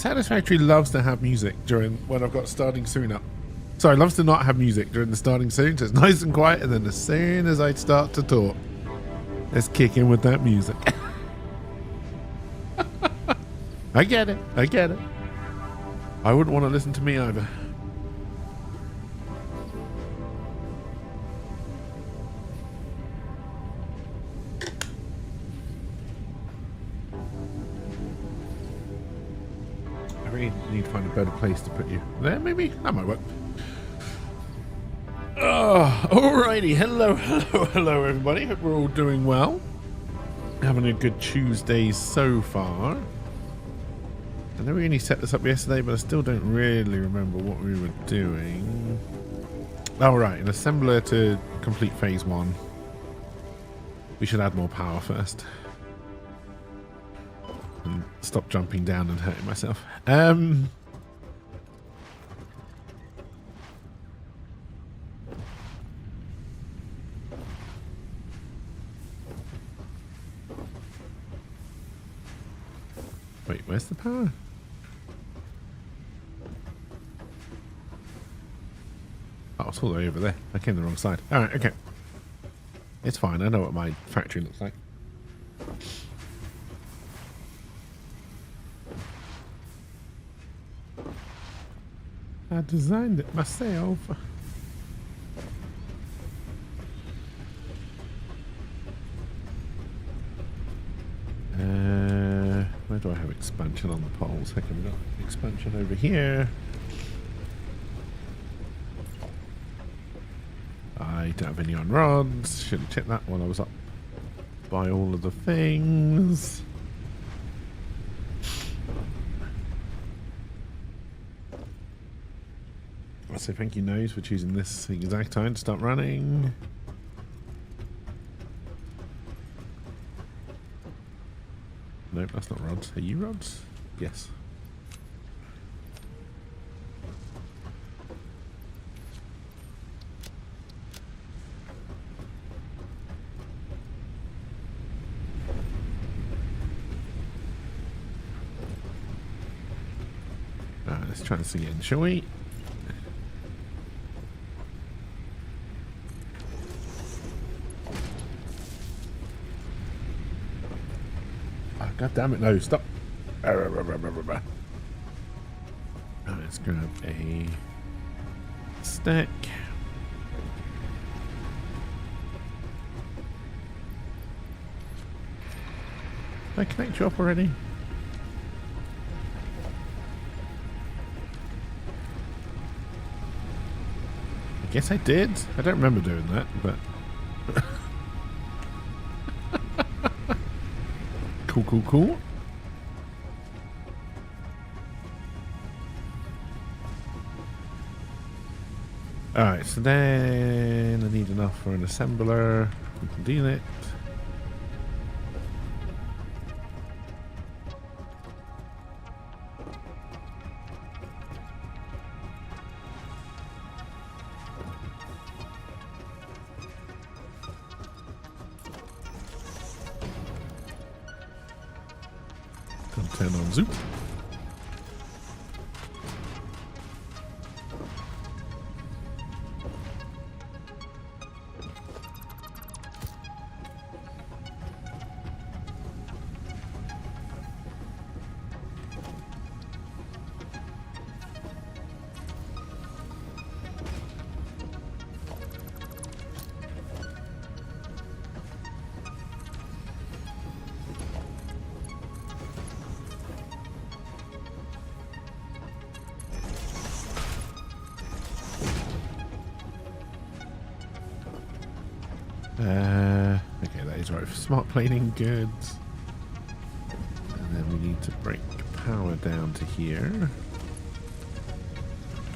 Satisfactory loves to have music during when I've got starting soon up. Sorry, loves to not have music during the starting soon, so it's nice and quiet, and then as soon as I start to talk, let's kick in with that music. I get it. I get it. I wouldn't want to listen to me either. I really need to find a better place to put you. There, maybe? That might work. Alrighty. Hello, everybody. Hope we're all doing well. Having a good Tuesday so far. I know we only set this up yesterday, but I still don't really remember what we were doing. Oh, right. An assembler to complete phase 1. We should add more power first. And stop jumping down and hurting myself. Wait, where's the power? Oh, it's all the way over there. I came the wrong side. Alright, okay. It's fine. I know what my factory looks like. I designed it myself. Where do I have expansion on the poles? Heck, I've got expansion over here. I don't have any on rods. Should have checked that while I was up by all of the things. I'll say thank you, Nose, for choosing this exact time to start running. Nope, that's not rods. Are you rods? Yes. Let's try this again, shall we? God damn it, no, stop. Right, let's grab a stack. Did I connect you up already? I guess I did. I don't remember doing that, but... Cool. Alright, so then I need enough for an assembler. We can do it. Turn on Zoop. Okay, that is right for smart planing goods. And then we need to break power down to here.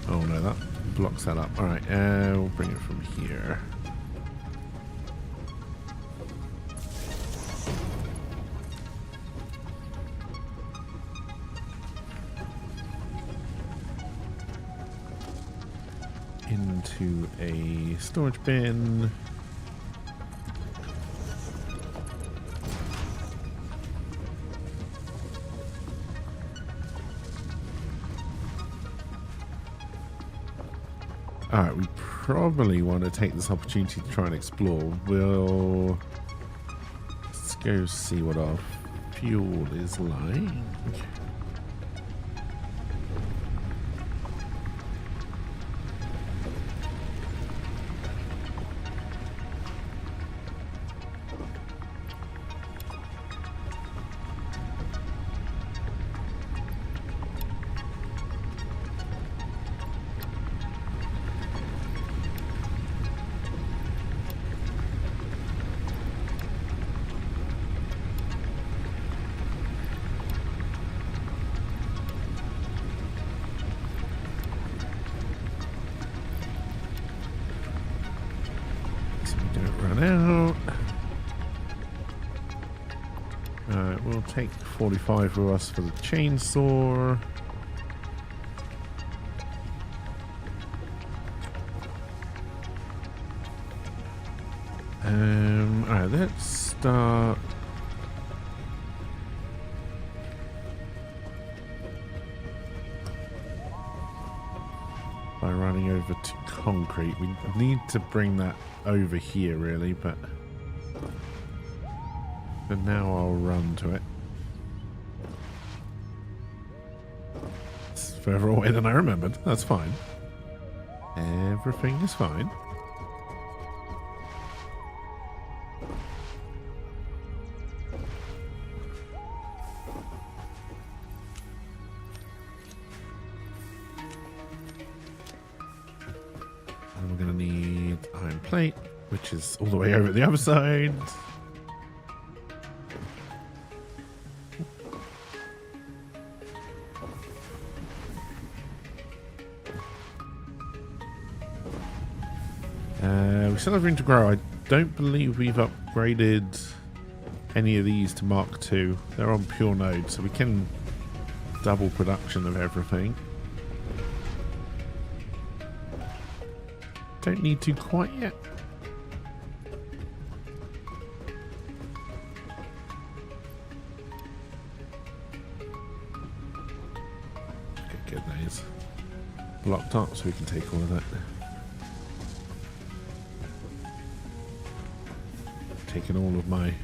Oh no, that blocks that up. Alright, we'll bring it from here. Into a storage bin. Alright, we probably want to take this opportunity to try and explore. Let's go see what our fuel is like. We'll take 45 with us for the chainsaw. Alright, let's start. By running over to concrete. We need to bring that over here really, but for now I'll run to it. It's further away than I remembered. That's fine. Everything is fine. And we're going to need iron plate, which is all the way over the other side. We still have room to grow. I don't believe we've upgraded any of these to Mark II. They're on pure node, so we can double production of everything. Don't need to quite yet. Okay, good. That is blocked up, so we can take all of that. Taking all of my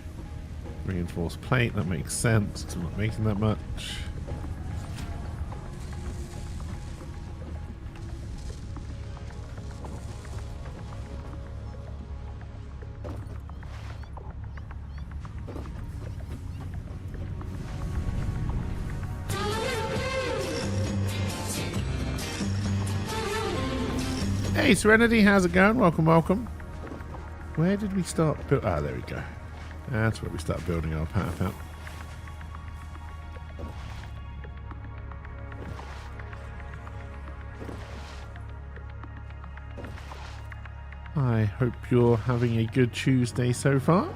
reinforced plate, that makes sense because I'm not making that much. Hey Serenity, how's it going? Welcome, welcome. Where did we start? Ah, there we go. That's where we start building our power plant. I hope you're having a good Tuesday so far.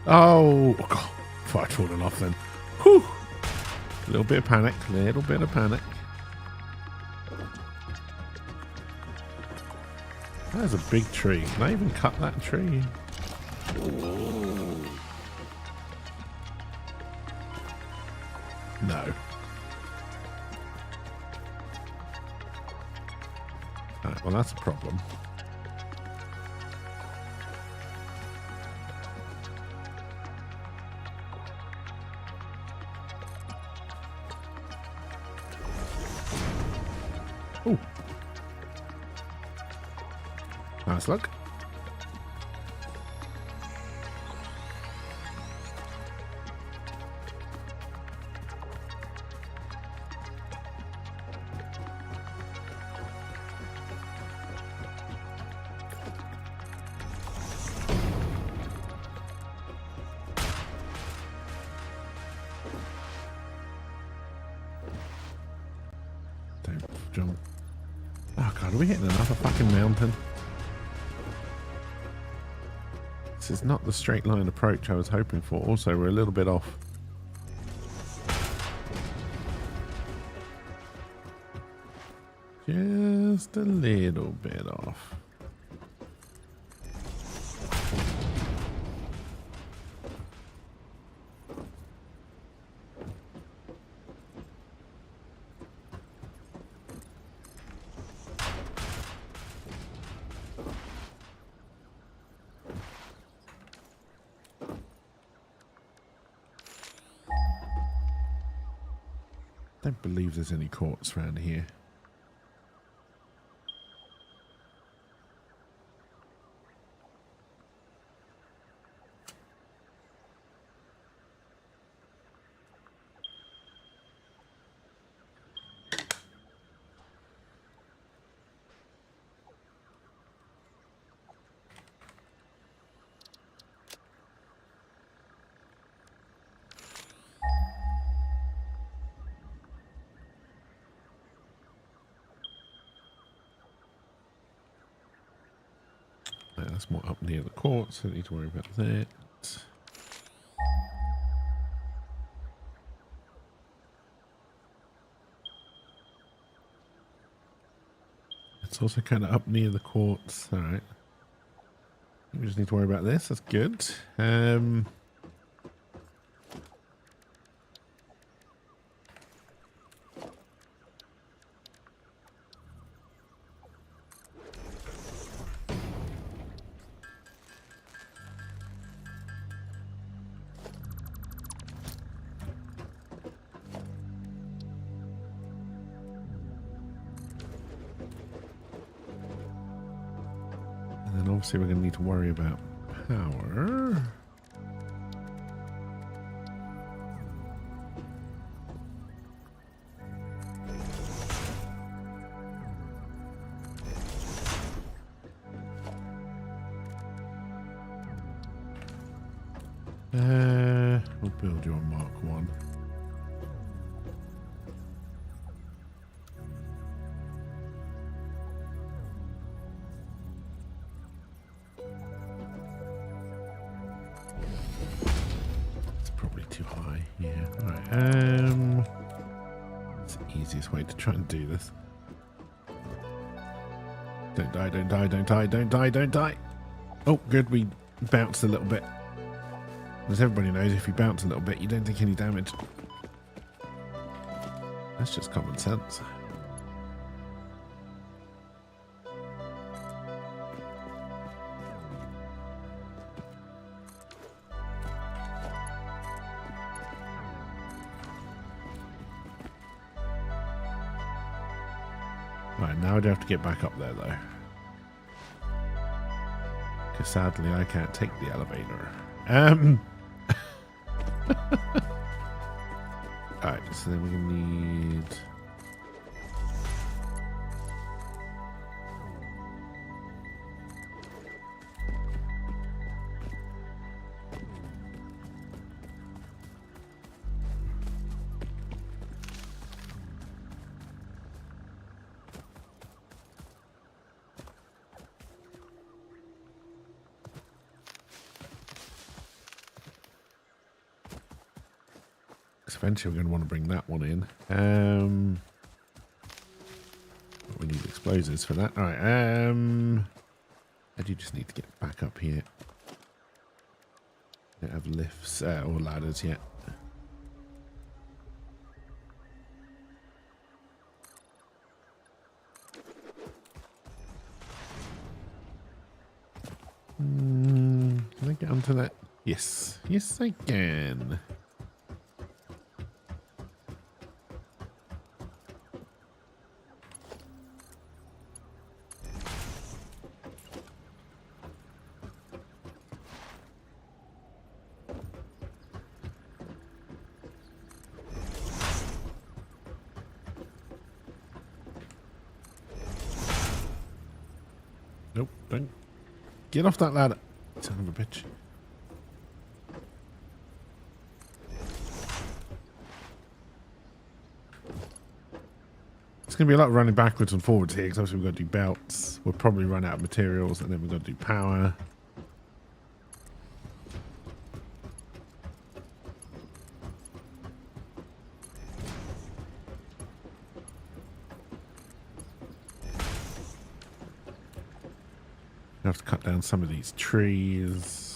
Oh, God. Thought I'd fallen off then. Whew. A little bit of panic. Little bit of panic. That is a big tree. Can I even cut that tree? No. Alright, well that's a problem. Oh. Nice luck. Don't jump. Oh God, are we hitting another fucking mountain? This is not the straight line approach I was hoping for. Also, we're a little bit off. Just a little bit off. I don't believe there's any quartz around here. That's more up near the quartz, so I don't need to worry about that. It's also kind of up near the quartz. All right. We just need to worry about this. That's good. Obviously, we're going to need to worry about power. We'll build you on Mark 1. It's the easiest way to try and do this. Don't die, don't die, don't die, don't die, don't die. Oh, good, we bounced a little bit. As everybody knows, if you bounce a little bit, you don't take any damage. That's just common sense. Right, now I do have to get back up there, though. Because sadly, I can't take the elevator. Alright, so then we need... Eventually we're going to want to bring that one in. We need explosives for that. Alright, I do just need to get back up here. Don't have lifts or ladders yet. Can I get onto that? Yes. Yes, I can. Nope, don't. Get off that ladder, son of a bitch. It's going to be a lot of running backwards and forwards here because obviously we've got to do belts. We'll probably run out of materials and then we've got to do power. have to cut down some of these trees.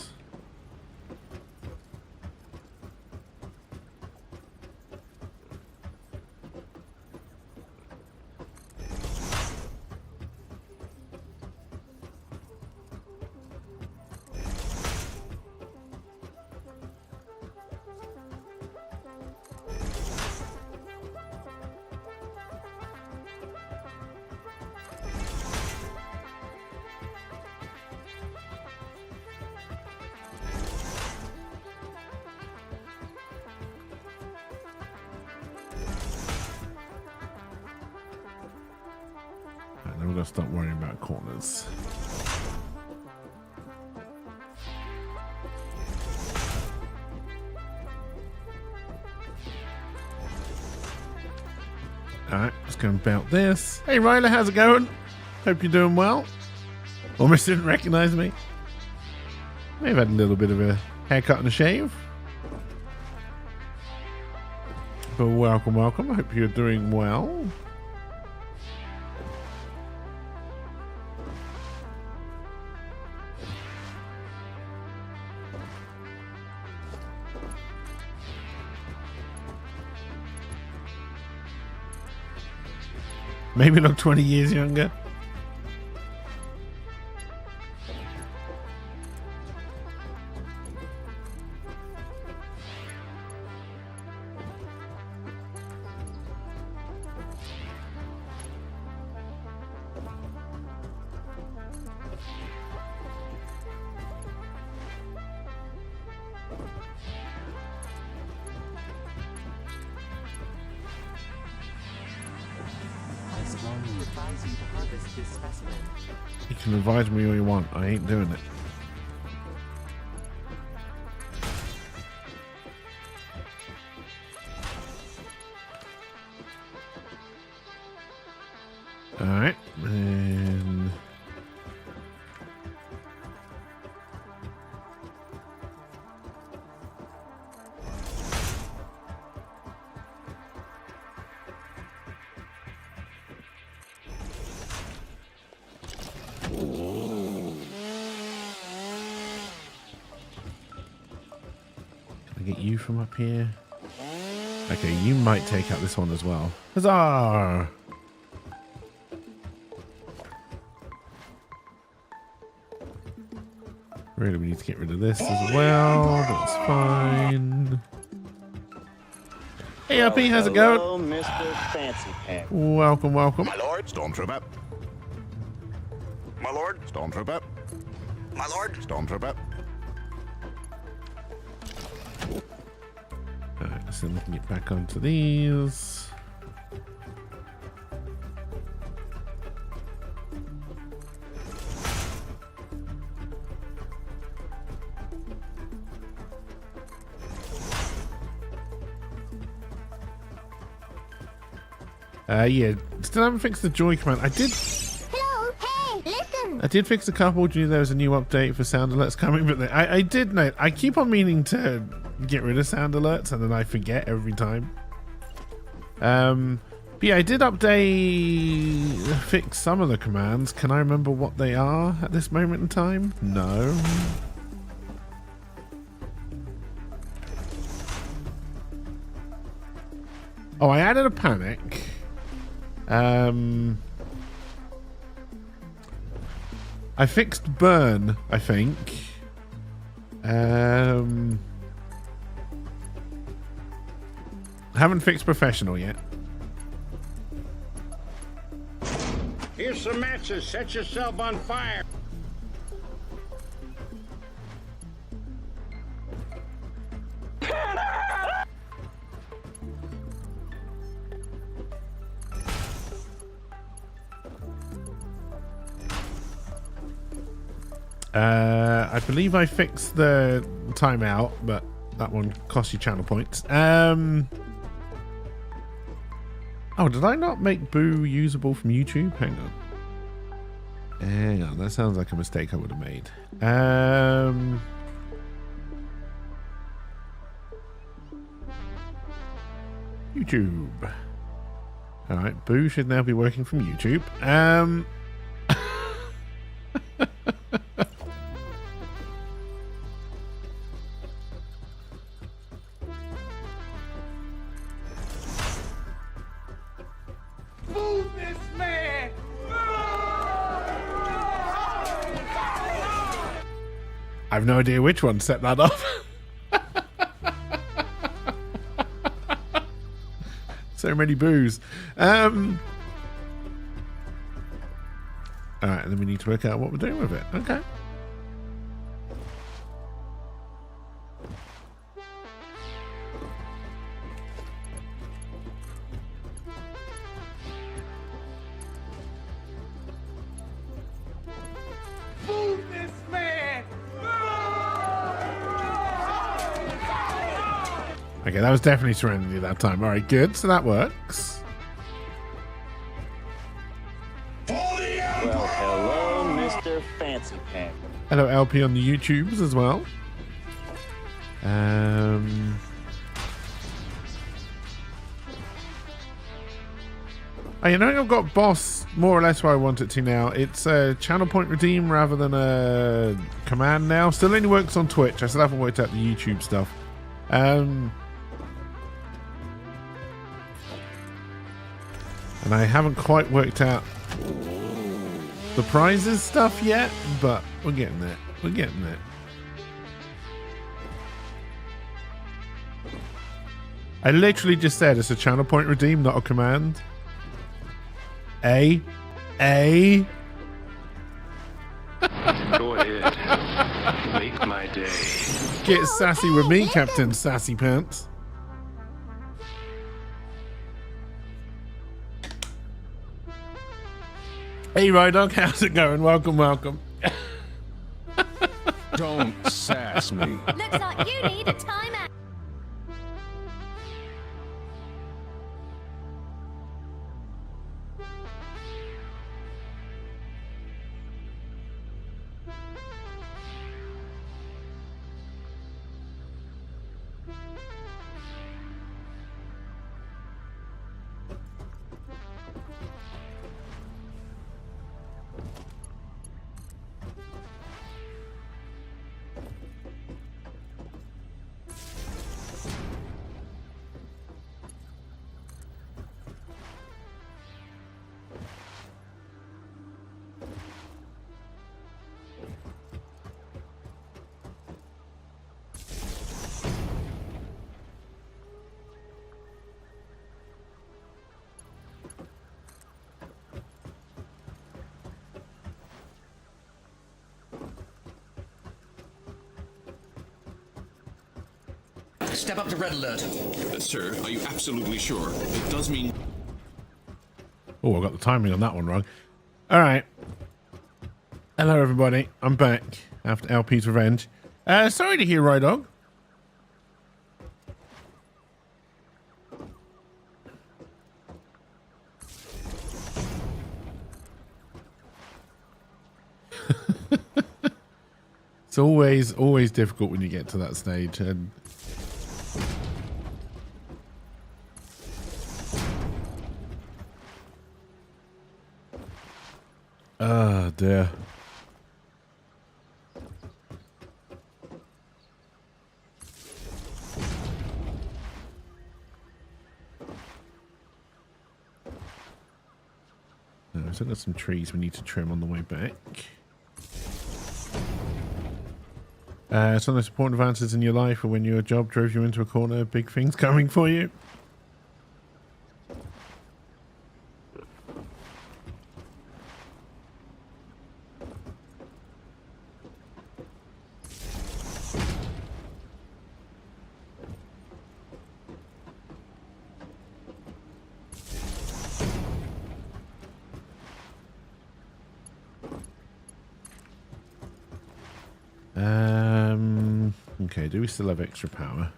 Then we're going to start worrying about corners. Alright, just going to about this. Hey Ryla, how's it going? Hope you're doing well. Almost didn't recognize me. May have had a little bit of a haircut and a shave. But welcome, welcome. I hope you're doing well. Maybe look 20 years younger. You can advise me all you want. I ain't doing it. All right, and get you from up here. Okay, you might take out this one as well. Huzzah! Really, we need to get rid of this as well. That's fine. Hey, RP, how's it going? Hello, Mr. Fancy Pants. Welcome, welcome. My lord, Stormtrooper. My lord, Stormtrooper. My lord, Stormtrooper. Alright, so we can get back onto these. Yeah, still haven't fixed the joy command. I did. Hello, hey, listen. I did fix a couple. Do you know there was a new update for sound alerts coming? But I did know. I keep on meaning to get rid of sound alerts, and then I forget every time. But yeah, I did fix some of the commands. Can I remember what they are at this moment in time? No. Oh, I added a panic. I fixed burn, I think. I haven't fixed professional yet. Here's some matches. Set yourself on fire. I believe I fixed the timeout, but that one cost you channel points. Oh, did I not make Boo usable from YouTube? Hang on, that sounds like a mistake I would have made. YouTube. Alright, Boo should now be working from YouTube. I've no idea which one set that off. So many boos. All right, and then we need to work out what we're doing with it. Okay. Okay, that was definitely Serenity that time. All right, good. So that works. Well, hello, Mr. Fancy Pants. Hello, LP on the YouTubes as well. Oh, you know, I've got boss more or less where I want it to now. It's a channel point redeem rather than a command now. Still only works on Twitch. I still haven't worked out the YouTube stuff. And I haven't quite worked out the prizes stuff yet, but we're getting there. We're getting there. I literally just said it's a channel point redeem, not a command. A. Go ahead. Make my day. Get sassy with me, Captain Sassy Pants. Hey, Rydog, how's it going? Welcome, welcome. Don't sass me. Looks like you need a timeout. Step up to red alert. Sir, are you absolutely sure? It does mean... Oh, I got the timing on that one wrong. All right. Hello, everybody. I'm back after LP's Revenge. Sorry to hear, Rydog. It's always difficult when you get to that stage, and oh dear. No, so there's some trees we need to trim on the way back. Some of the important advances in your life or when your job drove you into a corner, big things coming for you. Okay, do we still have extra power?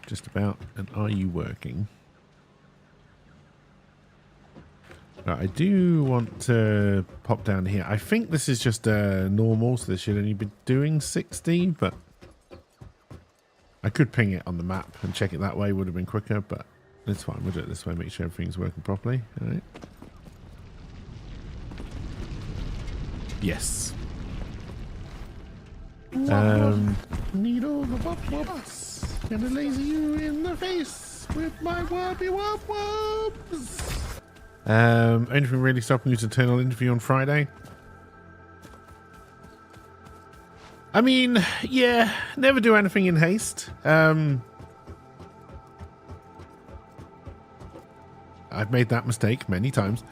Just about. And are you working? Right, I do want to pop down here. I think this is just normal, so this should only be doing 60, but I could ping it on the map and check it that way. Would have been quicker, but it's fine. We'll do it this way, make sure everything's working properly. All right. Yes. Need all the wop wops. Gonna laser you in the face with my woppy wop wops. Anything really stopping you to turn on interview on Friday? I mean, yeah, never do anything in haste. I've made that mistake many times.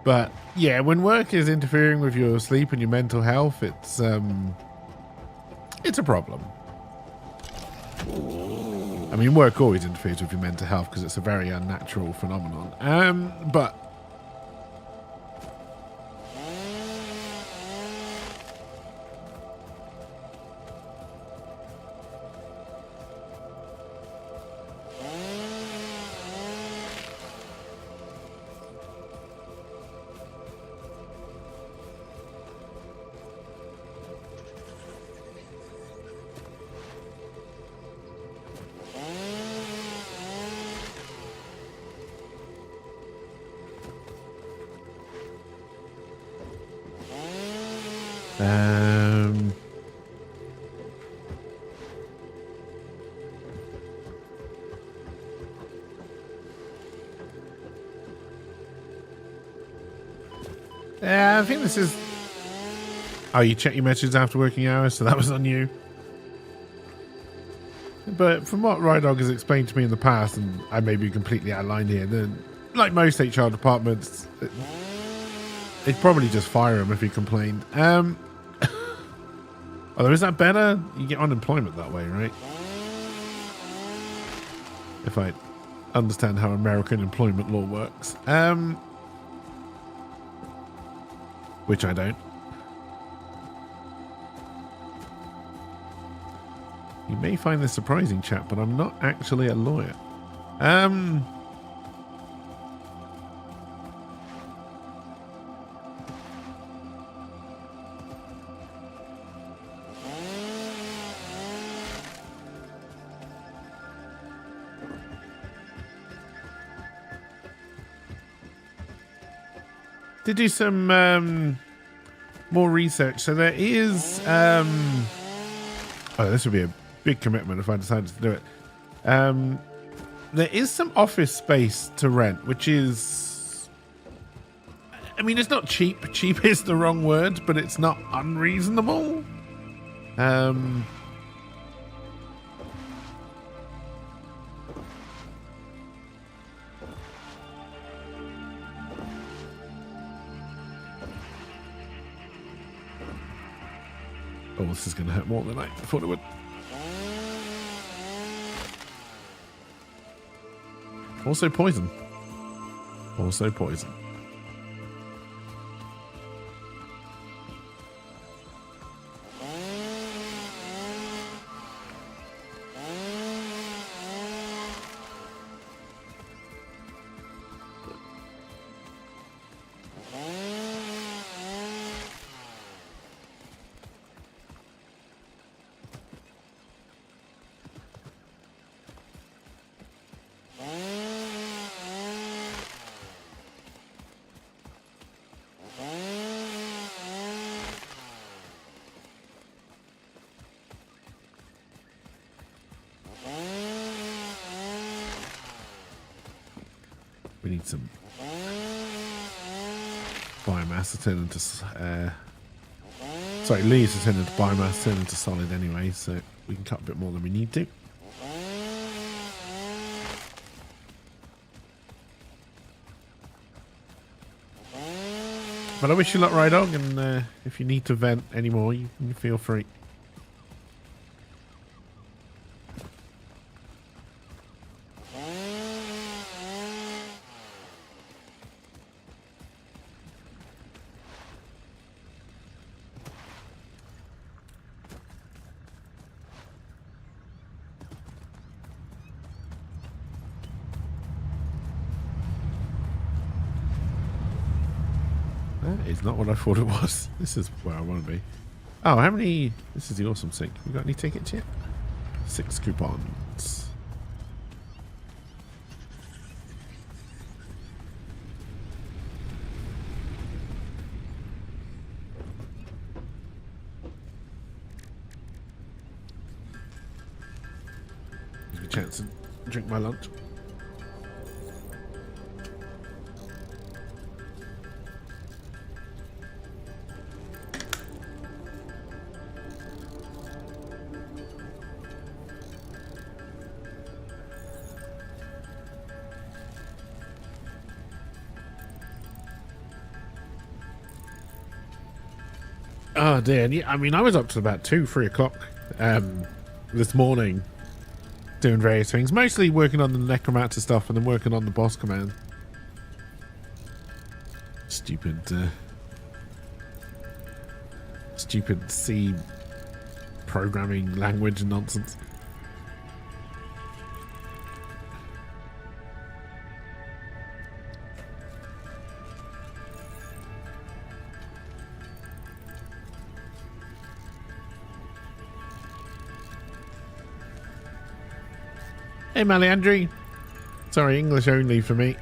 But yeah, when work is interfering with your sleep and your mental health, it's a problem. I mean, work always interferes with your mental health because it's a very unnatural phenomenon. But I think this is... Oh, you check your messages after working hours, so that was on you. But from what Rydog has explained to me in the past, and I may be completely outlined here, then like most HR departments, they'd probably just fire him if he complained. Although, is that better? You get unemployment that way, right? If I understand how American employment law works. Which I don't. You may find this surprising, chap, but I'm not actually a lawyer. To do some more research. So there is oh, this would be a big commitment if I decided to do it. There is some office space to rent, which is, I mean, it's not cheap. Cheap is the wrong word, but it's not unreasonable. Oh, this is going to hurt more than I thought it would. Also poison. Also poison. We need some biomass to turn into sorry, leaves to turn into biomass, turn into solid anyway, so we can cut a bit more than we need to. But I wish you luck, Rydog, and if you need to vent anymore, you can feel free. That is not what I thought it was. This is where I want to be. Oh, how many... This is the awesome sync. You got any tickets yet? 6 coupons. Give me a chance to drink my lunch. Oh dear. And yeah, I mean, I was up to about 2, 3 o'clock this morning doing various things, mostly working on the necromancer stuff and then working on the boss command. Stupid C programming language nonsense. Hey, Maliandry. Sorry, English only for me.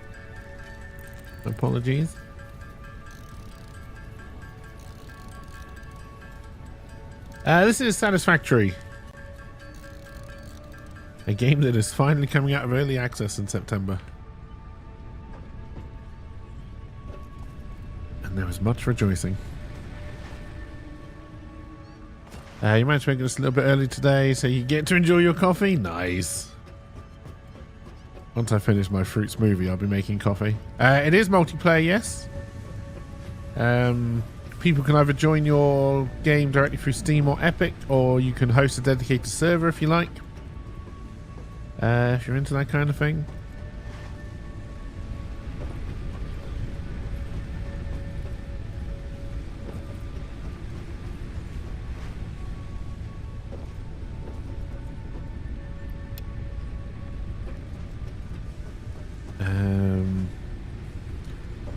Apologies. This is Satisfactory. A game that is finally coming out of early access in September. And there was much rejoicing. You managed to make this a little bit early today, so you get to enjoy your coffee? Nice. Once I finish my fruit smoothie, I'll be making coffee. It is multiplayer, yes. People can either join your game directly through Steam or Epic, or you can host a dedicated server if you like. If you're into that kind of thing.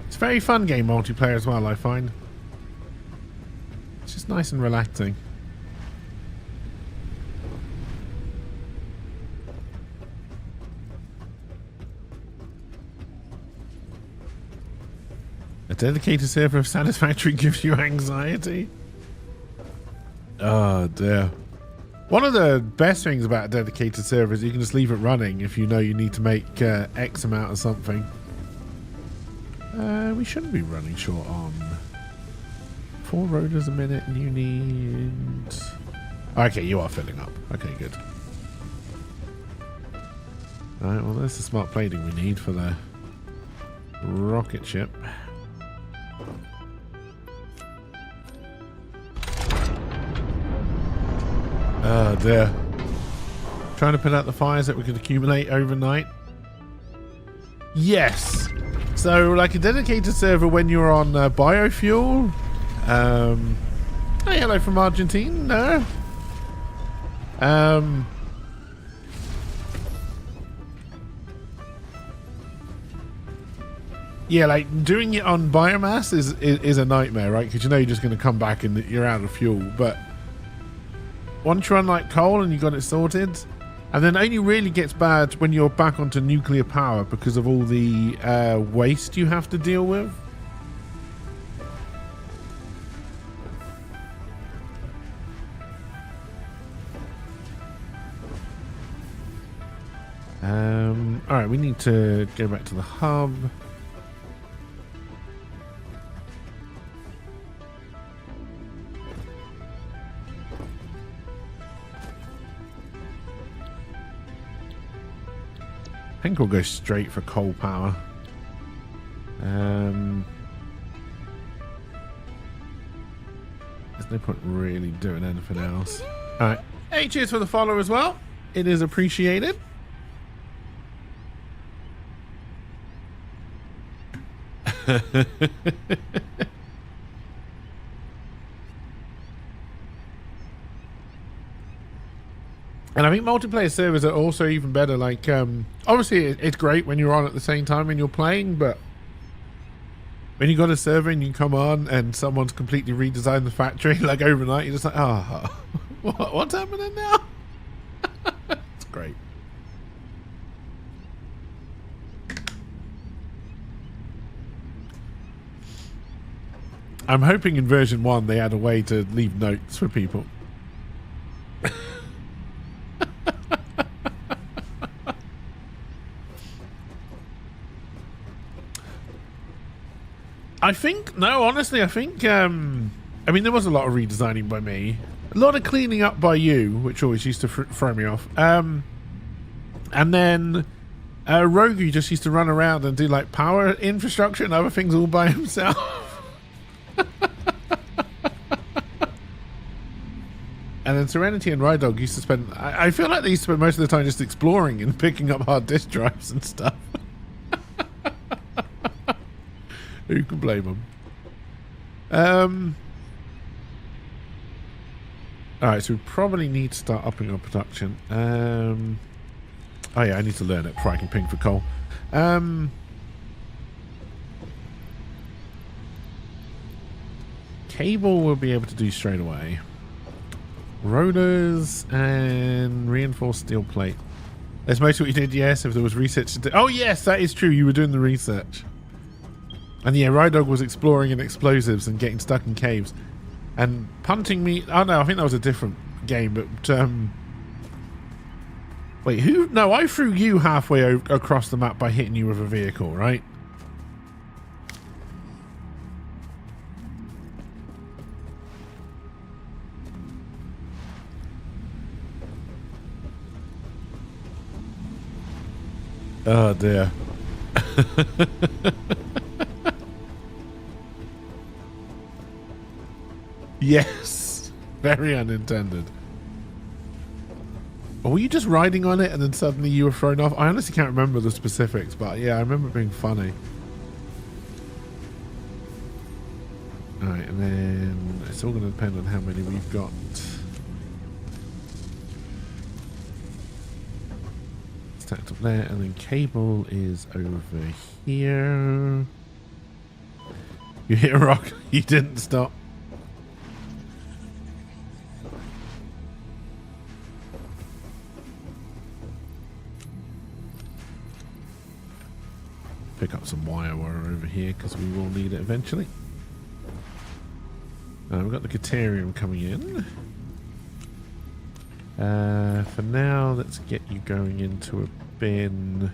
It's a very fun game multiplayer as well, I find. It's just nice and relaxing. A dedicated server of Satisfactory gives you anxiety? Oh dear. One of the best things about a dedicated server is you can just leave it running if you know you need to make X amount of something. We shouldn't be running short on 4 rotors a minute, and you need... Okay, you are filling up. Okay, good. Alright, well there's the smart plating we need for the rocket ship. Oh dear. Trying to put out the fires that we could accumulate overnight. Yes. So, like a dedicated server when you're on biofuel. Hey, hello from Argentina. Yeah, like doing it on biomass is a nightmare, right? Because you know you're just going to come back and you're out of fuel. But once you run like coal and you got it sorted, and then only really gets bad when you're back onto nuclear power because of all the waste you have to deal with. All right, we need to go back to the hub. I think we'll go straight for coal power. There's no point really doing anything else. Alright. Hey, cheers for the follow as well. It is appreciated. And I think multiplayer servers are also even better. Like, obviously it's great when you're on at the same time when you're playing, but when you got a server and you come on and someone's completely redesigned the factory, like overnight, you're just like, oh, what's happening now? It's great. I'm hoping in version 1 they had a way to leave notes for people. I think, no, honestly, I think, I mean, there was a lot of redesigning by me. A lot of cleaning up by you, which always used to throw me off. And then Rogu just used to run around and do, like, power infrastructure and other things all by himself. And then Serenity and Rydog used to spend... I feel like they used to spend most of the time just exploring and picking up hard disk drives and stuff. Who can blame them? Alright, so we probably need to start upping our production. Oh yeah, I need to learn it before I can ping for coal. Cable we'll be able to do straight away. Rotors and reinforced steel plate. That's mostly what you did, yes, if there was research to do. Oh yes, that is true, you were doing the research. And yeah, Rydog was exploring in explosives and getting stuck in caves. And punting me... Oh no, I think that was a different game, but... Wait, who... No, I threw you halfway across the map by hitting you with a vehicle, right? Oh dear. Yes. Very unintended. Or were you just riding on it and then suddenly you were thrown off? I honestly can't remember the specifics, but yeah, I remember it being funny. Alright, and then it's all going to depend on how many we've got. Stacked up there, and then cable is over here. You hit a rock, you didn't stop. Pick up some wire over here because we will need it eventually. We've got the Caterium coming in. For now, let's get you going into a bin.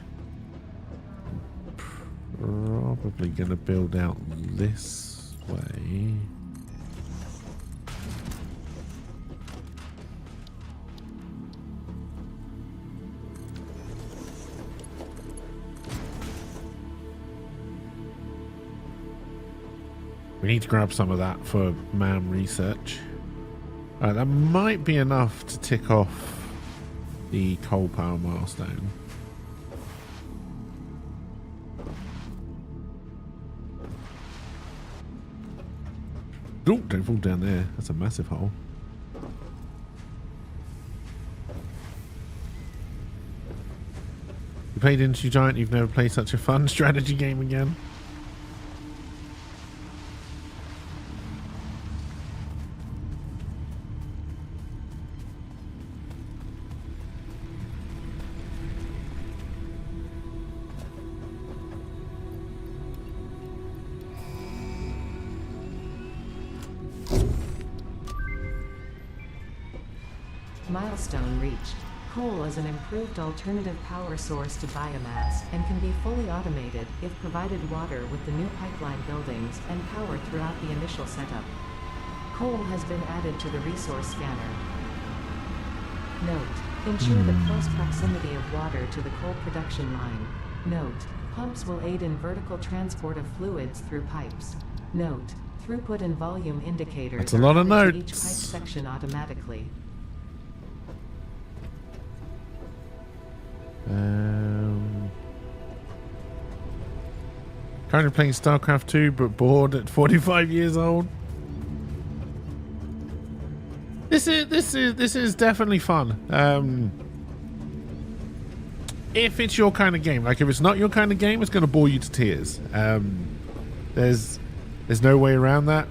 Probably going to build out this way. We need to grab some of that for MAM research. Alright, that might be enough to tick off the coal power milestone. Oh, don't fall down there. That's a massive hole. You played Industry Giant, you've never played such a fun strategy game again. Milestone reached. Coal is an improved alternative power source to biomass and can be fully automated if provided water with the new pipeline buildings and power throughout the initial setup. Coal has been added to the resource scanner. Note: ensure the close proximity of water to the coal production line. Note: pumps will aid in vertical transport of fluids through pipes. Note: throughput and volume indicators That's a lot of added to each notes. pipe section automatically. Currently playing StarCraft 2, but bored at 45 years old. This is definitely fun. If it's your kind of game, like if it's not your kind of game, it's going to bore you to tears. There's no way around that.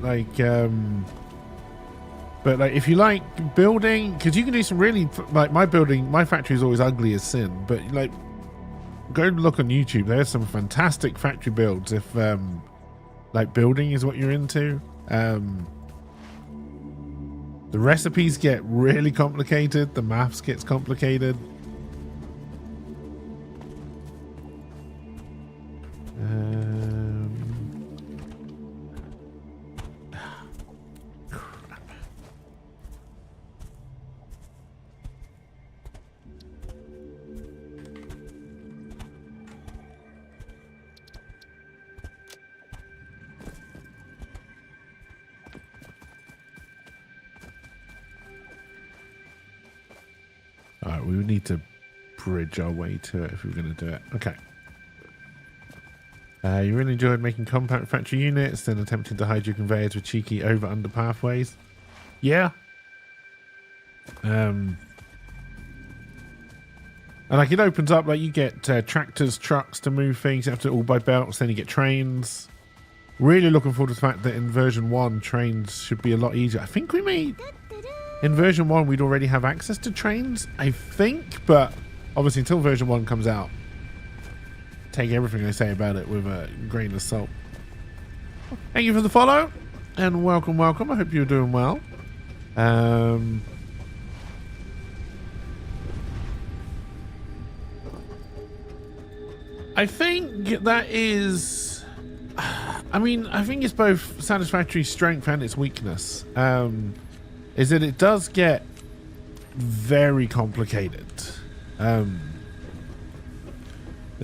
But like, if you like building, because you can do some really, like my factory is always ugly as sin, but like, go look on YouTube. There's some fantastic factory builds if like building is what you're into. The recipes get really complicated. The maths gets complicated. All right, we would need to bridge our way to it if we were going to do it. Okay. You really enjoyed making compact factory units, then attempting to hide your conveyors with cheeky over-under pathways. Yeah. And like it opens up, like you get tractors, trucks to move things. You have to all by belts. Then you get trains. Really looking forward to the fact that in version 1, trains should be a lot easier. I think we made in version 1 we'd already have access to trains. I think, but obviously until version 1 comes out, take everything I say about it with a grain of salt. Thank you for the follow and welcome. I hope you're doing well. I think that is, I mean, I think it's both Satisfactory's strength and its weakness. Is that it does get very complicated. There's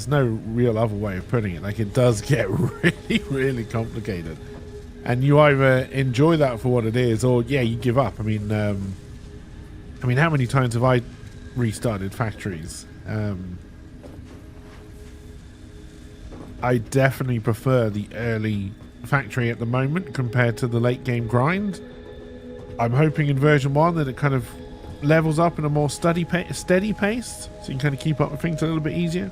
no real other way of putting it. Like, it does get really, really complicated. And you either enjoy that for what it is, or, yeah, you give up. I mean, how many times have I restarted factories? I definitely prefer the early factory at the moment compared to the late game grind. I'm hoping in version 1 that it kind of levels up in a more steady pace, so you can kind of keep up with things a little bit easier.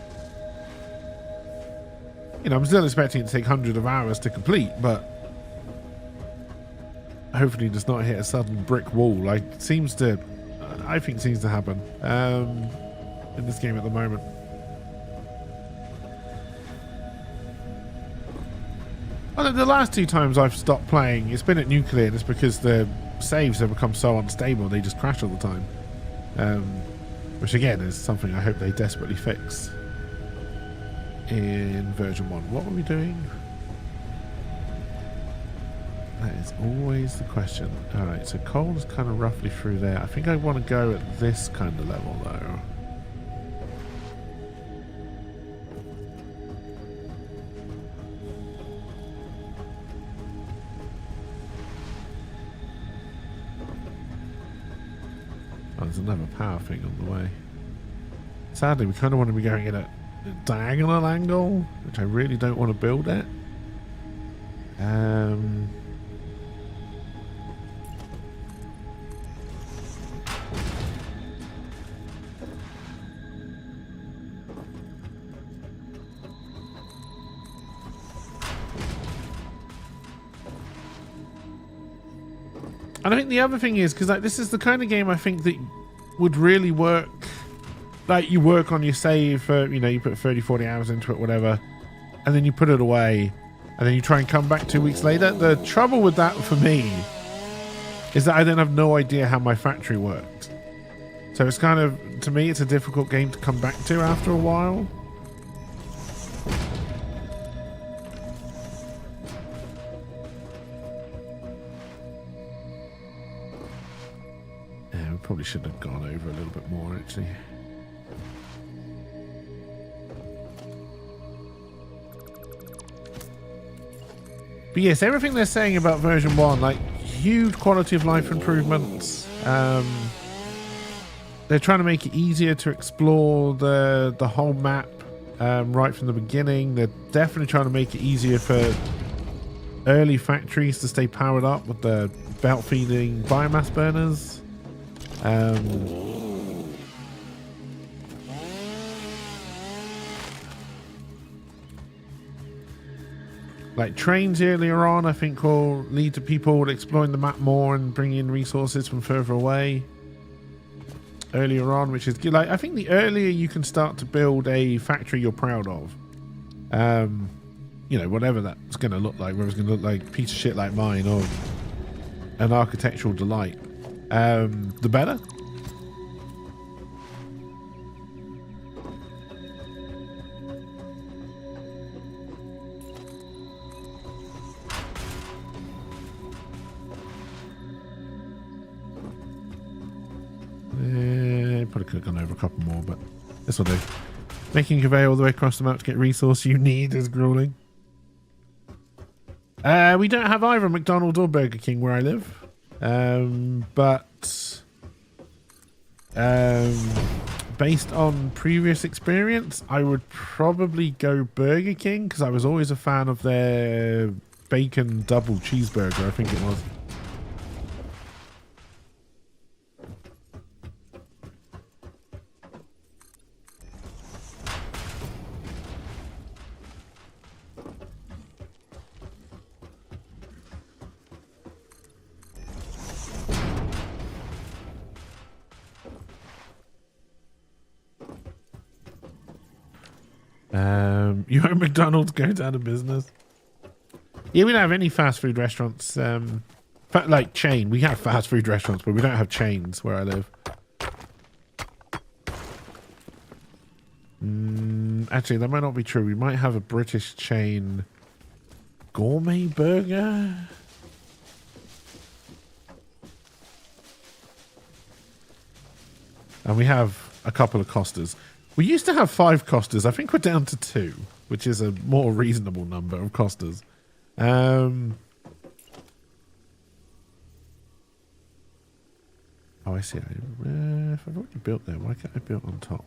You know, I'm still expecting it to take hundreds of hours to complete, but hopefully it does not hit a sudden brick wall. Like, I think it seems to happen in this game at the moment. Well, the last 2 times I've stopped playing, it's been at nuclear, and it's because the saves have become so unstable, they just crash all the time. Which again is something I hope they desperately fix in version 1. What were we doing? That is always the question. Alright, so coal is kind of roughly through there. I think I want to go at this kind of level though. Oh, there's another power thing on the way. Sadly, we kind of want to be going in a diagonal angle, which I really don't want to build at. And I think the other thing is, because like this is the kind of game I think that would really work. Like, you work on your save for, you know, you put 30-40 hours into it, whatever, and then you put it away, and then you try and come back 2 weeks later. The trouble with that for me is that I then have no idea how my factory worked. So it's kind of, to me, it's a difficult game to come back to after a while. Yeah, we probably should have gone over a little bit more, actually. But yes, everything they're saying about version 1, like huge quality of life improvements. They're trying to make it easier to explore the whole map right from the beginning. They're definitely trying to make it easier for early factories to stay powered up with the belt feeding biomass burners. Like trains earlier on, I think will lead to people exploring the map more and bringing in resources from further away earlier on, which is good. Like, I think the earlier you can start to build a factory you're proud of, you know, whatever that's going to look like, whether it's going to look like a piece of shit like mine or an architectural delight, the better. Probably could have gone over a couple more, but this will do. Making a conveyor all the way across the map to get resource you need is grueling. We don't have either McDonald's or Burger King where I live, but based on previous experience, I would probably go Burger King because I was always a fan of their bacon double cheeseburger, I think it was. You hope McDonald's goes out of business? Yeah, we don't have any fast food restaurants. Like chain. We have fast food restaurants, but we don't have chains where I live. Actually, that might not be true. We might have a British chain gourmet burger. And we have a couple of Costas. We used to have 5 Costas. I think we're down to 2, which is a more reasonable number of Costas. Oh, I see. If I've already built there, why can't I build on top?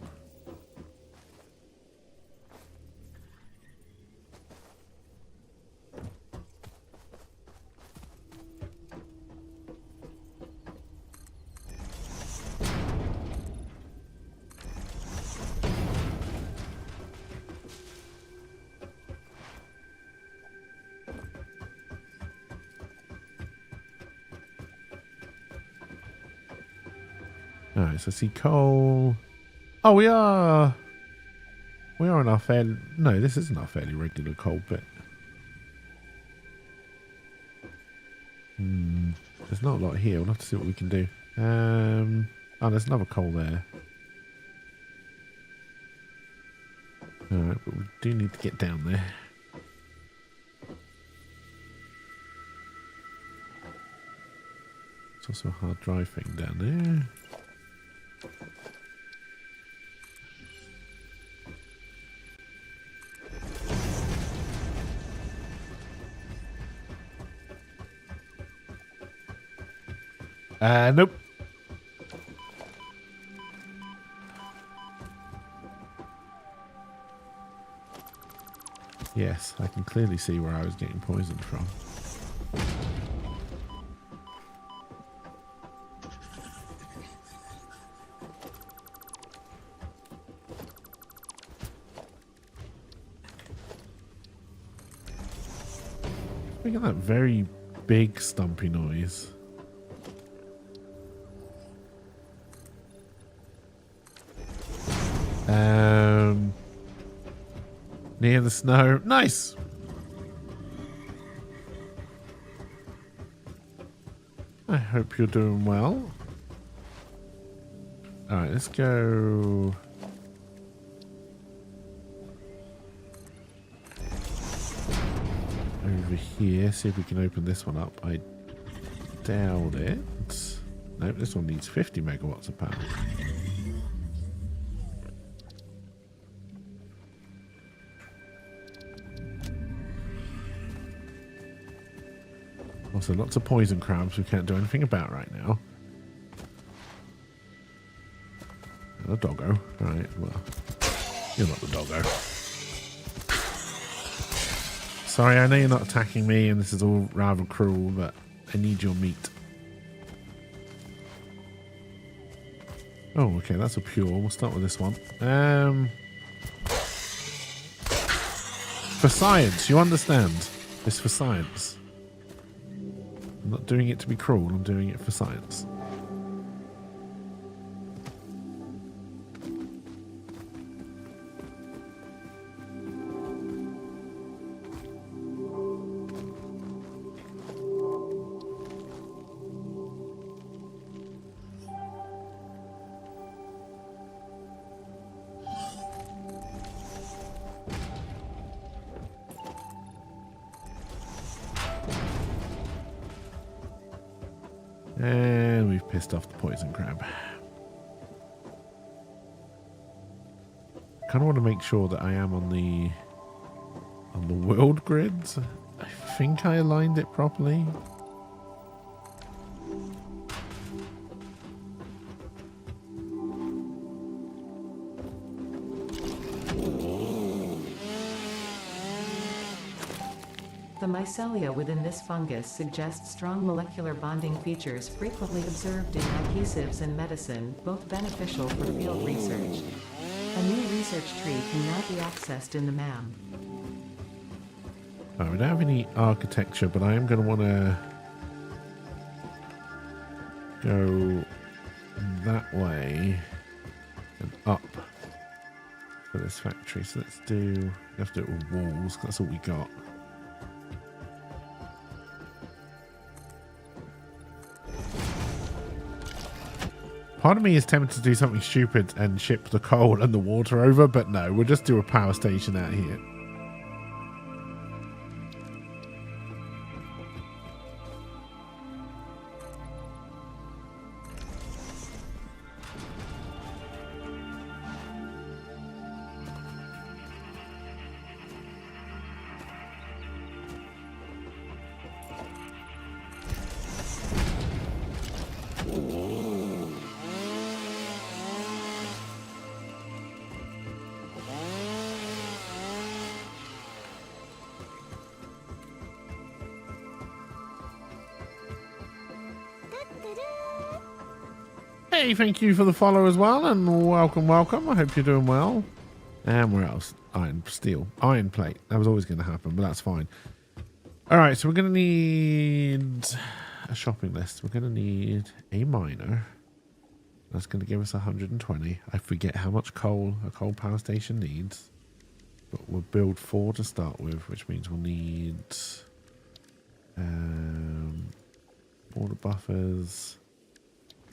Alright, so I see coal. Oh, we are in our fairly... No, this isn't our fairly regular coal bit. There's not a lot here. We'll have to see what we can do. Oh, there's another coal there. Alright, but we do need to get down there. It's also a hard drive thing down there. Nope. Yes, I can clearly see where I was getting poisoned from. Look at that very big stumpy noise. Near the snow. Nice. I hope you're doing well. Alright, let's go. Over here, see if we can open this one up. I doubt it. Nope, this one needs 50 megawatts of power. Also, lots of poison crabs we can't do anything about right now. And a doggo. Alright, well, you're not the doggo. Sorry, I know you're not attacking me and this is all rather cruel, but I need your meat. Oh, okay, that's a pure. We'll start with this one. For science, you understand? It's for science. I'm not doing it to be cruel, I'm doing it for science. And we've pissed off the poison crab. Kind of want to make sure that I am on the world grids. I think I aligned it properly. The mycelia within this fungus suggest strong molecular bonding features frequently observed in adhesives and medicine, both beneficial for field research. A new research tree can now be accessed in the MAM. Oh, we don't have any architecture, but I am going to want to go that way and up for this factory. So let's do, we have to do it with walls, 'cause that's all we got. Part of me is tempted to do something stupid and ship the coal and the water over, but no, we'll just do a power station out here. Hey, thank you for the follow as well, and welcome, welcome. I hope you're doing well. And where else? Iron plate. That was always going to happen, but that's fine. All right, so we're going to need a shopping list. We're going to need a miner. That's going to give us 120. I forget how much coal a coal power station needs, but we'll build 4 to start with, which means we'll need water buffers.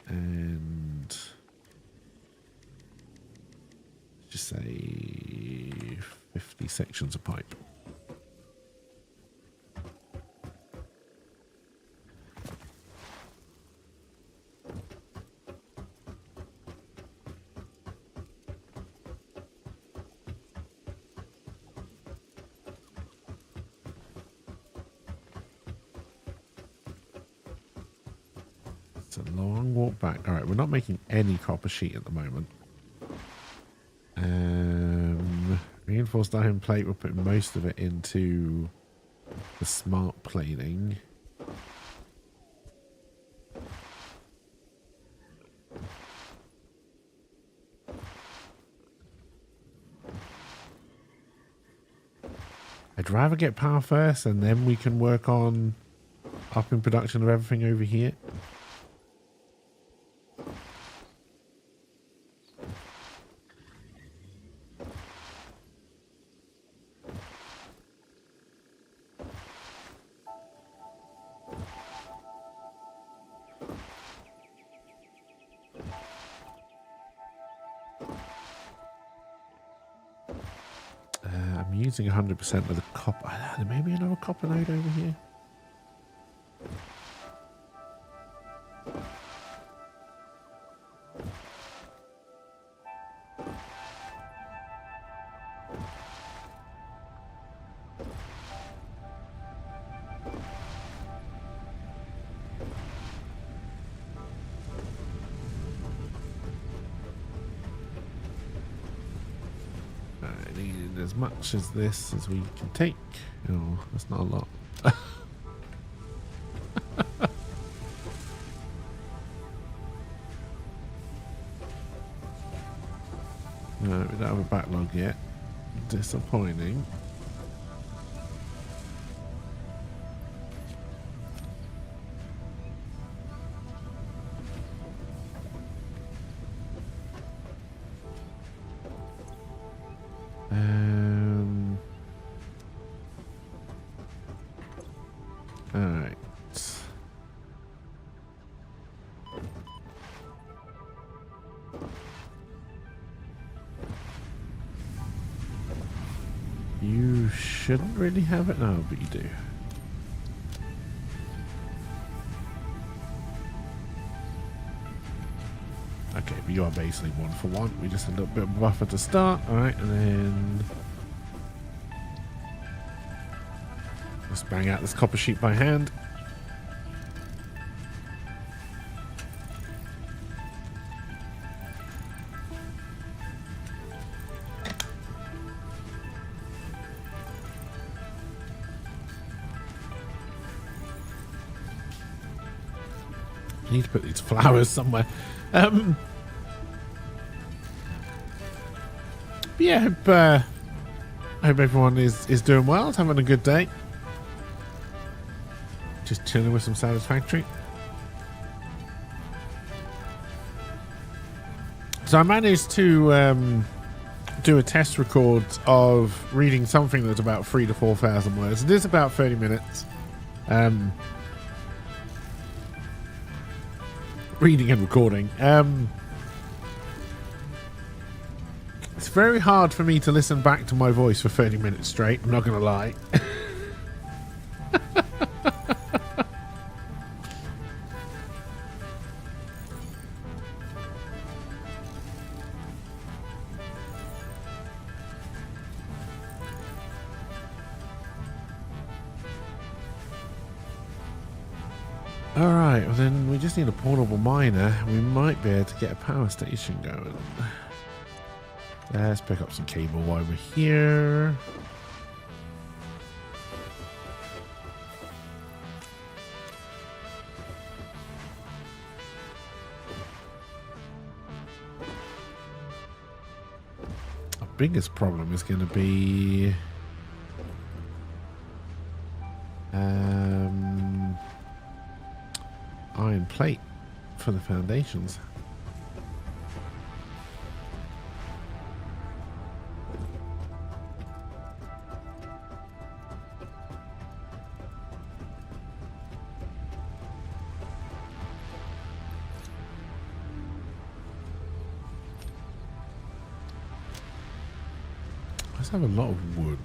And just say 50 sections of pipe. It's a long walk back. All right, we're not making any copper sheet at the moment. Reinforced iron plate, we're putting most of it into the smart plating. I'd rather get power first, and then we can work on upping production of everything over here. I'm using 100% of the copper. There may be another copper node over here. As much as this as we can take. Oh, that's not a lot. No, we don't have a backlog yet. Disappointing. Alright. You shouldn't really have it now, but you do. Okay, but you are basically 1 for 1. We just a little bit of buffer to start. Alright, and then let's bang out this copper sheet by hand. I need to put these flowers somewhere. Yeah, hope everyone is doing well, having a good day. Just chilling with some Satisfactory. So I managed to do a test record of reading something that's about 3,000 to 4,000 words. It is about 30 minutes. Reading and recording. It's very hard for me to listen back to my voice for 30 minutes straight, I'm not going to lie. Alright, well then we just need a portable miner. We might be able to get a power station going. Let's pick up some cable while we're here. Our biggest problem is going to be iron plate for the foundations. Let's have a lot of wood.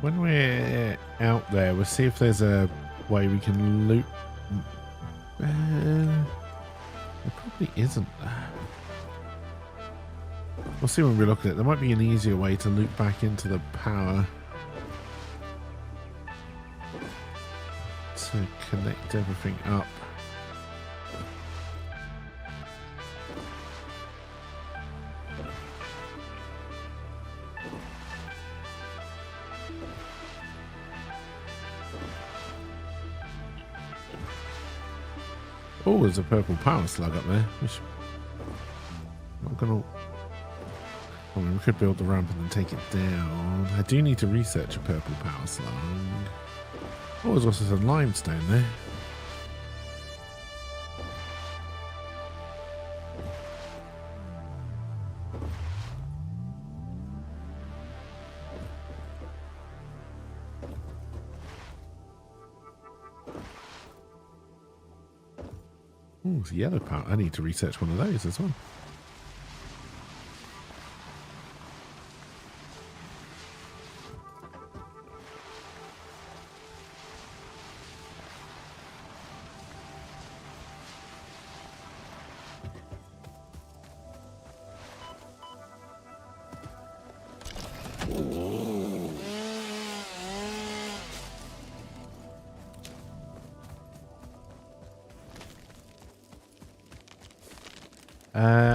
When we're out there, we'll see if there's a way we can loot. There probably isn't. We'll see when we look at it. There might be an easier way to loop back into the power to connect everything up. Oh, there's a purple power slug up there. Which I'm not gonna. I mean, we could build the ramp and then take it down. I do need to research a purple power slug. Oh, there's also some limestone there. Oh, it's a yellow power. I need to research one of those as well.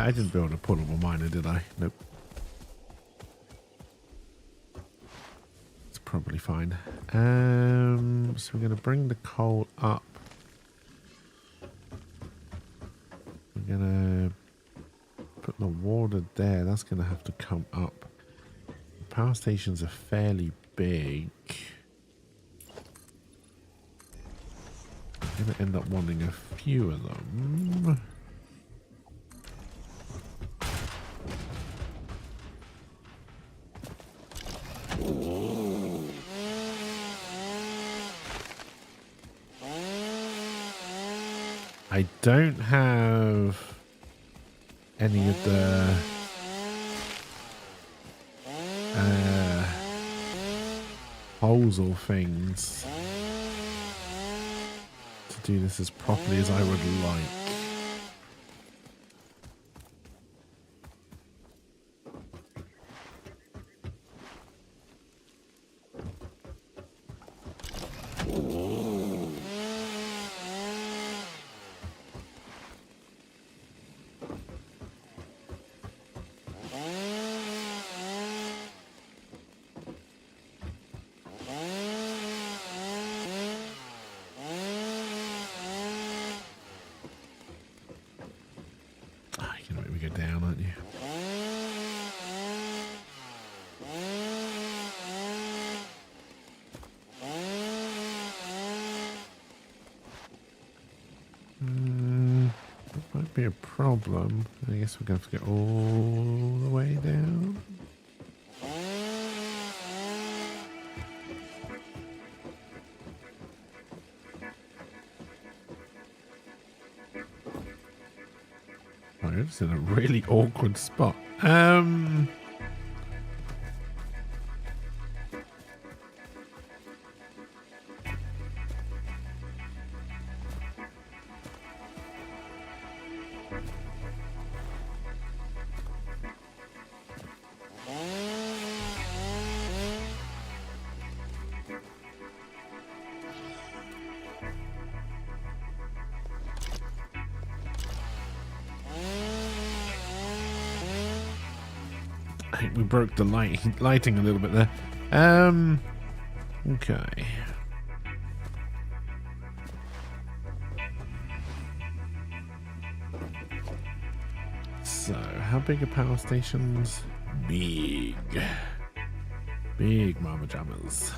I didn't build a portable miner, did I? Nope. It's probably fine. So we're going to bring the coal up. We're going to put the water there. That's going to have to come up. The power stations are fairly big. I'm going to end up wanting a few of them. I don't have any of the holes or things to do this as properly as I would like. to go down, aren't you? That might be a problem. I guess we're going to have to get all the way down. Oh, it's in a really awkward spot. I think we broke the lighting a little bit there. Okay. So, how big are power stations? Big. Big mama jammers.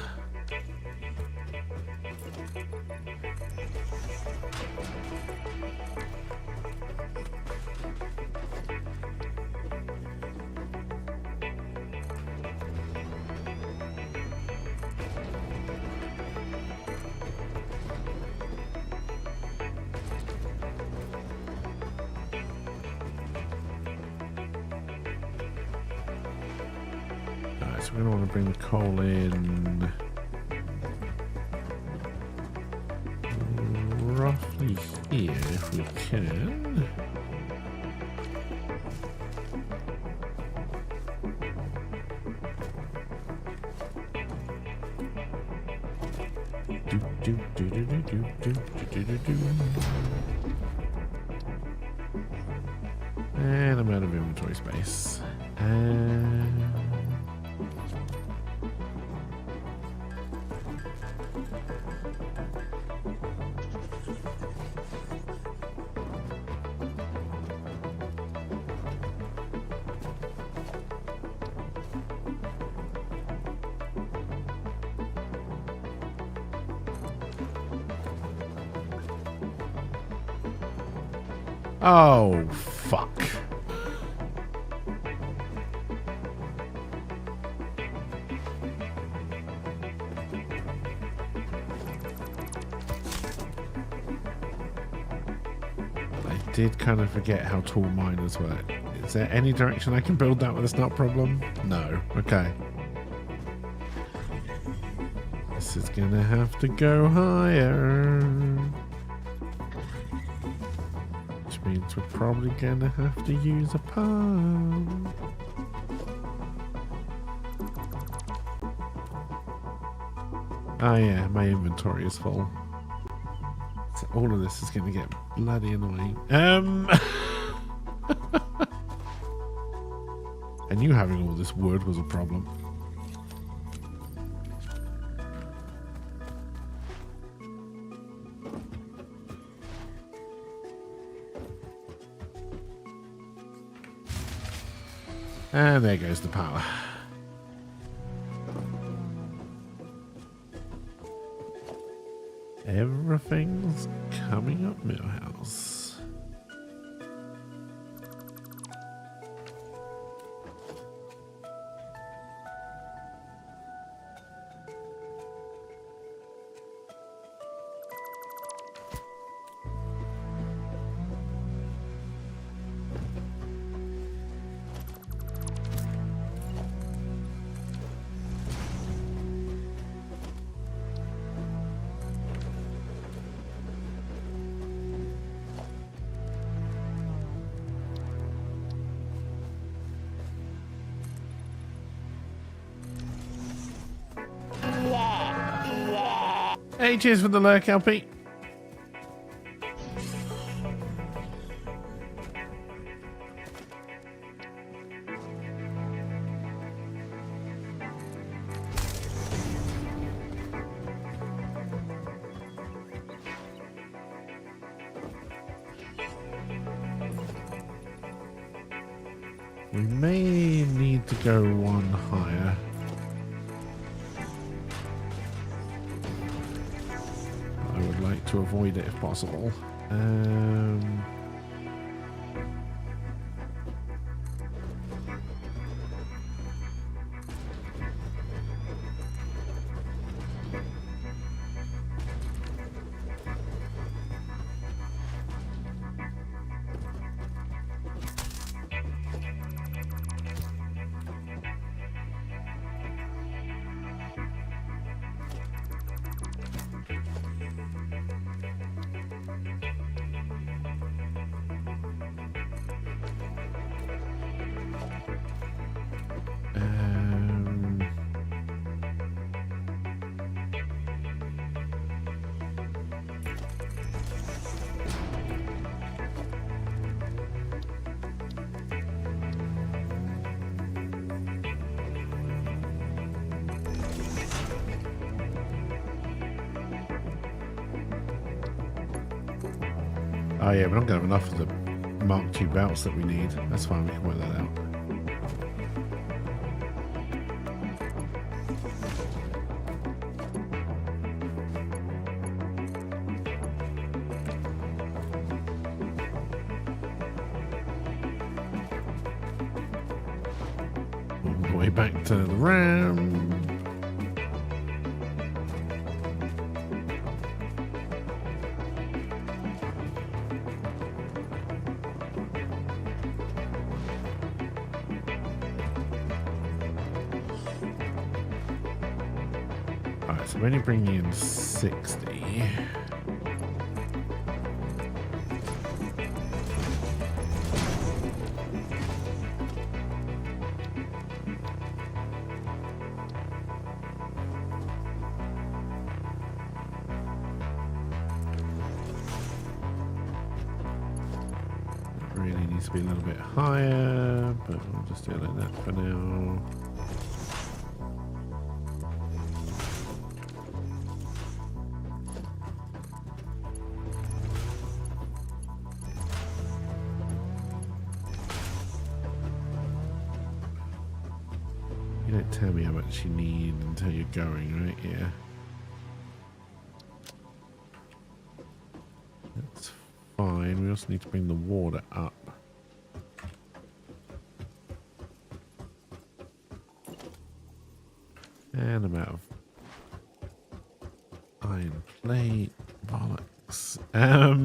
So we're going to want to bring the coal in roughly here if we can. And I'm out of inventory space. Oh, fuck. I did kind of forget how tall miners were. Is there any direction I can build that with a snot problem? No. Okay. This is gonna have to go higher. Means we're probably gonna have to use a pump. Oh yeah, my inventory is full. So all of this is gonna get bloody annoying. I knew having all this wood was a problem. And there goes the power. Everything's coming up, Millhouse. Hey, cheers for the lurk, LP. We may need to go one higher. I would like to avoid it if possible. Oh yeah, we're not going to have enough of the Mark II belts that we need. That's fine, we can work that out. All the way back to the Ram. So we're only bringing in 60. It really needs to be a little bit higher, but we'll just do it like that for now. You don't tell me how much you need until you're going, right? Yeah. That's fine. We also need to bring the water up. And I'm out of iron plate. Bollocks. Alright.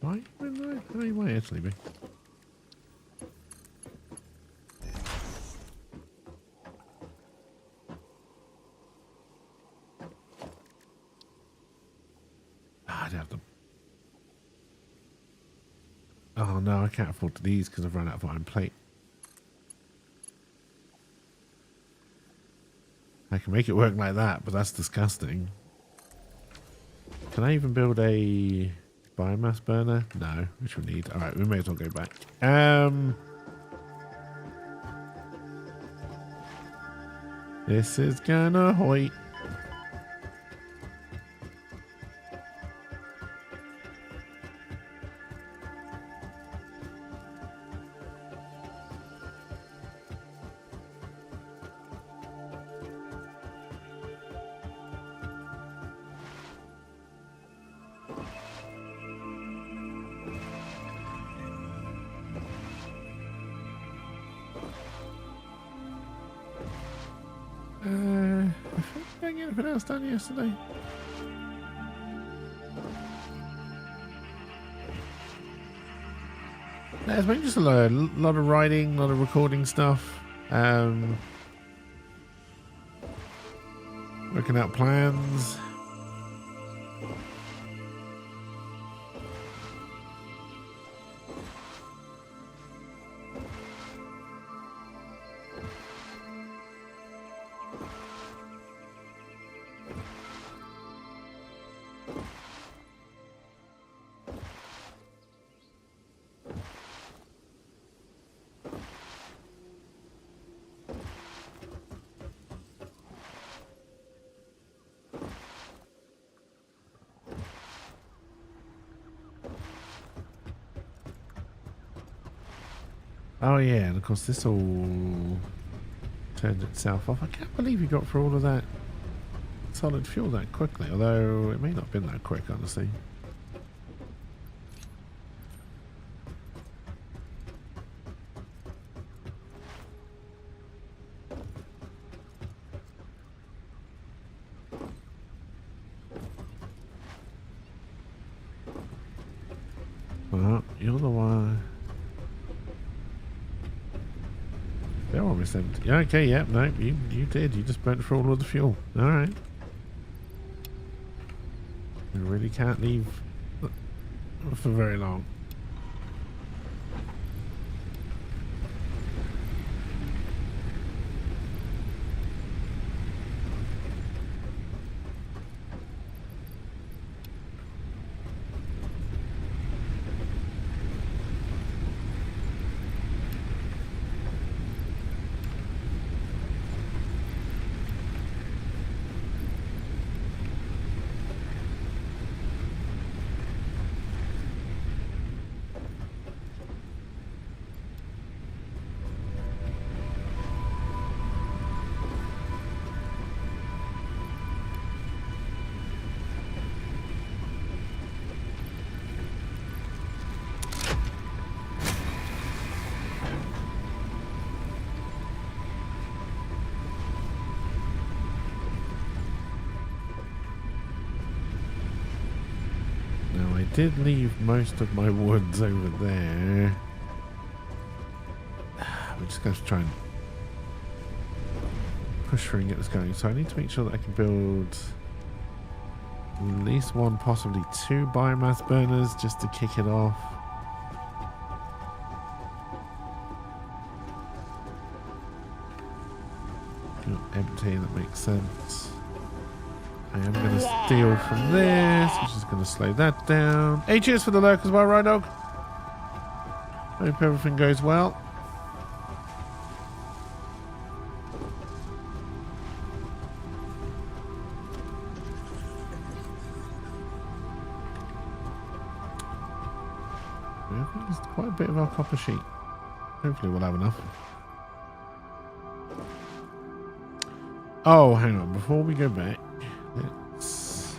Why? How you might actually be. I'd have them. Oh no, I can't afford these because I've run out of iron plate. I can make it work like that, but that's disgusting. Can I even build a biomass burner? No, which we need. Alright, we may as well go back. This is gonna hoit. Did I get anything else done yesterday? There's been just a lot of writing, a lot of recording stuff. Working out plans. Oh yeah, and of course this all turned itself off. I can't believe you got through all of that solid fuel that quickly, although it may not have been that quick, honestly. Well, you're the one. They're almost empty. Yeah, okay, yeah, no, you did. You just burnt through all of the fuel. Alright. You really can't leave for very long. Did leave most of my woods over there. We're just going to try and push through and get this going. So I need to make sure that I can build at least one, possibly two biomass burners just to kick it off. Empty, that makes sense. I am going to steal from this, which is going to slow that down. Hey, cheers for the lurk as well, Ride Dog. Hope everything goes well. I think there's quite a bit of our copper sheet. Hopefully we'll have enough. Oh, hang on. Before we go back, let's...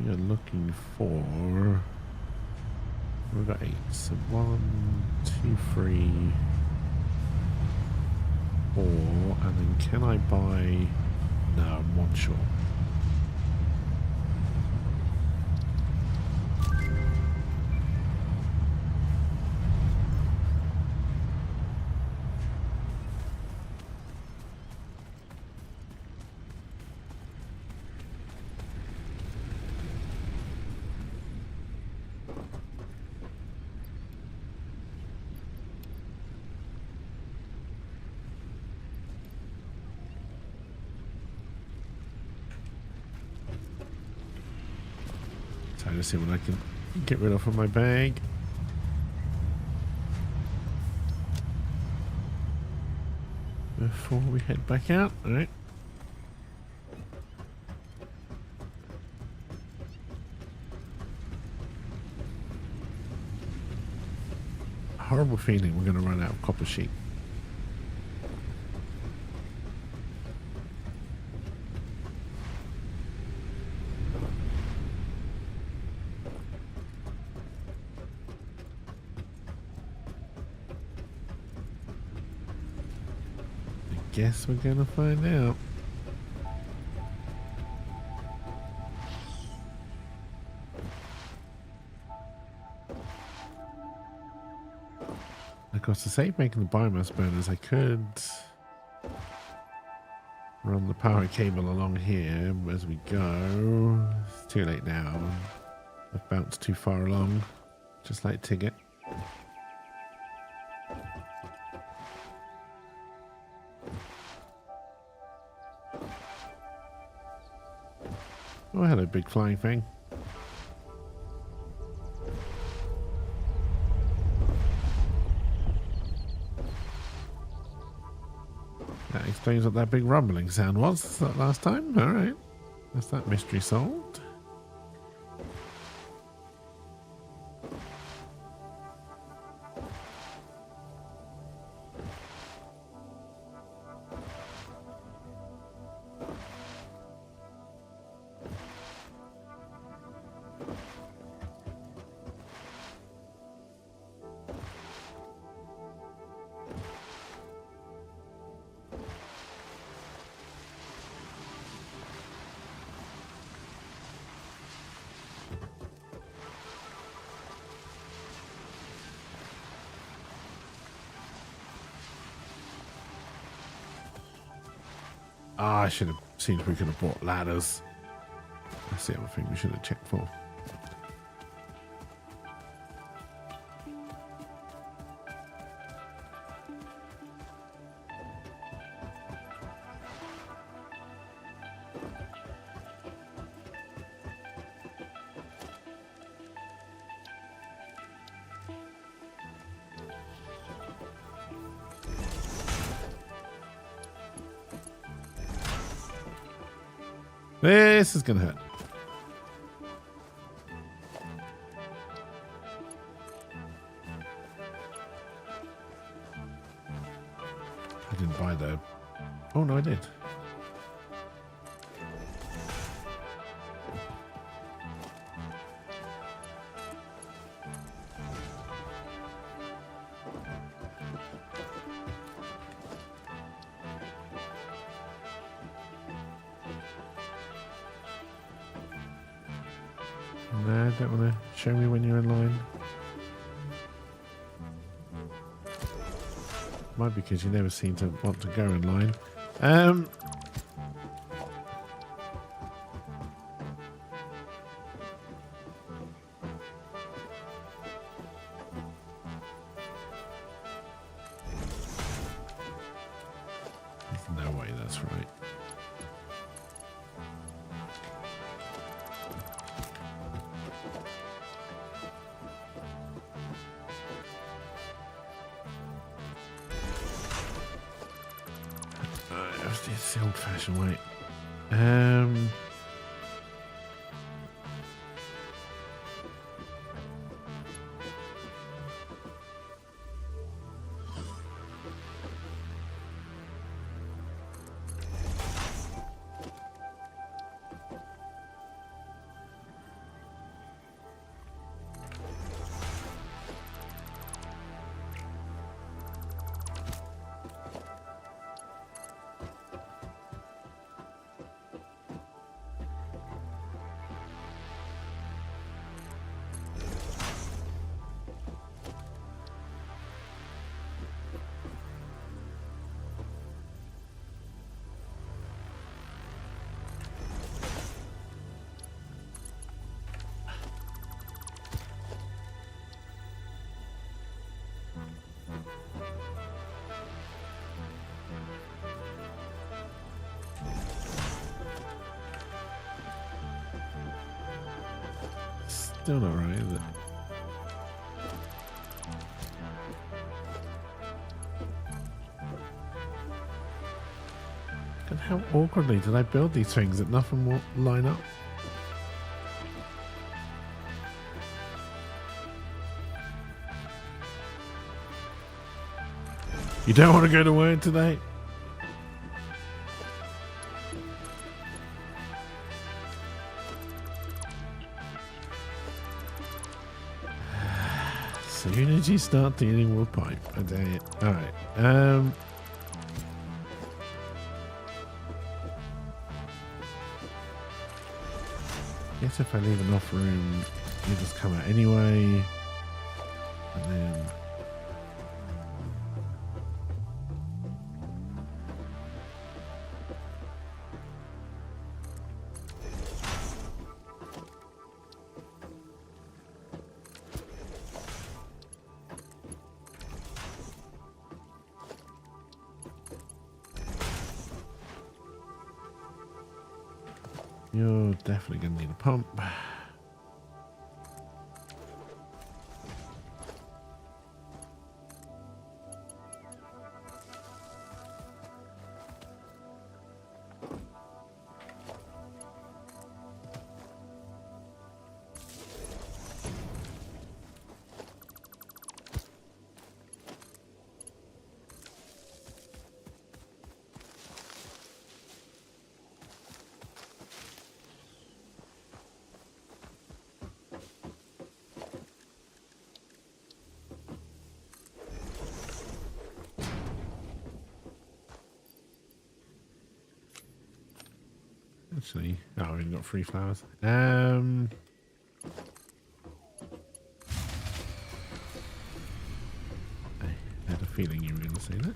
we are looking for... We've got 8. So 1, 2, 3, 4, and then can I buy... No, I'm one short. Trying to see what I can get rid of from my bag. Before we head back out. Alright. horrible feeling we're going to run out of copper sheet. I guess we're going to find out. Of course, to save making the biomass burners, I could run the power cable along here as we go. It's too late now. I've bounced too far along, just like Tigget. Oh, hello, big flying thing. That explains what that big rumbling sound was that last time. All right. That's that mystery solved. Ah, I should have seen if we could have bought ladders. That's the other thing we should have checked for. This is going to hurt. I didn't buy the... Oh, no, I did. No, don't want to show me when you're in line. Might be because you never seem to want to go in line. There's no way that's right. It's the old-fashioned way. Still not right, is it? And how awkwardly did I build these things that nothing will line up? You don't want to go to work today? Soon as you start dealing with pipe, I dare you. Alright. Guess if I leave enough room, you just come out anyway. And then you're definitely going to need a pump. Actually, oh, we've got 3 flowers. I had a feeling you were going to say that.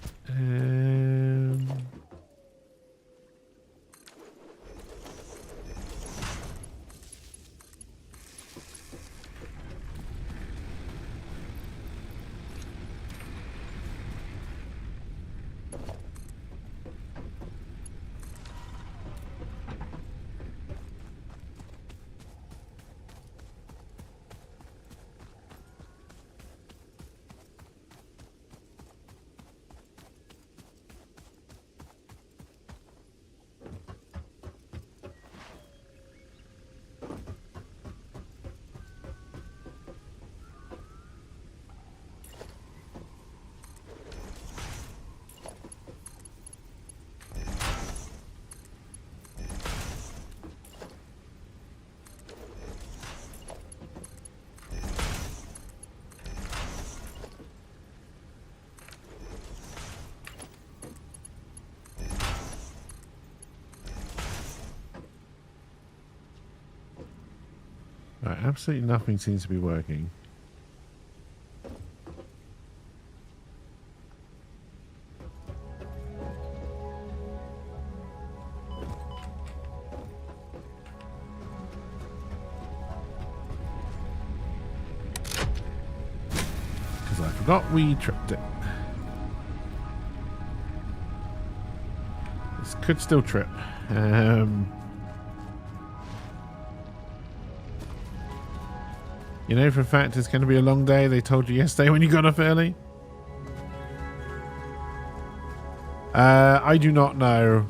Right, absolutely nothing seems to be working. Because I forgot we tripped it. This could still trip. You know for a fact it's going to be a long day. They told you yesterday when you got up early. I do not know.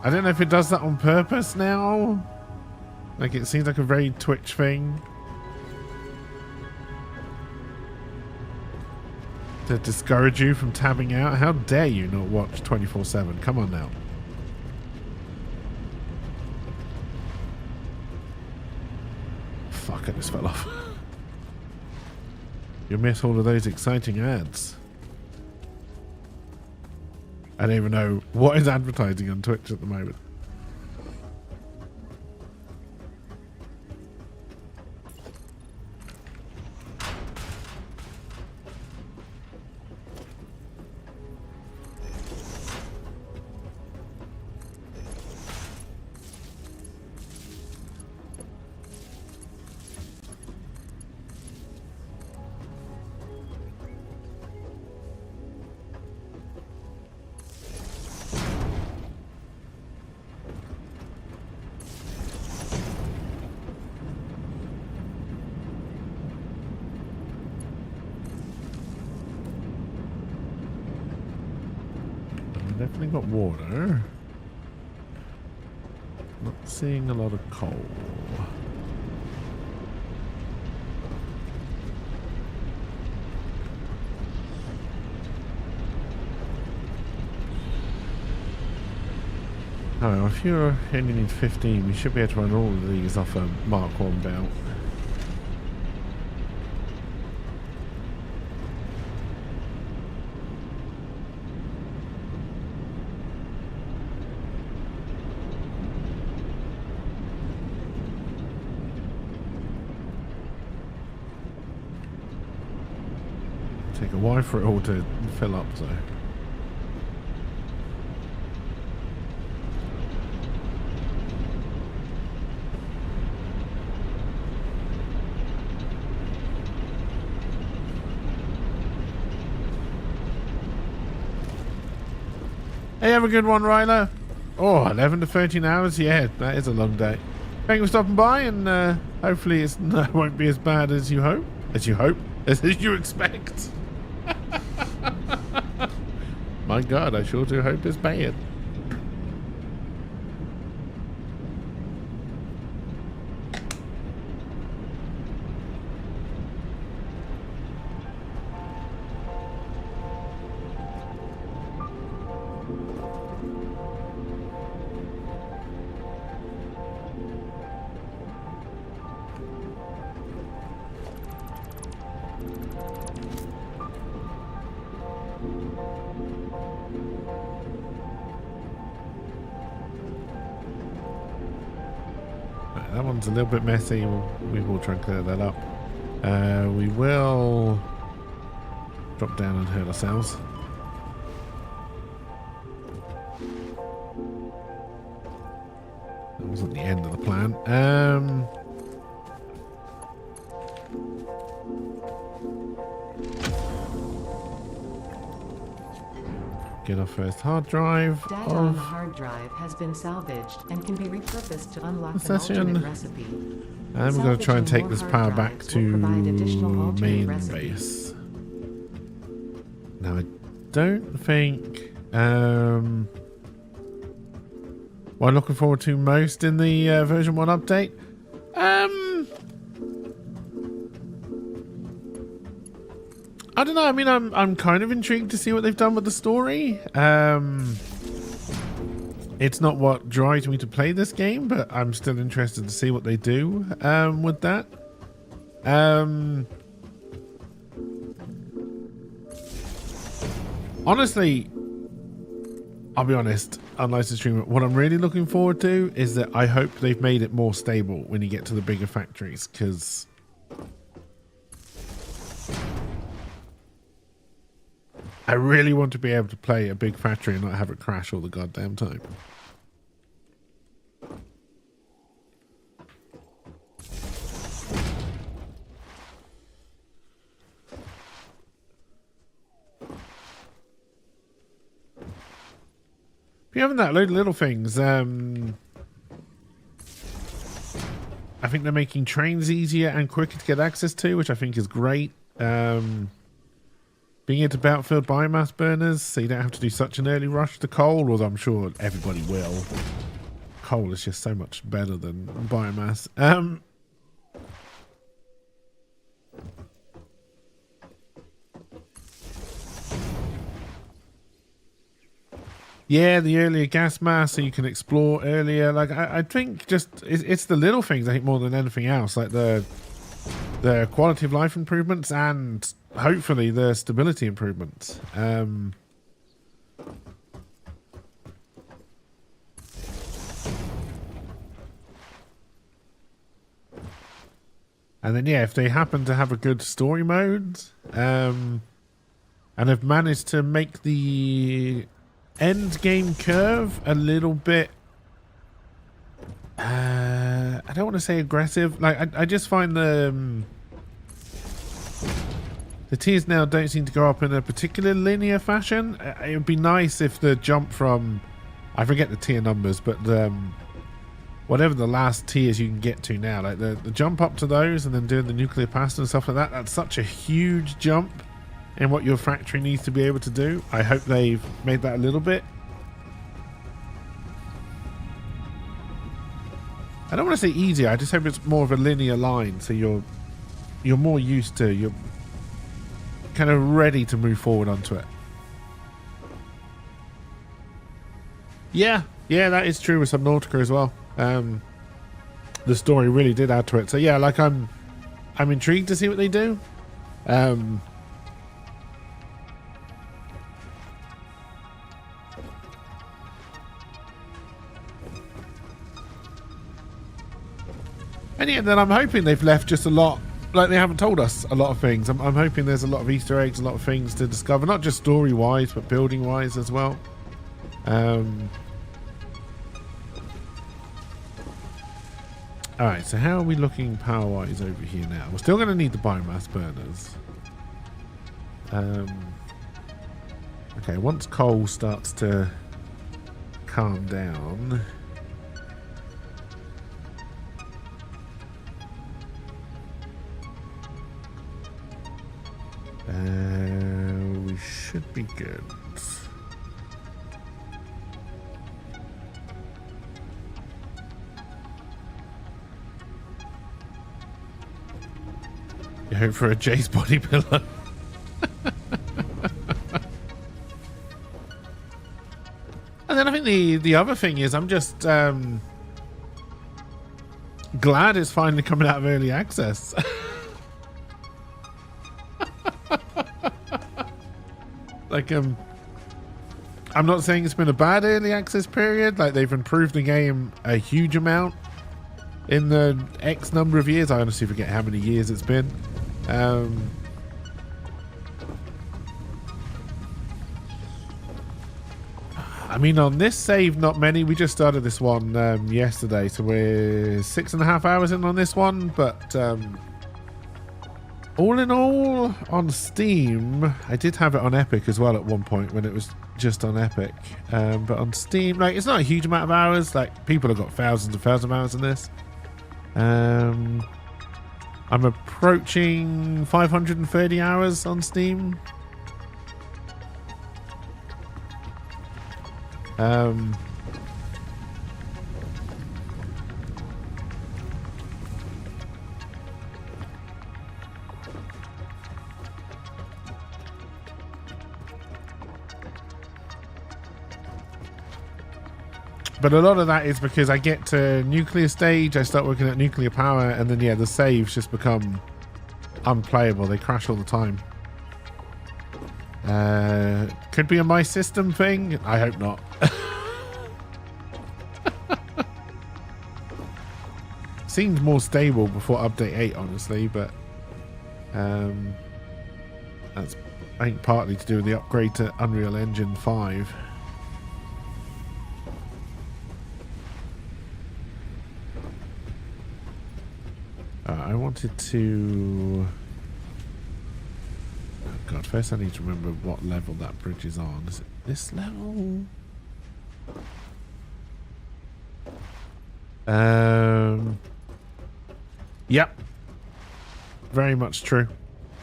I don't know if it does that on purpose now. Like it seems like a very Twitch thing. To discourage you from tabbing out. How dare you not watch 24/7? Come on now. Fuck, I just fell off. You'll miss all of those exciting ads. I don't even know what is advertising on Twitch at the moment. Definitely got water. Not seeing a lot of coal. Oh, if you only need 15, we should be able to run all of these off a Mark 1 belt. Take a while for it all to fill up though. Hey, have a good one, Ryla. Oh, 11 to 13 hours? Yeah, that is a long day. Thank you for stopping by, and hopefully it won't be as bad as you hope. As you expect. My God, I sure do hope it's bad. That one's a little bit messy. We will try and clear that up. We will drop down and hurt ourselves. That wasn't the end of the plan. Get our first hard drive. Data on the hard drive has been salvaged and can be repurposed to unlock an alternate recipe. And we're going to try and take this power back to main base. Now I don't think what I'm looking forward to most in the version 1 update. I don't know. I mean, I'm kind of intrigued to see what they've done with the story. It's not what drives me to play this game, but I'm still interested to see what they do with that. Honestly, I'll be honest, unlicensed streamer, what I'm really looking forward to is that I hope they've made it more stable when you get to the bigger factories, because I really want to be able to play a big factory and not have it crash all the goddamn time. Beyond that, load of little things. I think they're making trains easier and quicker to get access to, which I think is great. Being able to battlefield biomass burners, so you don't have to do such an early rush to coal, although I'm sure everybody will. Coal is just so much better than biomass. Yeah, the earlier gas mass, so you can explore earlier. Like I think just it's the little things, I think, more than anything else, like the quality of life improvements and hopefully the stability improvements. And then yeah, if they happen to have a good story mode, and have managed to make the end game curve a little bit, I don't want to say aggressive. Like I just find the tiers now don't seem to go up in a particular linear fashion. It would be nice if the jump from, I forget the tier numbers, but whatever the last tiers you can get to now, like the jump up to those and then doing the nuclear pasta and stuff like that, that's such a huge jump in what your factory needs to be able to do. I hope they've made that a little bit. I don't want to say easier, I just hope it's more of a linear line, so you're more used to, you're kind of ready to move forward onto it. Yeah, Yeah, that is true with Subnautica as well. The story really did add to it. So yeah, like I'm intrigued to see what they do. And yeah, then I'm hoping they've left just a lot, like they haven't told us a lot of things. I'm hoping there's a lot of Easter eggs, a lot of things to discover, not just story-wise, but building-wise as well. Alright, so how are we looking power-wise over here now? We're still going to need the biomass burners. Okay, once coal starts to calm down... we should be good. You hope for a Jace body pillow. And then I think the other thing is I'm just glad it's finally coming out of early access. Like I'm not saying it's been a bad early access period. Like they've improved the game a huge amount in the X number of years. I honestly forget how many years it's been. I mean, on this save, not many. We just started this one yesterday, so we're 6.5 hours in on this one. But all in all, on Steam, I did have it on Epic as well at one point when it was just on Epic. But on Steam, like, it's not a huge amount of hours. Like, people have got thousands and thousands of hours in this. I'm approaching 530 hours on Steam. But a lot of that is because I get to nuclear stage, I start working at nuclear power, and then yeah, the saves just become unplayable. They crash all the time. Could be a my system thing. I hope not. Seemed more stable before update 8, honestly, but that's I think partly to do with the upgrade to Unreal Engine 5. I wanted to... Oh god, first I need to remember what level that bridge is on. Is it this level? Yep. Very much true.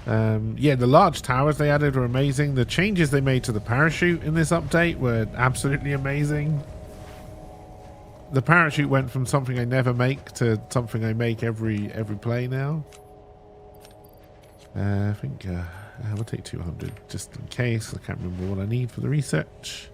Yeah, the large towers they added were amazing. The changes they made to the parachute in this update were absolutely amazing. The parachute went from something I never make to something I make every play now. I think I will take 200 just in case. I can't remember what I need for the research.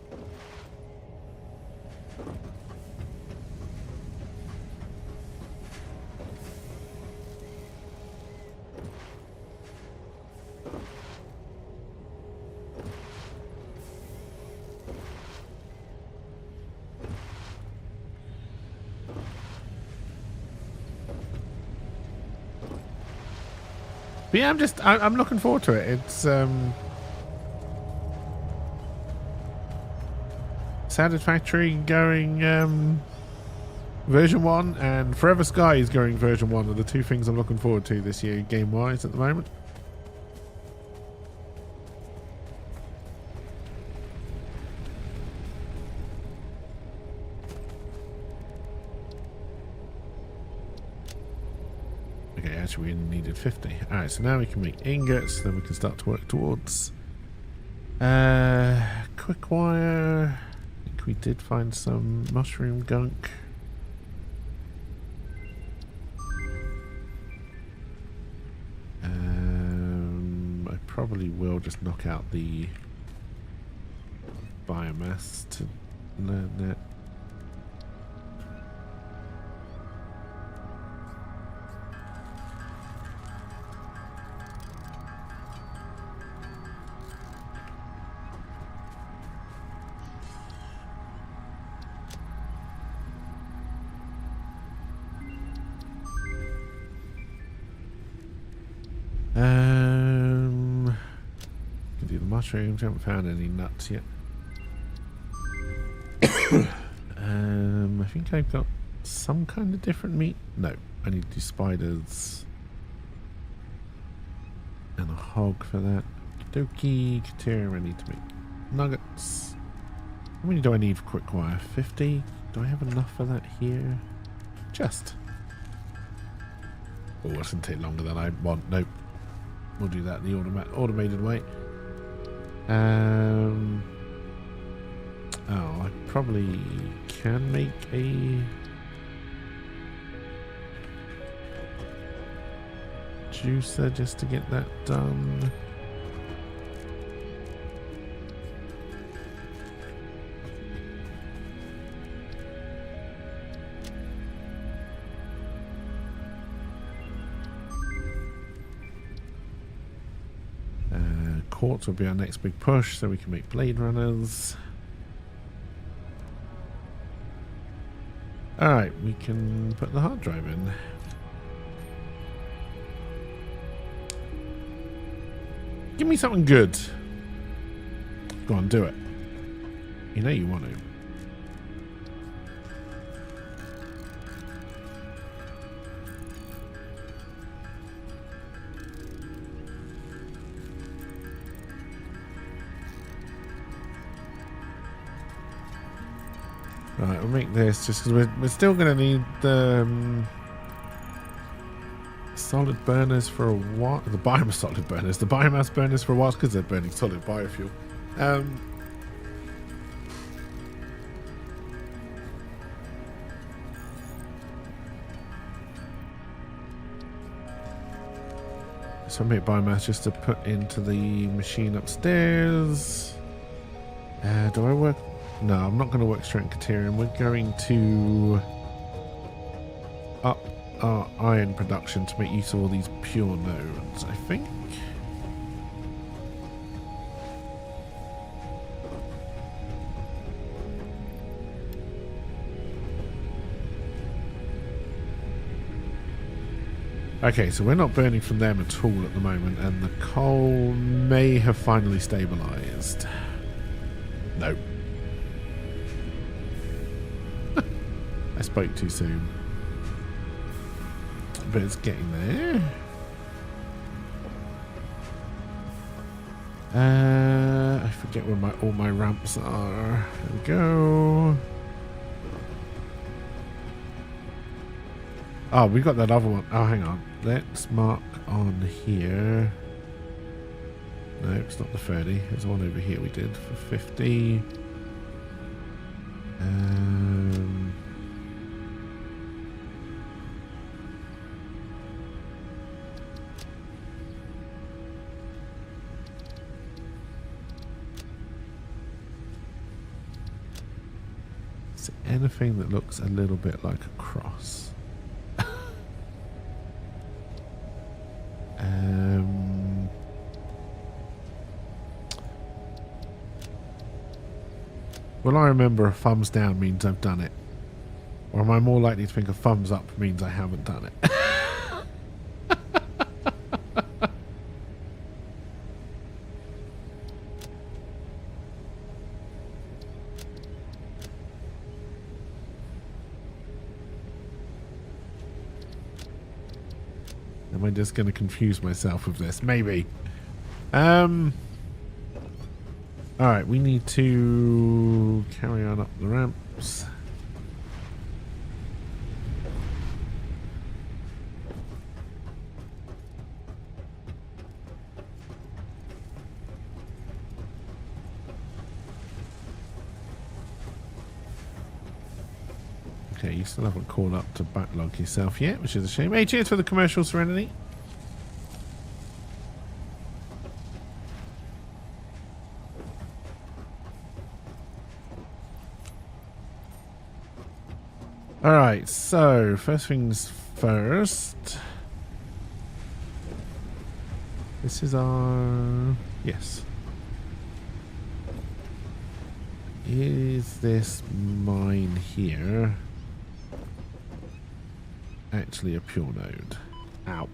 But yeah, I'm looking forward to it. It's Satisfactory going version 1 and Forever Sky is going version 1 are the two things I'm looking forward to this year game wise at the moment. We needed 50. Alright, so now we can make ingots, then we can start to work towards quick wire. I think we did find some mushroom gunk. I probably will just knock out the biomass to learn that. mushrooms. Haven't found any nuts yet. I think I've got some kind of different meat. No, I need to do spiders and a hog for that. Doki, Katir, I need to make nuggets. How many do I need for quick wire? 50? Do I have enough for that here? Just. Oh, it's going to take longer than I want. Nope. We'll do that the automated way. Oh, I probably can make a juicer just to get that done. Quartz will be our next big push, so we can make Blade Runners. Alright, we can put the hard drive in. Give me something good. Go on, do it. You know you want to. Right, we'll make this just because we're still going to need the solid burners for a while. The biomass solid burners. The biomass burners for a while because they're burning solid biofuel. So I make biomass just to put into the machine upstairs. Do I work? No, I'm not going to work straight in Caterium. We're going to up our iron production to make use of all these pure nodes, I think. Okay, so we're not burning from them at all at the moment, and the coal may have finally stabilized. Nope. I spoke too soon. But it's getting there. I forget where all my ramps are. There we go. Oh, we got that other one. Oh, hang on. Let's mark on here. No, it's not the 30. There's one over here we did for 50. Is there anything that looks a little bit like a cross? Well, I remember a thumbs down means I've done it. Or am I more likely to think a thumbs up means I haven't done it? Am I just going to confuse myself with this? Maybe. Alright, we need to carry on up the ramps. Okay, you still haven't called up to backlog yourself yet, which is a shame. Hey, cheers for the commercial, Serenity. Alright, so first things first. This is our... Yes. Is this mine here actually a pure node? Ow.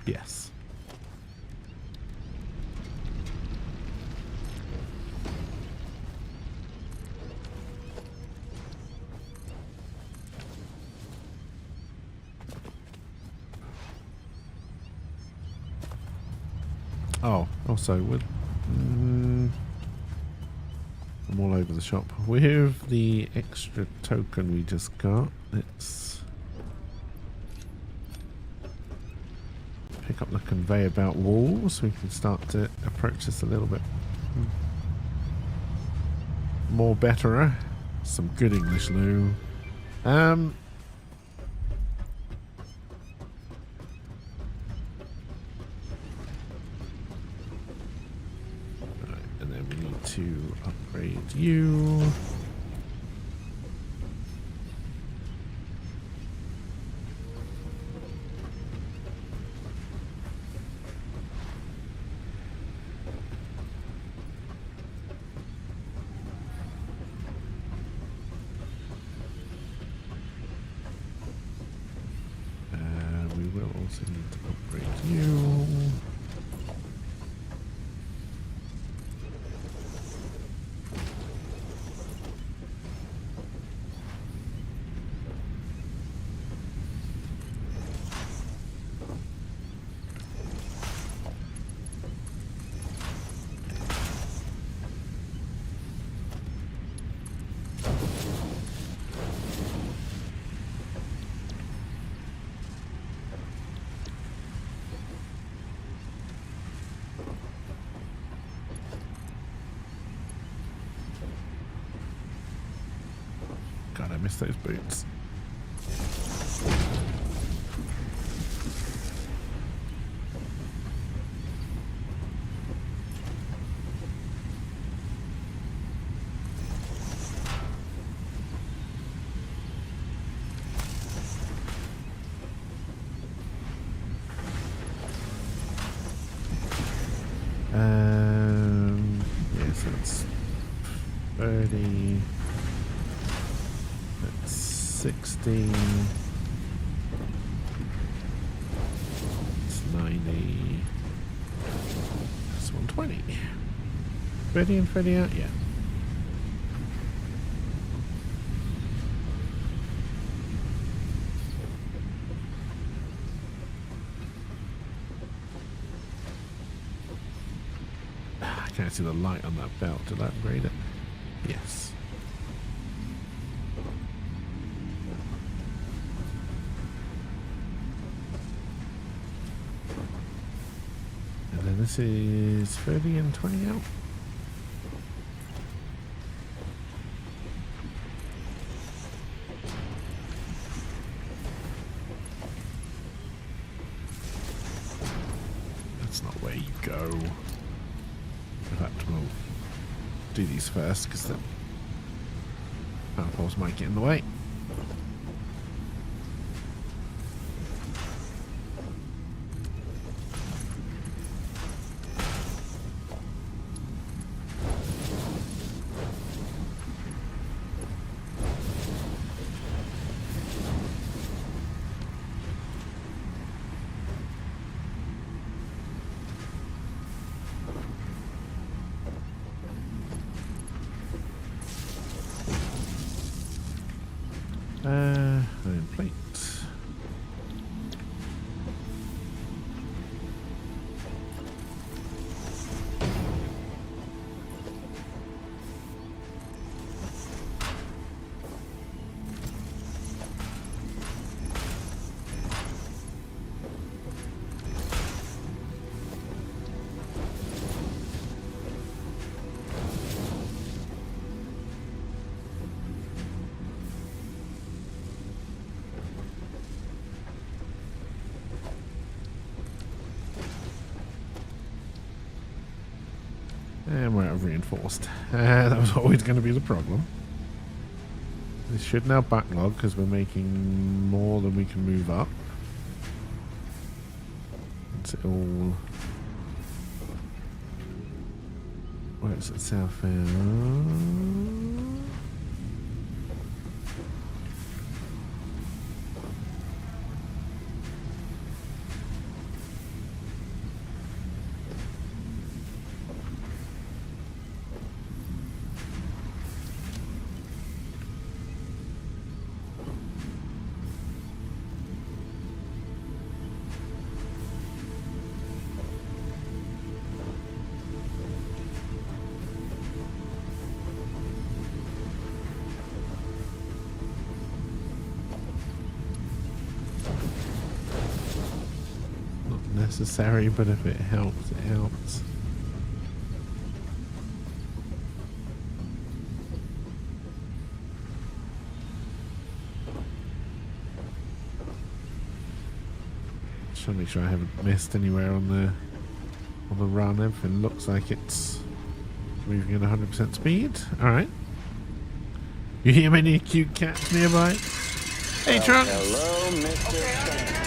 Yes. Oh, also with I'm all over the shop. With the extra token we just got, let's pick up the conveyor belt wall so we can start to approach this a little bit more better. Some good English, Lou. And then we need to upgrade you. We will also need to upgrade you. God, I miss those boots. Yeah, so it's 30. That's 60. It's 90. That's 120. 30 and 30 out, yeah. I can't see the light on that belt. Did I upgrade it? Yes. And then this is 30 and 20 out. That's not where you go. In fact, we'll do these first because the power poles might get in the way. Iron plate. And we're out of reinforced. That was always going to be the problem. This should now backlog because we're making more than we can move up. It's all works itself out. necessary, but if it helps, it helps. Just trying to make sure I haven't missed anywhere on the run. Everything looks like it's moving at 100% speed. Alright. You hear many cute cats nearby? Hey, Trunks! Hello, Mr.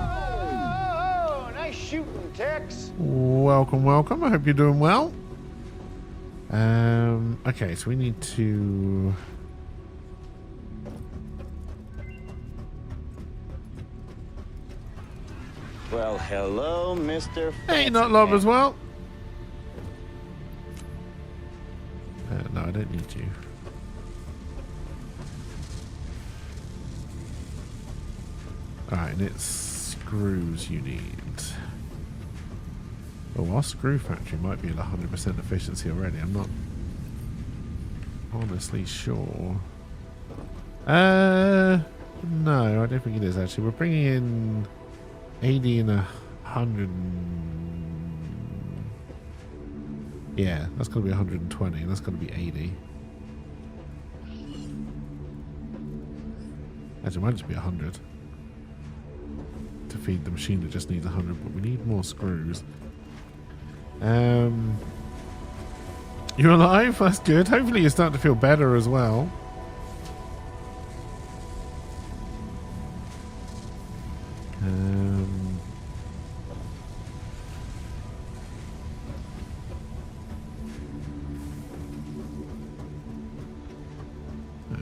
Oh, nice shooting, Tex. Welcome, welcome. I hope you're doing well. Okay, so we need to... Well, hello, Mr. Hey, not Lob as well. No, I don't need you. Alright, and it's screws you need. Oh, our screw factory might be at 100% efficiency already. I'm not honestly sure. No, I don't think it is actually. We're bringing in 80 and 100. Yeah, that's going to be 120, and that's going to be 80. Actually, it might just be 100 to feed the machine that just needs 100, but we need more screws. You're alive? That's good. Hopefully you're starting to feel better as well.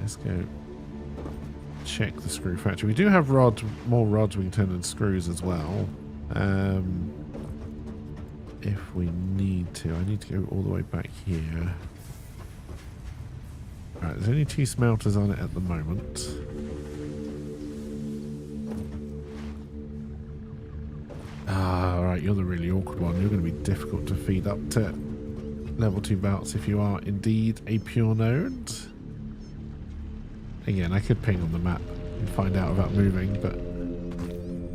Let's go check the screw factory. We do have more rods we can turn into screws as well. If we need to. I need to go all the way back here. Alright, there's only 2 smelters on it at the moment. Alright, you're the really awkward one. You're going to be difficult to feed up to level 2 belts if you are indeed a pure node. Again, I could ping on the map and find out about moving, but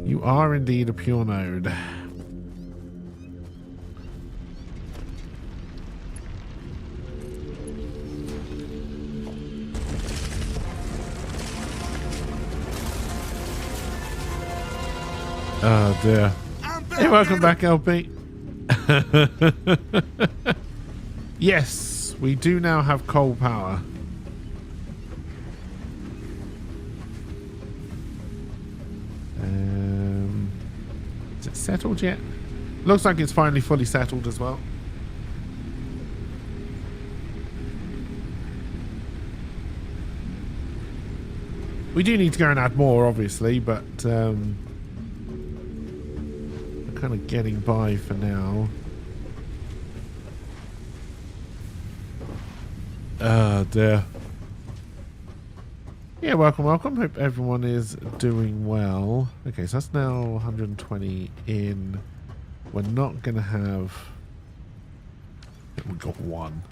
you are indeed a pure node. Oh dear. Hey, welcome back, LP. Yes, we do now have coal power. Is it settled yet? Looks like it's finally fully settled as well. We do need to go and add more, obviously, but we're kind of getting by for now. Oh dear. Yeah, welcome, welcome. Hope everyone is doing well. Okay, so that's now 120 in. We're not going to have... I think we've got 1.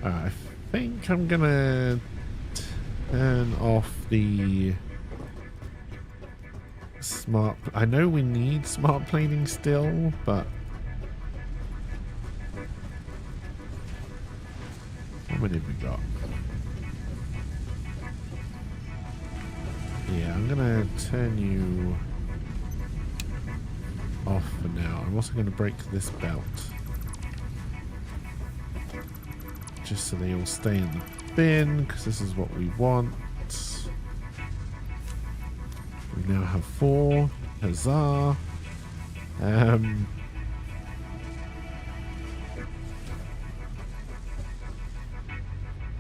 I think I'm going to turn off the... smart... I know we need smart planing still, but... How many have we got? Yeah, I'm gonna turn you off for now. I'm also gonna break this belt. Just so they all stay in the bin, because this is what we want. We now have 4. Huzzah.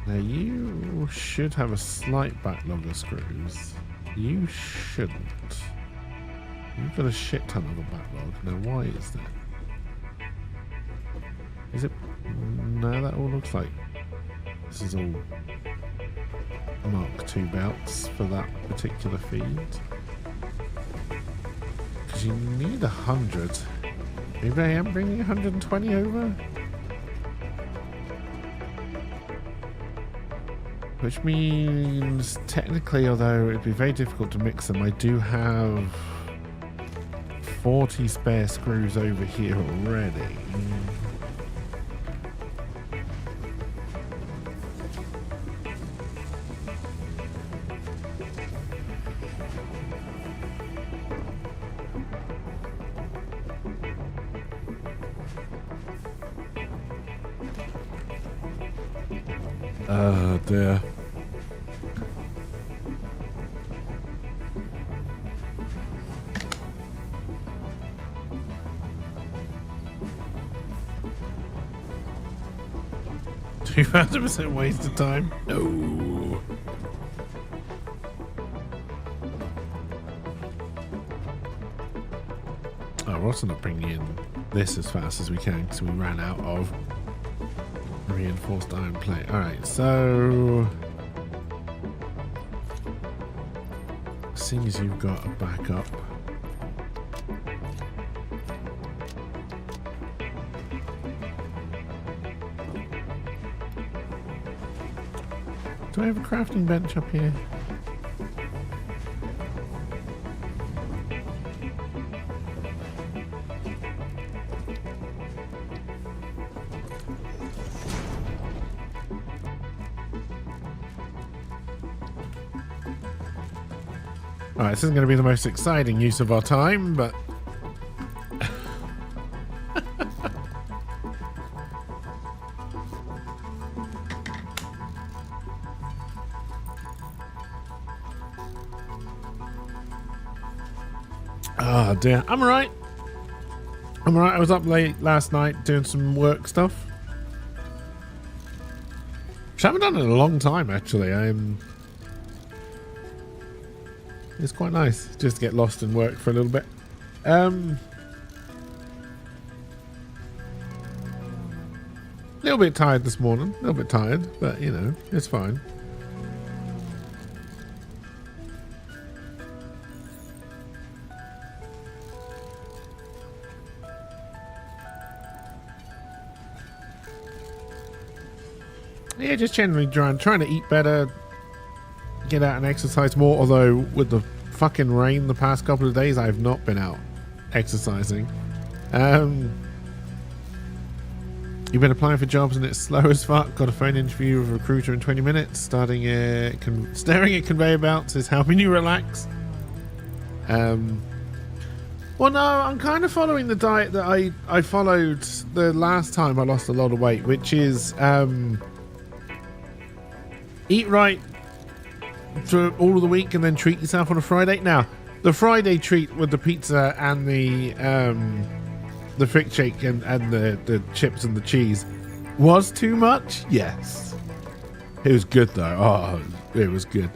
Now you should have a slight backlog of screws. You shouldn't. You've got a shit ton of a backlog. Now why is that? Is it... No, that all looks like... This is all Mark II belts for that particular feed. Because you need 100 Maybe I am bringing 120 over? Which means, technically, although it'd be very difficult to mix them, I do have 40 spare screws over here already. Oh dear. $2,000% waste of time? No. Oh, we're also not bringing in this as fast as we can because we ran out of reinforced iron plate. Alright, so seeing as you've got a backup, do I have a crafting bench up here? Alright, this isn't going to be the most exciting use of our time, but oh dear. I'm alright. I'm alright. I was up late last night doing some work stuff, which I haven't done in a long time, actually. It's quite nice just to get lost in work for a little bit. A little bit tired this morning. A little bit tired, but you know, it's fine. Yeah, just generally trying to eat better, get out and exercise more, although with the fucking rain the past couple of days I've not been out exercising. You've been applying for jobs and it's slow as fuck. Got a phone interview with a recruiter in 20 minutes. Staring at conveyor belts is helping you relax. Well, no, I'm kind of following the diet that I followed the last time I lost a lot of weight, which is eat right for all of the week and then treat yourself on a Friday. Now, the Friday treat with the pizza and the thick shake and the chips and the cheese was too much. Yes, it was good though. Oh, it was good.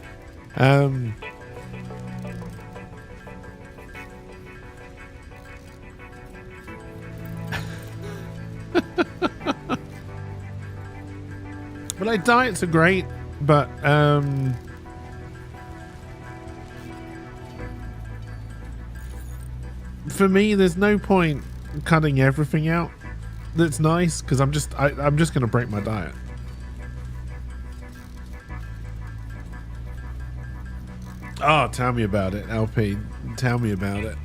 But like, diets are great, but for me, there's no point cutting everything out that's nice, because I'm just gonna break my diet. Oh, tell me about it, LP. Tell me about it.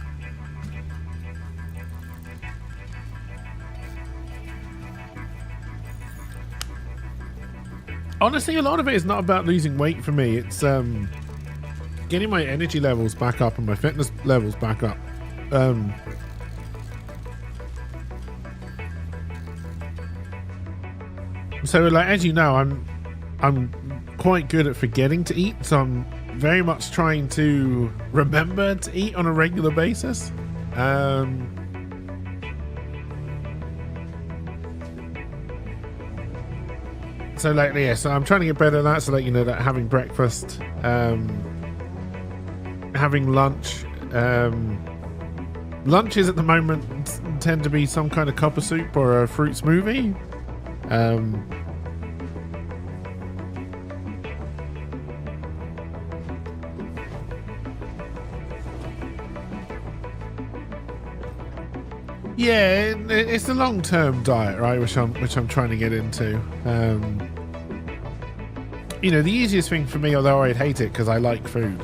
Honestly, a lot of it is not about losing weight for me. It's getting my energy levels back up and my fitness levels back up. So, like, as you know, I'm quite good at forgetting to eat, so I'm very much trying to remember to eat on a regular basis. So, like, yeah, so I'm trying to get better at that. So, like, you know, that having breakfast, having lunch. Lunches at the moment tend to be some kind of copper soup or a fruit smoothie. Yeah, it's a long-term diet, right? Which I'm trying to get into. You know, the easiest thing for me, although I'd hate it because I like food.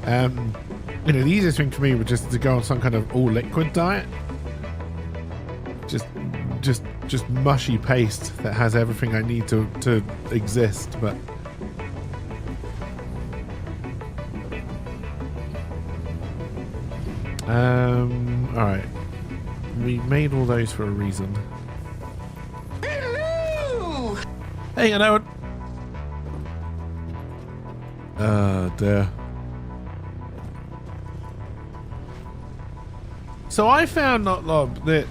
You know, the easiest thing for me would just to go on some kind of all-liquid diet. Just mushy paste that has everything I need to exist, but. All right. We made all those for a reason. Hello! Hey, you know what? Dear. So I found, Notlob, that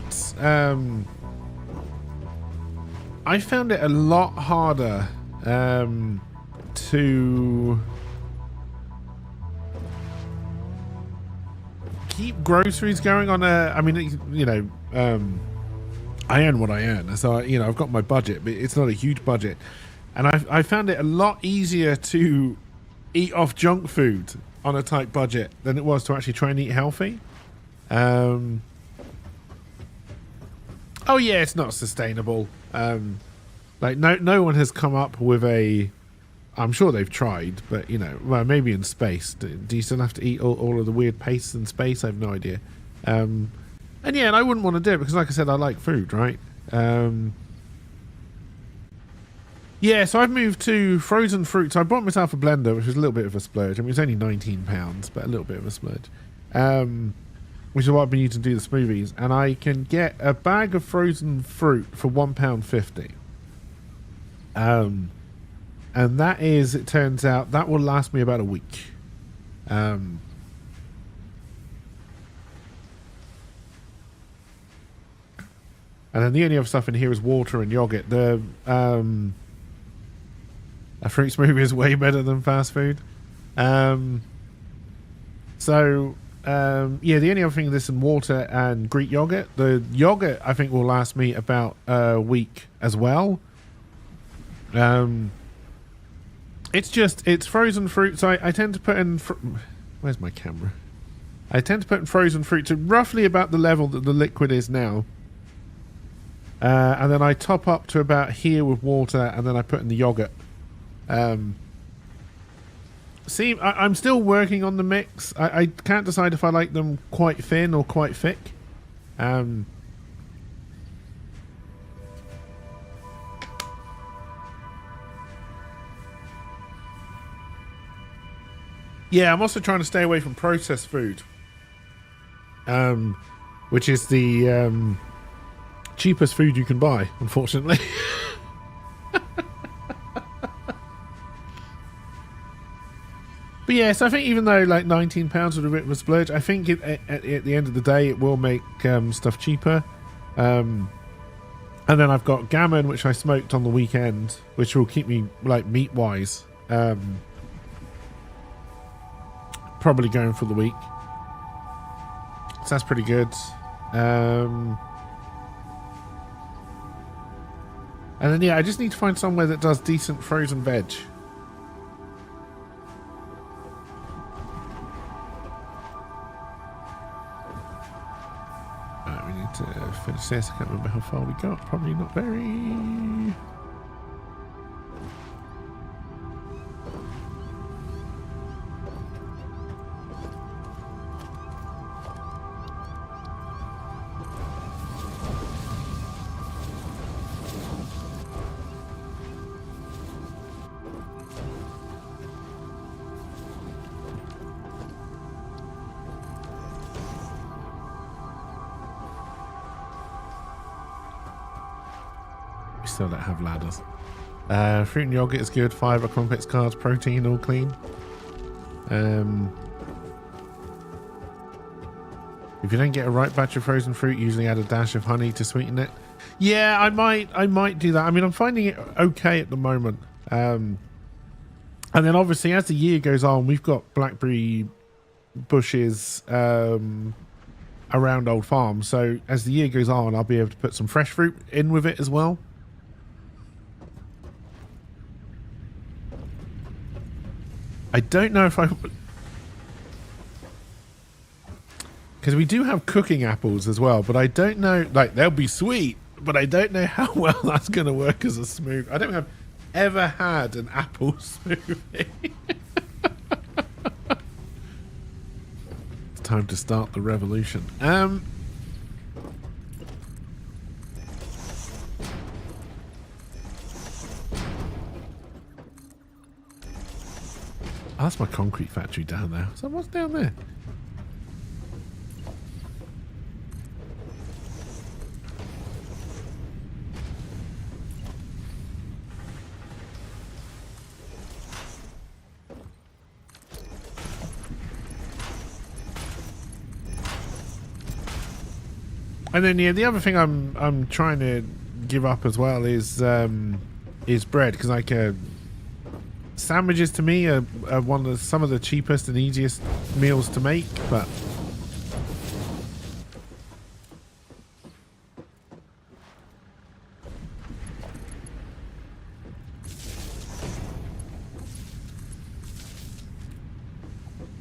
I found it a lot harder to keep groceries going on a. I mean, you know, I earn what I earn, so you know I've got my budget, but it's not a huge budget, and I found it a lot easier to eat off junk food on a tight budget than it was to actually try and eat healthy. Oh yeah, it's not sustainable. Like no one has come up with a. I'm sure they've tried, but you know, well, maybe in space. Do you still have to eat all of the weird pastes in space? I have no idea. And yeah, and I wouldn't want to do it because, like I said, I like food, right? Yeah, so I've moved to frozen fruits. I bought myself a blender, which was a little bit of a splurge. I mean, it's only £19, but a little bit of a splurge. Which is what I've been using to do the smoothies. And I can get a bag of frozen fruit for £1.50. And that is, it turns out, that will last me about a week. And then the only other stuff in here is water and yogurt. A fruit smoothie is way better than fast food. Yeah, the only other thing is some water and Greek yogurt. The yogurt, I think, will last me about a week as well. It's frozen fruit, so I tend to put in. Where's my camera? I tend to put in frozen fruit to roughly about the level that the liquid is now. And then I top up to about here with water, and then I put in the yogurt. See, I'm still working on the mix. I can't decide if I like them quite thin or quite thick. Yeah, I'm also trying to stay away from processed food. Which is the cheapest food you can buy, unfortunately. But yes, I think even though like £19 was a bit of a splurge, I think at the end of the day it will make stuff cheaper. And then I've got gammon, which I smoked on the weekend, which will keep me like meat wise. Probably going for the week. So that's pretty good. And then yeah, I just need to find somewhere that does decent frozen veg. Alright, we need to finish this. I can't remember how far we got. Probably not very. Still don't have ladders. Fruit and yogurt is good. Fiber, complex carbs, protein, all clean. If you don't get a right batch of frozen fruit, usually add a dash of honey to sweeten it. Yeah, I might do that. I mean, I'm finding it okay at the moment. And then obviously as the year goes on, we've got blackberry bushes around Old Farm. So as the year goes on, I'll be able to put some fresh fruit in with it as well. I don't know if I... Because we do have cooking apples as well, but I don't know, like, they'll be sweet, but I don't know how well that's going to work as a smoothie. I don't think I've ever had an apple smoothie. It's time to start the revolution. Oh, that's my concrete factory down there. So what's down there? And then yeah, the other thing I'm trying to give up as well is bread, because like sandwiches to me are some of the cheapest and easiest meals to make, but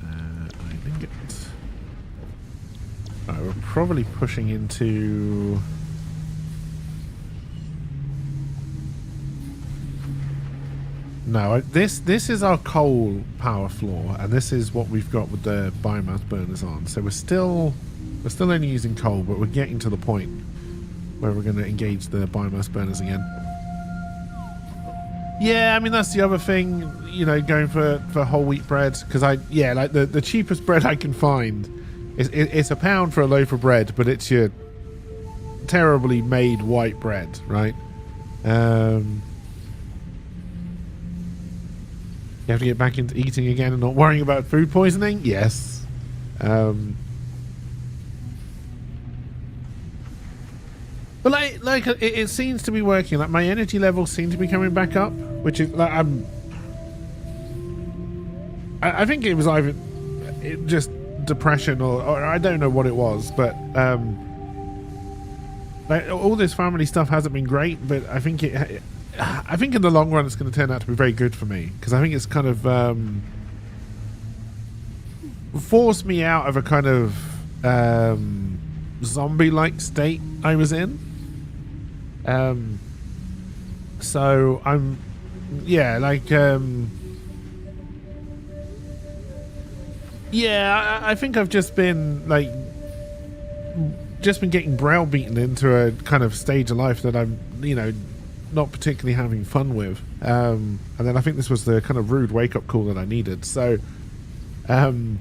I think it's we're probably pushing into no, this is our coal power floor, and this is what we've got with the biomass burners on. So we're still only using coal, but we're getting to the point where we're going to engage the biomass burners again. Yeah, I mean that's the other thing, you know, going for whole wheat bread, because like the cheapest bread I can find it's a pound for a loaf of bread, but it's your terribly made white bread, right? You have to get back into eating again and not worrying about food poisoning? Yes. But like it seems to be working. Like my energy levels seem to be coming back up, which is like I think it was either just depression or I don't know what it was, but like all this family stuff hasn't been great, but I think in the long run it's going to turn out to be very good for me, because I think it's kind of forced me out of a kind of zombie-like state I was in. So I'm I think I've just been getting browbeaten into a kind of stage of life that I'm, you know, not particularly having fun with. And then I think this was the kind of rude wake-up call that I needed. So, so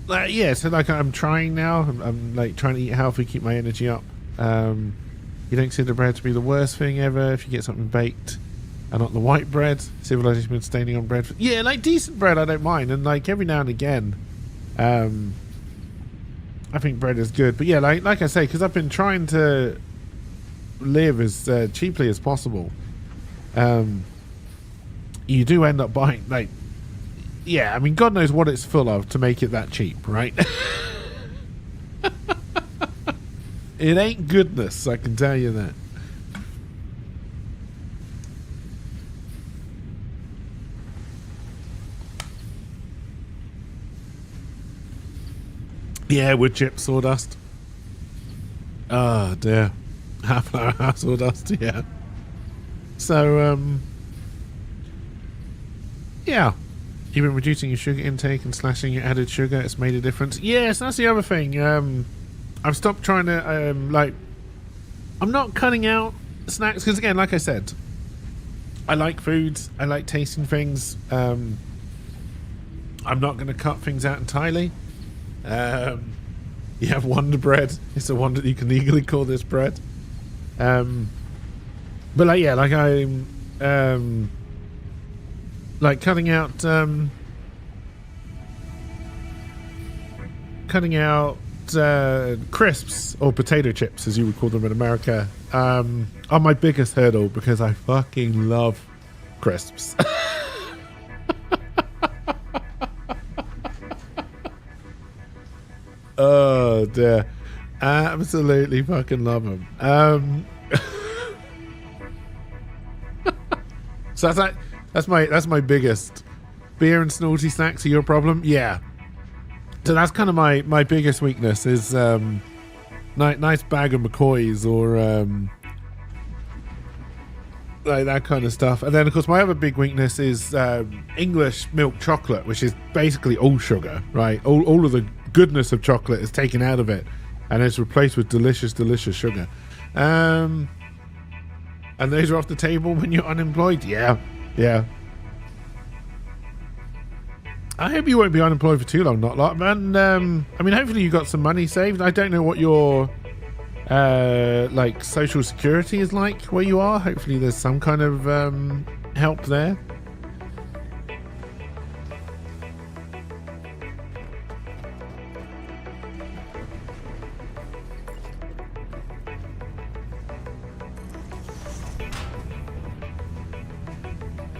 like I'm trying now. I'm like trying to eat healthy, keep my energy up. You don't consider bread to be the worst thing ever if you get something baked and not the white bread. Civilization been staining on bread. Yeah, like decent bread I don't mind, and like every now and again, I think bread is good. But yeah, like I say, because I've been trying to live as cheaply as possible, you do end up buying, like, yeah, I mean, God knows what it's full of to make it that cheap, right? It ain't goodness, I can tell you that. Yeah, wood chip sawdust. Oh dear. Half-hour sawdust, yeah. So, yeah. Even reducing your sugar intake and slashing your added sugar, it's made a difference. Yes, that's the other thing. I've stopped trying to, I'm not cutting out snacks, because again, like I said, I like foods, I like tasting things. I'm not going to cut things out entirely. You have Wonder Bread. It's a wonder you can legally call this bread. But like, yeah, like I'm like cutting out crisps, or potato chips as you would call them in America, are my biggest hurdle, because I fucking love crisps. Oh dear, absolutely fucking love them. So that's my biggest. Beer and snalty snacks are your problem? Yeah. So that's kind of my biggest weakness is nice bag of McCoys or like that kind of stuff. And then of course my other big weakness is English milk chocolate, which is basically all sugar, right? All of the goodness of chocolate is taken out of it and it's replaced with delicious sugar. And those are off the table when you're unemployed. Yeah. I hope you won't be unemployed for too long, not lot. And I mean, hopefully you got some money saved. I don't know what your like social security is like where you are. Hopefully there's some kind of help there.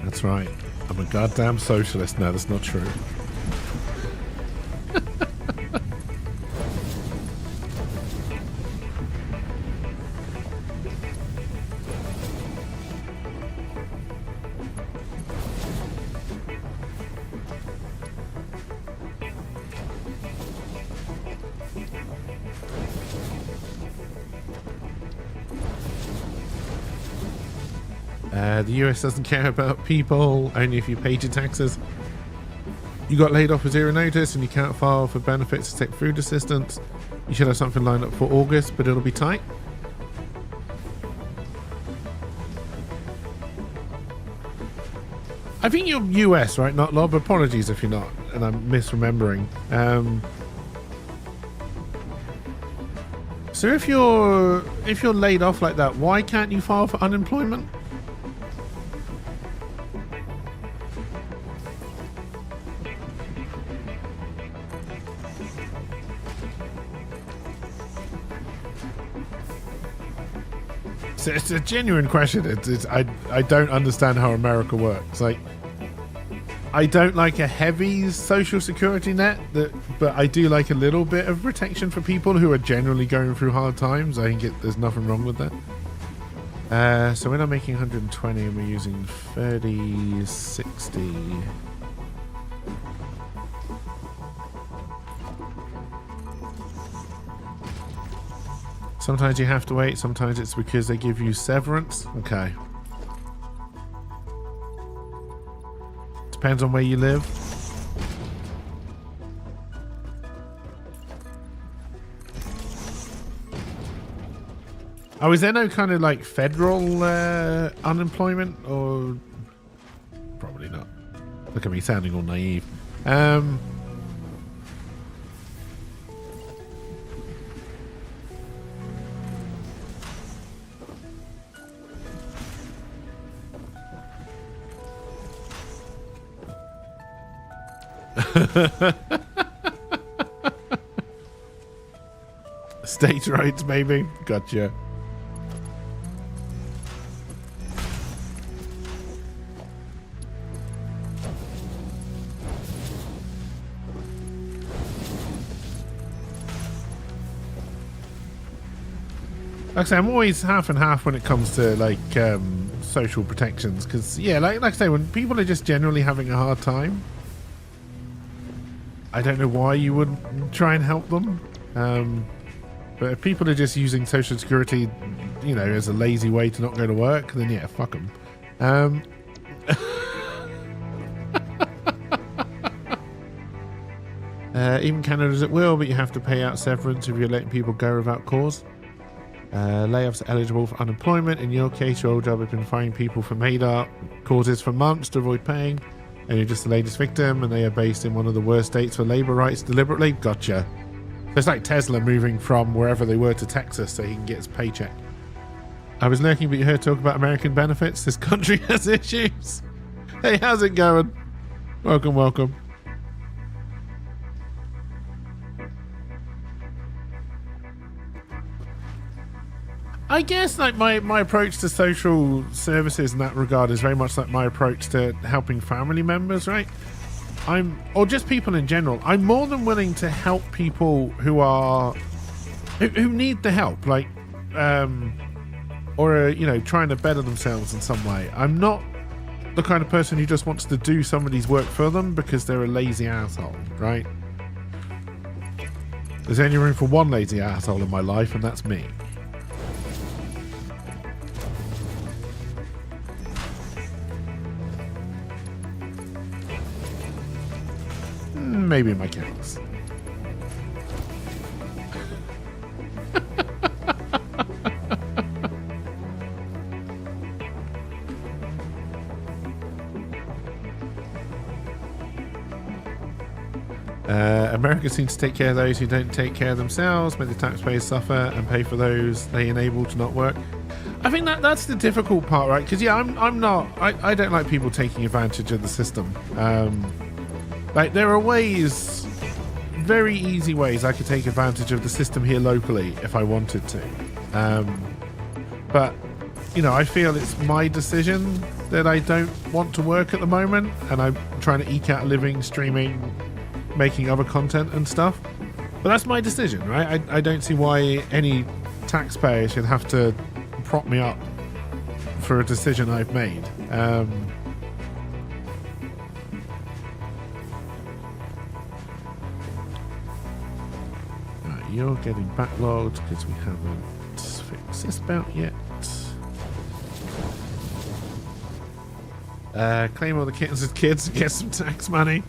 That's right. I'm a goddamn socialist. No, that's not true. The US doesn't care about people, only if you paid your taxes. You got laid off with zero notice and you can't file for benefits to take food assistance. You should have something lined up for August, but it'll be tight. I think you're US, right? Not Lob. Apologies if you're not, and I'm misremembering. So if you're laid off like that, why can't you file for unemployment? It's a genuine question. I don't understand how America works. Like, I don't like a heavy social security net, but I do like a little bit of protection for people who are generally going through hard times. I think there's nothing wrong with that. So when I'm making 120 and we're using 30, 60. Sometimes you have to wait, sometimes it's because they give you severance. Okay. Depends on where you live. Oh, is there no kind of like federal unemployment? Or probably not. Look at me sounding all naive. States' rights, maybe. Gotcha. Like I say, I'm always half and half when it comes to like social protections, because yeah, like I say, when people are just generally having a hard time, I don't know why you wouldn't try and help them. But if people are just using Social Security, you know, as a lazy way to not go to work, then yeah, fuck them. Even Canada's at will, but you have to pay out severance if you're letting people go without cause. Layoffs are eligible for unemployment. In your case, your old job has been firing people for made-up causes for months to avoid paying, and you're just the latest victim, and they are based in one of the worst states for labor rights deliberately. Gotcha. So it's like Tesla moving from wherever they were to Texas so he can get his paycheck. I was lurking, but you heard talk about American benefits. This country has issues. Hey, how's it going? Welcome, welcome. I guess like my approach to social services in that regard is very much like my approach to helping family members, right? Or just people in general. I'm more than willing to help people who need the help, like, or you know, trying to better themselves in some way. I'm not the kind of person who just wants to do somebody's work for them because they're a lazy asshole, right? There's only room for one lazy asshole in my life, and that's me. Maybe my cats. America seems to take care of those who don't take care of themselves, make the taxpayers suffer, and pay for those they enable to not work. I think that's the difficult part, right? Because yeah, I don't like people taking advantage of the system. Like there are ways, very easy ways I could take advantage of the system here locally if I wanted to. But you know, I feel it's my decision that I don't want to work at the moment, and I'm trying to eke out a living streaming, making other content and stuff. But that's my decision, right? I don't see why any taxpayer should have to prop me up for a decision I've made. Right, you're getting backlogged because we haven't fixed this bout yet. Claim all the kittens as kids and get some tax money.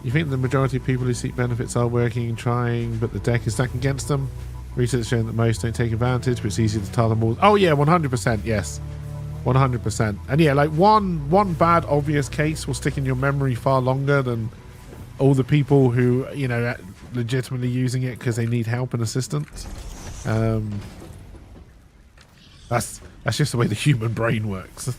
You think the majority of people who seek benefits are working and trying, but the deck is stacked against them? Research showing that most don't take advantage, but it's easy to tell them all. Oh yeah, 100%, yes. 100%. And yeah, like one bad obvious case will stick in your memory far longer than all the people who, you know, legitimately using it because they need help and assistance. That's just the way the human brain works.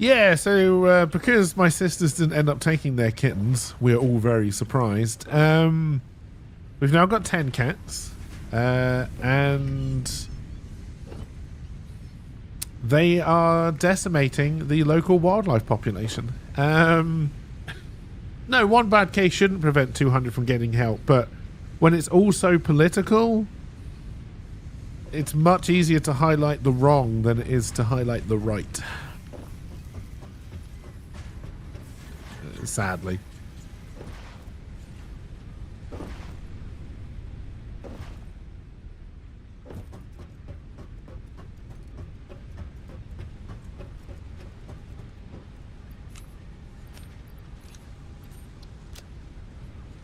Yeah, so because my sisters didn't end up taking their kittens, we're all very surprised. We've now got 10 cats, and they are decimating the local wildlife population. No, one bad case shouldn't prevent 200 from getting help, but when it's also political, it's much easier to highlight the wrong than it is to highlight the right. Sadly.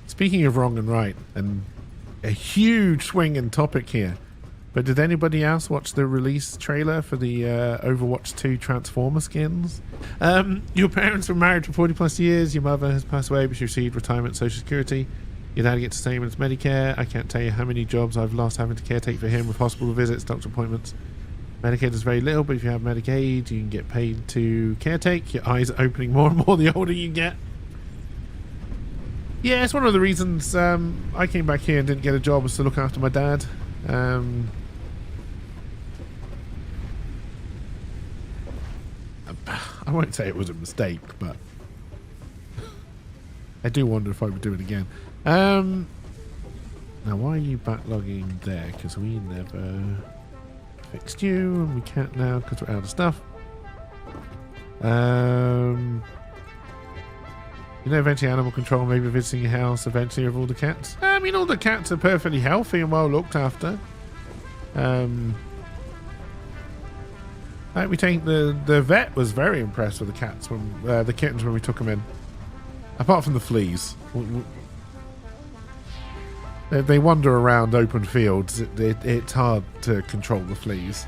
Speaking of wrong and right, and a huge swing in topic here, but did anybody else watch the release trailer for the Overwatch 2 Transformer skins? Your parents were married for 40 plus years. Your mother has passed away, but she received retirement Social Security. Your dad gets the same as Medicare. I can't tell you how many jobs I've lost having to caretake for him with hospital visits, doctor appointments. Medicaid is very little, but if you have Medicaid, you can get paid to caretake. Your eyes are opening more and more the older you get. Yeah, it's one of the reasons I came back here and didn't get a job, was to look after my dad. I won't say it was a mistake, but I do wonder if I would do it again. Now, why are you backlogging there? Because we never fixed you, and we can't now because we're out of stuff. You know, eventually animal control may be visiting your house eventually with all the cats. I mean, all the cats are perfectly healthy and well looked after. We think the vet was very impressed with the cats when the kittens when we took them in. Apart from the fleas, they wander around open fields. It's hard to control the fleas.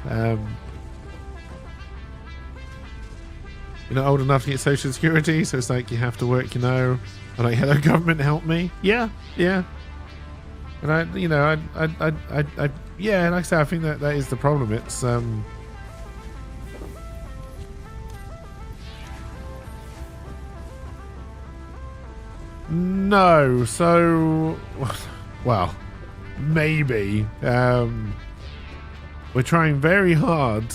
You're not old enough to get Social Security, so it's like you have to work, you know. I'm like, hello, government, help me. Yeah. And yeah, like I said, I think that is the problem. It's no, so well, maybe. We're trying very hard.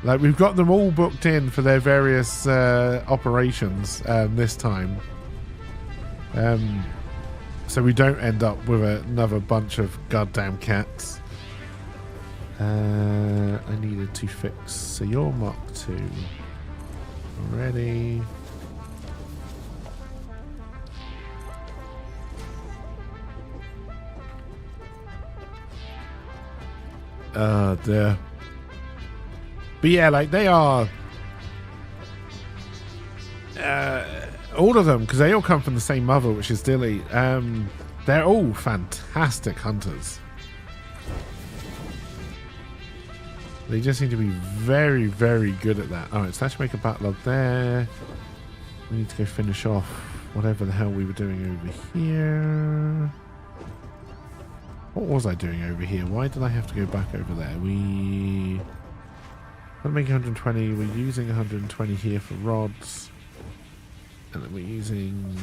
Like, we've got them all booked in for their various operations this time. So we don't end up with another bunch of goddamn cats. I needed to fix. So you're Mark 2. Ready. Dear. But yeah, like they are all of them, because they all come from the same mother, which is Dilly. They're all fantastic hunters. They just seem to be very, very good at that. Alright, so let's make a backlog there. We need to go finish off whatever the hell we were doing over here. What was I doing over here? Why did I have to go back over there? We're making 120. We're using 120 here for rods. And then we're using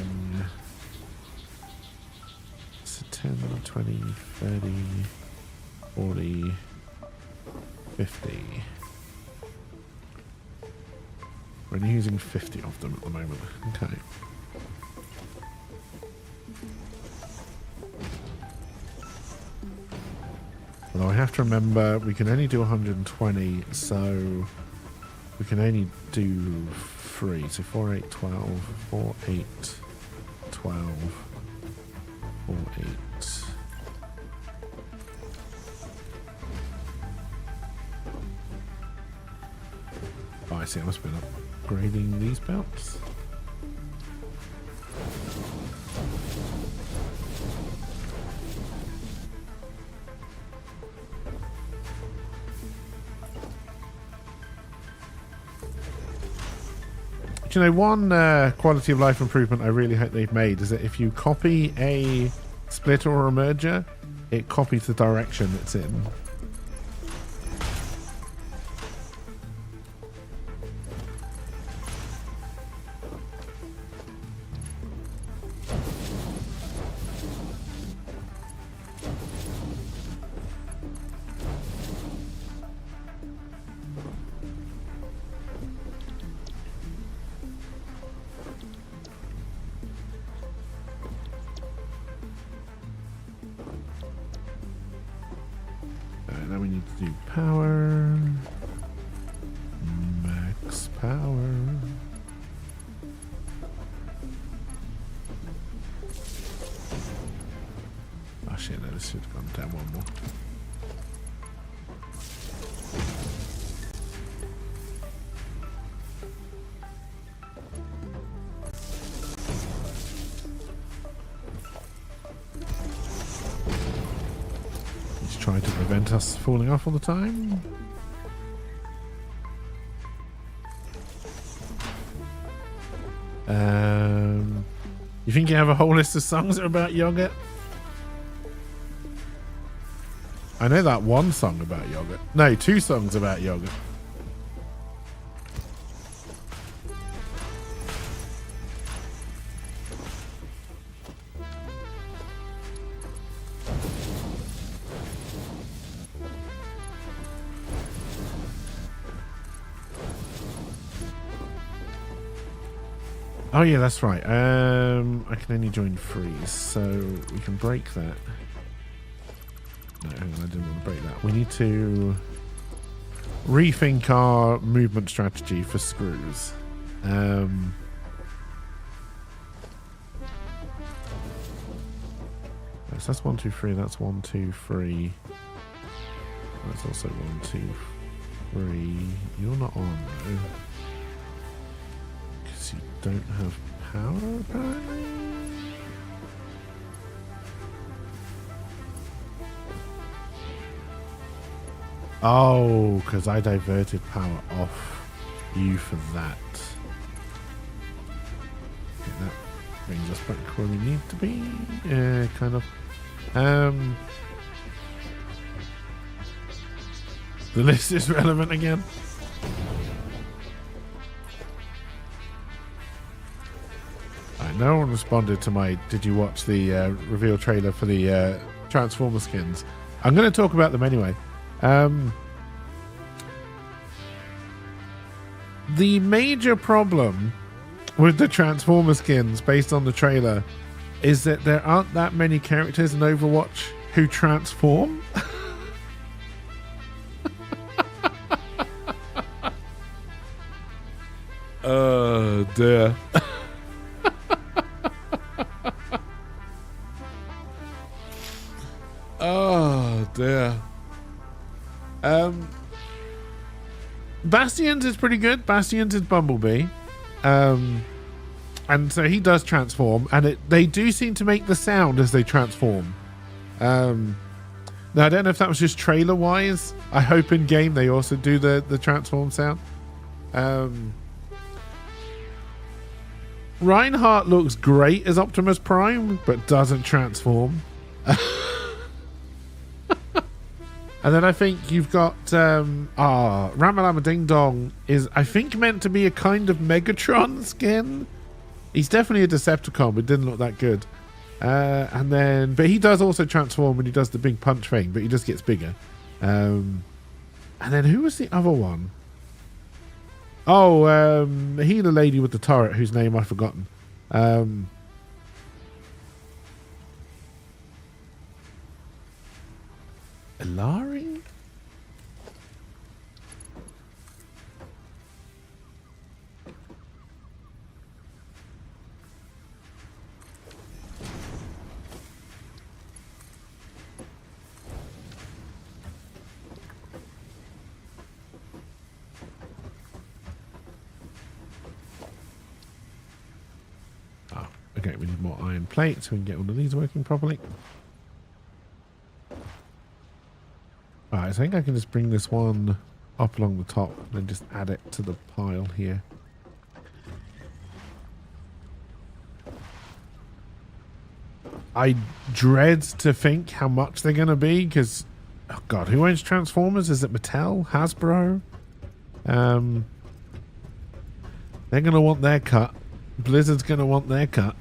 10, 20, 30, 40, 50. We're only using 50 of them at the moment. Okay. Although I have to remember we can only do 120, so we can only do 3. So 4, 8, 12, 4, 8, 12, 4, 8. Oh, I see. I must have been upgrading these belts. Do you know, one quality of life improvement I really hope they've made is that if you copy a splitter or a merger, it copies the direction it's in. Now we need to do power. Max power. Oh shit, no, this should have gone down one more. Trying to prevent us falling off all the time. You think you have a whole list of songs that are about yogurt? I know that one song about yogurt. No, 2 songs about yogurt. Oh yeah, that's right. I can only join freeze, so we can break that. No, hang on, I didn't want to break that. We need to rethink our movement strategy for screws. So that's 1, 2, 3. That's 1, 2, 3. That's also 1, 2, 3. You're not on though. You don't have power, apparently? Oh, because I diverted power off you for that. Okay, that brings us back where we need to be. Yeah, kind of. The list is relevant again. No one responded to my did you watch the reveal trailer for the Transformer skins. I'm going to talk about them anyway. The major problem with the Transformer skins based on the trailer is that there aren't that many characters in Overwatch who transform. Oh dear. Oh dear. Bastions is pretty good. Bastions is Bumblebee. And so he does transform, and they do seem to make the sound as they transform. Now I don't know if that was just trailer wise. I hope in game they also do the transform sound. Reinhardt looks great as Optimus Prime, but doesn't transform. And then I think you've got Ramalama Ding Dong is, I think, meant to be a kind of Megatron skin. He's definitely a Decepticon, but didn't look that good. But he does also transform when he does the big punch thing, but he just gets bigger. And then who was the other one? Oh, the healer lady with the turret, whose name I've forgotten. Ilari? Oh, okay, we need more iron plates so we can get all of these working properly. Alright, so I think I can just bring this one up along the top and then just add it to the pile here. I dread to think how much they're going to be because, oh god, who owns Transformers? Is it Mattel? Hasbro? They're going to want their cut. Blizzard's going to want their cut.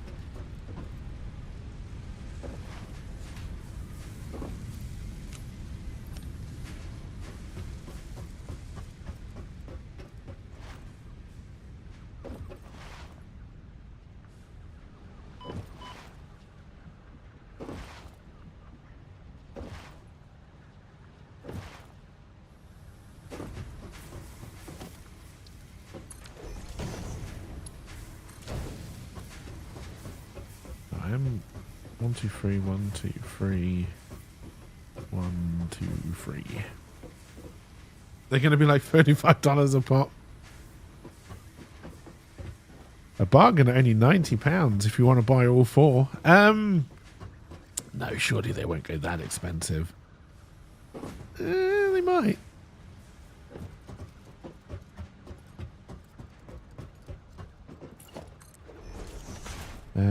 I am 1, 2, 3, 1, 2, 3, 1, 2, 3. They're going to be like $35 a pop. A bargain at only £90 if you want to buy all 4. No, surely they won't go that expensive. They might.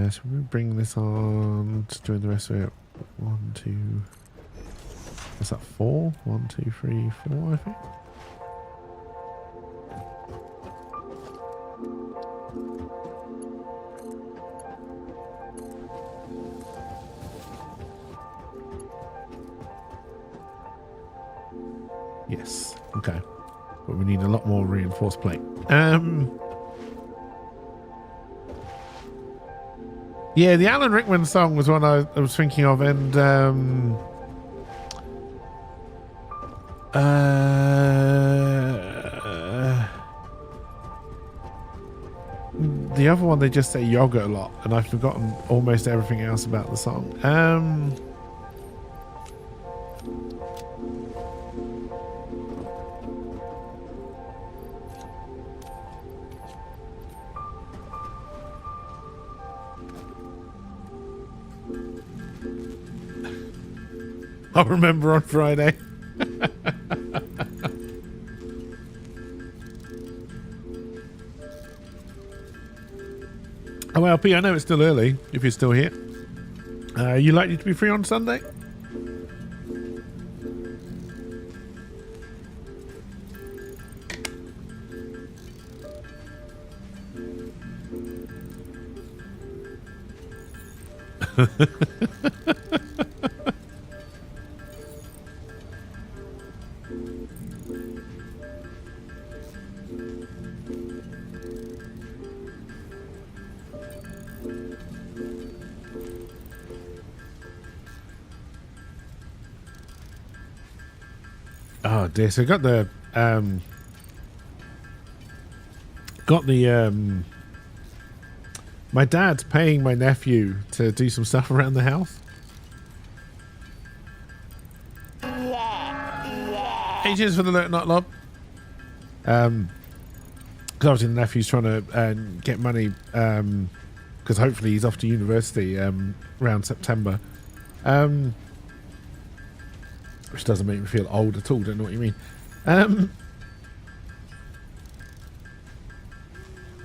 So we bring this on to join the rest of it. 1, 2. What's that? 4? 1, 2, 3, 4. I think. Yes. Okay. But we need a lot more reinforced plate. Yeah, the Alan Rickman song was one I was thinking of, and the other one they just say yogurt a lot, and I've forgotten almost everything else about the song. I'll remember on Friday. Oh, well, P, I know it's still early, if you're still here. You likely to be free on Sunday? Oh dear, so I got the got the my dad's paying my nephew to do some stuff around the house. Hey, cheers for the alert, not lob. Because obviously the nephew's trying to get money because hopefully he's off to university around September. Which doesn't make me feel old at all, don't know what you mean.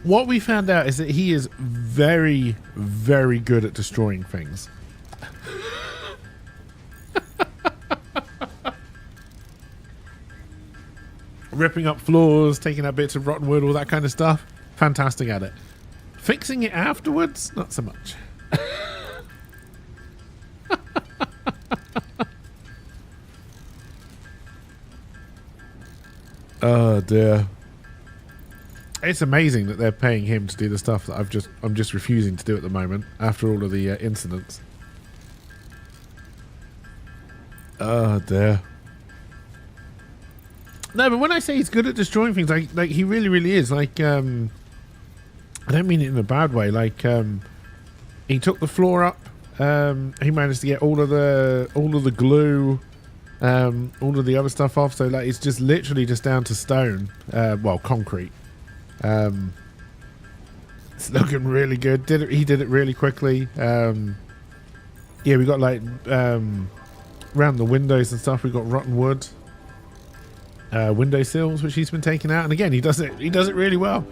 What we found out is that he is very, very good at destroying things. Ripping up floors, taking out bits of rotten wood, all that kind of stuff. Fantastic at it. Fixing it afterwards, not so much. Oh dear. It's amazing that they're paying him to do the stuff that I'm just refusing to do at the moment after all of the incidents. Oh dear. No, but when I say he's good at destroying things, like he really, really is. Like, I don't mean it in a bad way. Like, he took the floor up. He managed to get all of the glue, all of the other stuff off. So like, it's just literally just down to stone. Well, concrete. It's looking really good. He did it really quickly. Yeah, we got like around the windows and stuff. We got rotten wood. Window sills, which he's been taking out, and again, he does it really well.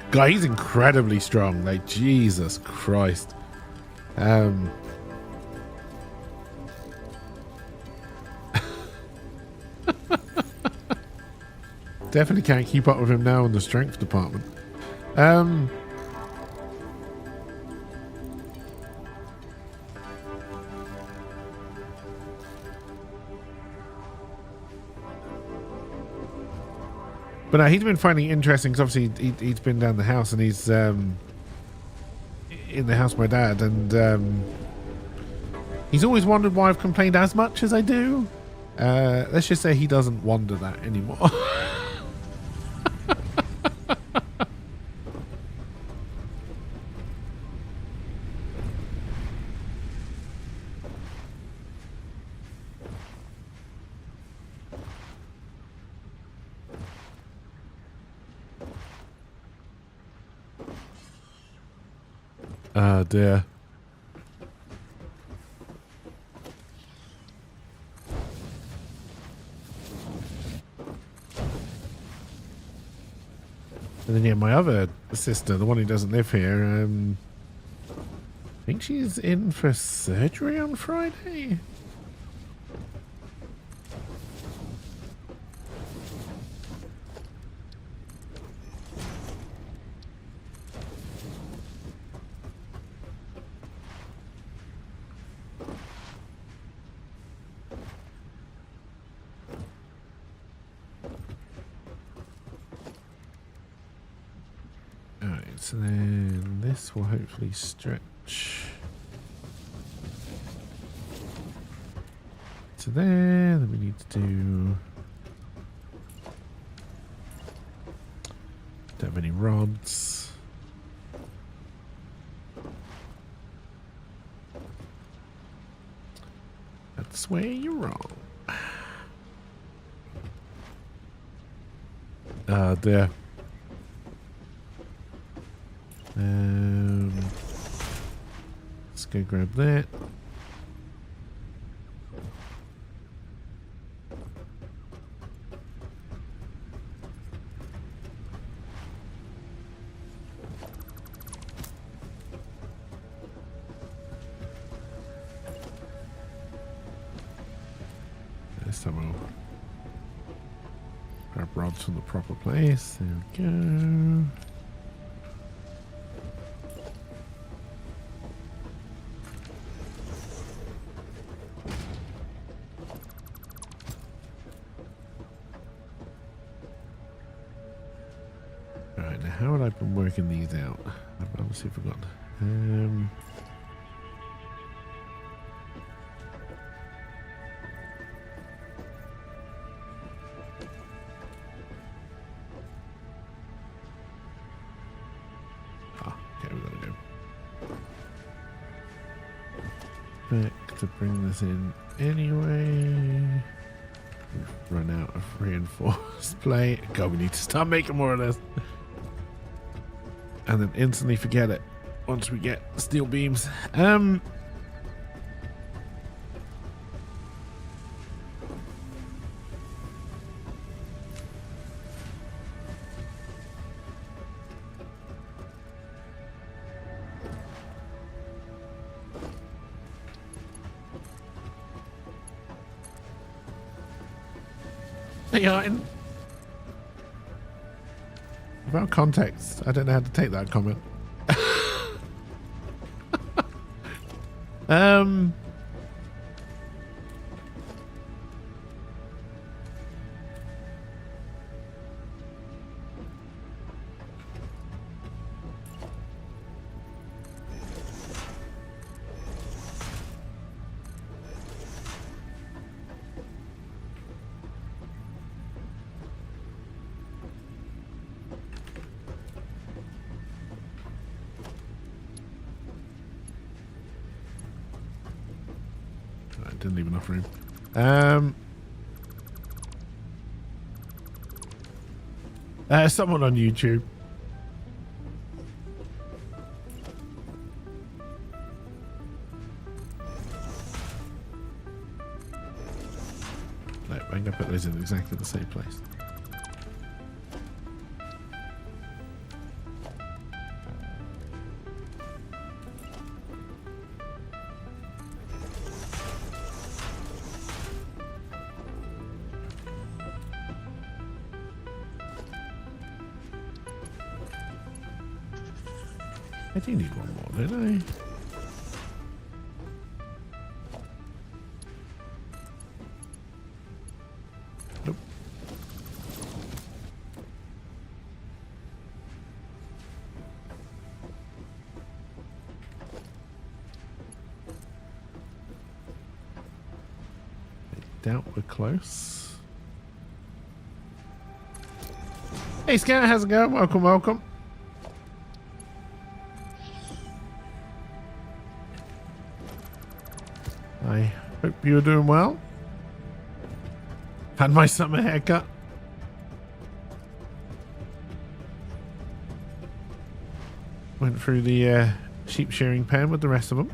Guy, he's incredibly strong. Like, Jesus Christ. Definitely can't keep up with him now in the strength department. But no, he's been finding it interesting because obviously he's been down the house and he's in the house with my dad, and he's always wondered why I've complained as much as I do. Let's just say he doesn't wonder that anymore. Oh dear. And then yeah, my other sister, the one who doesn't live here, I think she's in for surgery on Friday. So then this will hopefully stretch to there. Then we need to do, don't have any rods. That's where you're wrong. There. Let's go grab that. This time we'll grab rods from the proper place. There we go. How would I been working these out? I've obviously forgotten. expect to bring this in anyway. We've run out of reinforced plate. God, we need to start making more of this. And then instantly forget it once we get steel beams. Hey, Martin. Without context, I don't know how to take that comment. I didn't leave enough room. Someone on YouTube. No, I'm gonna put those in exactly the same place. I do need one more, don't I? Nope. I doubt we're close. Hey Scout, how's it going? Welcome, welcome. I hope you're doing well. Had my summer haircut. Went through the sheep shearing pen with the rest of them.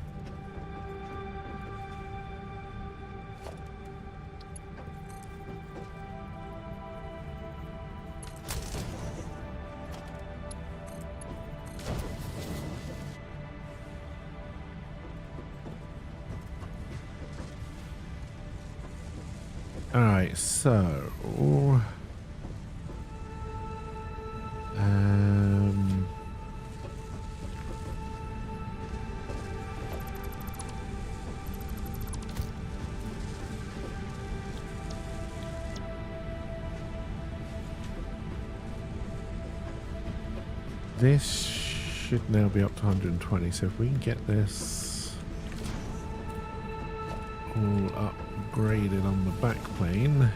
Alright, so this should now be up to 120, so if we can get this all upgraded on the back plane.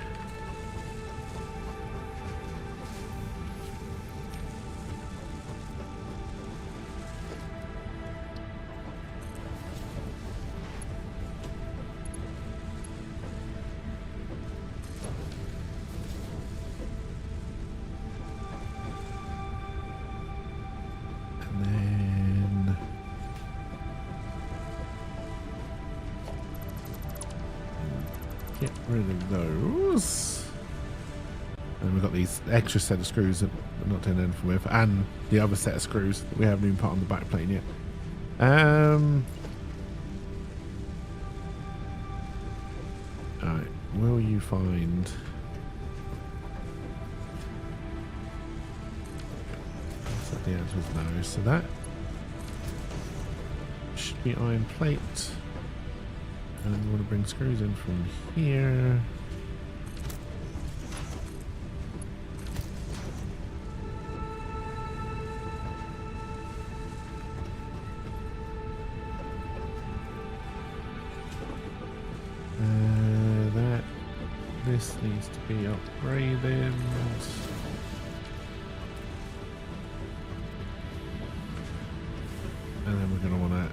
And then get rid of those. And we've got these extra set of screws that we're not doing anything with, and the other set of screws that we haven't even put on the back plane yet. Alright, will you find... So the answer is no. So that should be iron plate. And we want to bring screws in from here. This needs to be upgraded. And then we're going to want to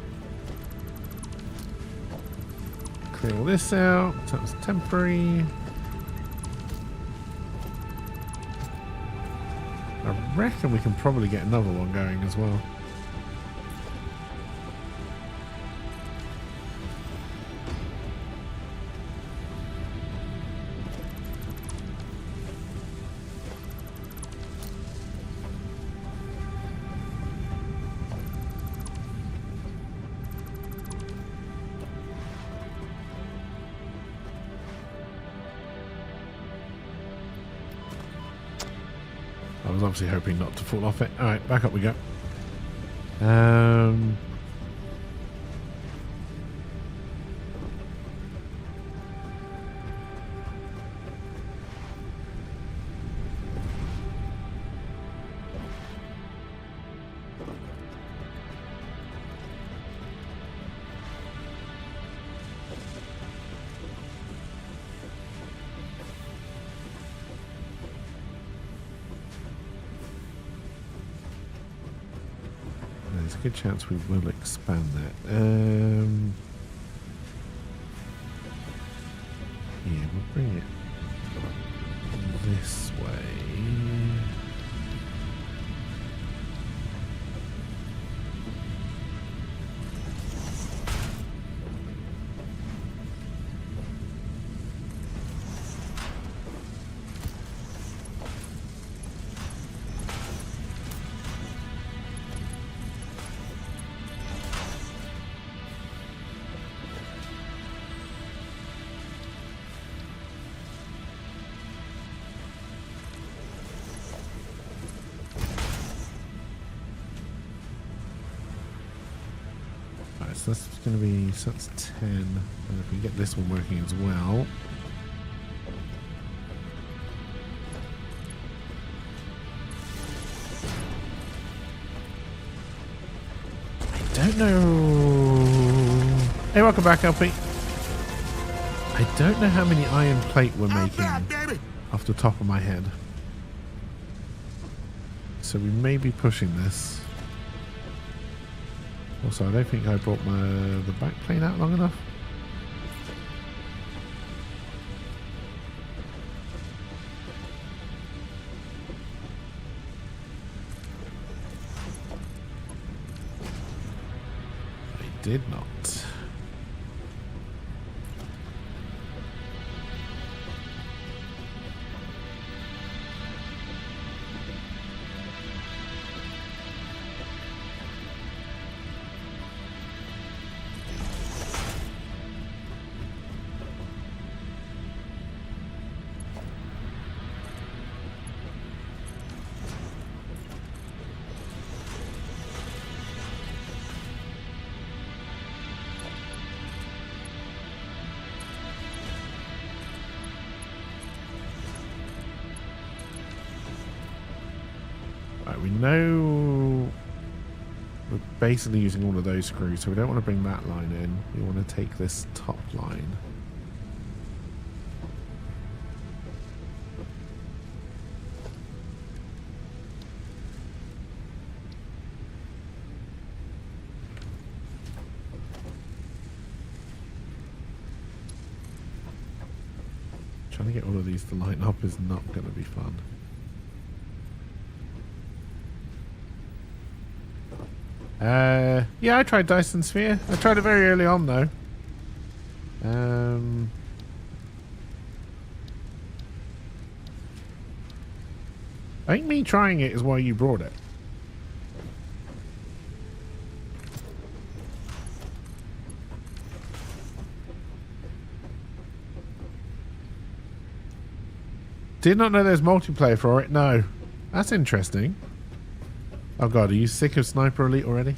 Clear all this out. That was temporary. I reckon we can probably get another one going as well. I was obviously hoping not to fall off it. Alright, back up we go. There's a good chance we will expand that. Yeah, we'll bring it this way. So that's going to be, so that's 10. And if we get this one working as well. I don't know. Hey, welcome back, LP. I don't know how many iron plate we're making off the top of my head. So we may be pushing this. Also, I don't think I brought the back plane out long enough. I did not. We know we're basically using all of those screws, so we don't want to bring that line in. We want to take this top line. Trying to get all of these to line up is not going to be fun. Yeah, I tried Dyson Sphere. I tried it very early on, though. I think me trying it is why you brought it. Did not know there's multiplayer for it. No. That's interesting. Oh god, are you sick of Sniper Elite already?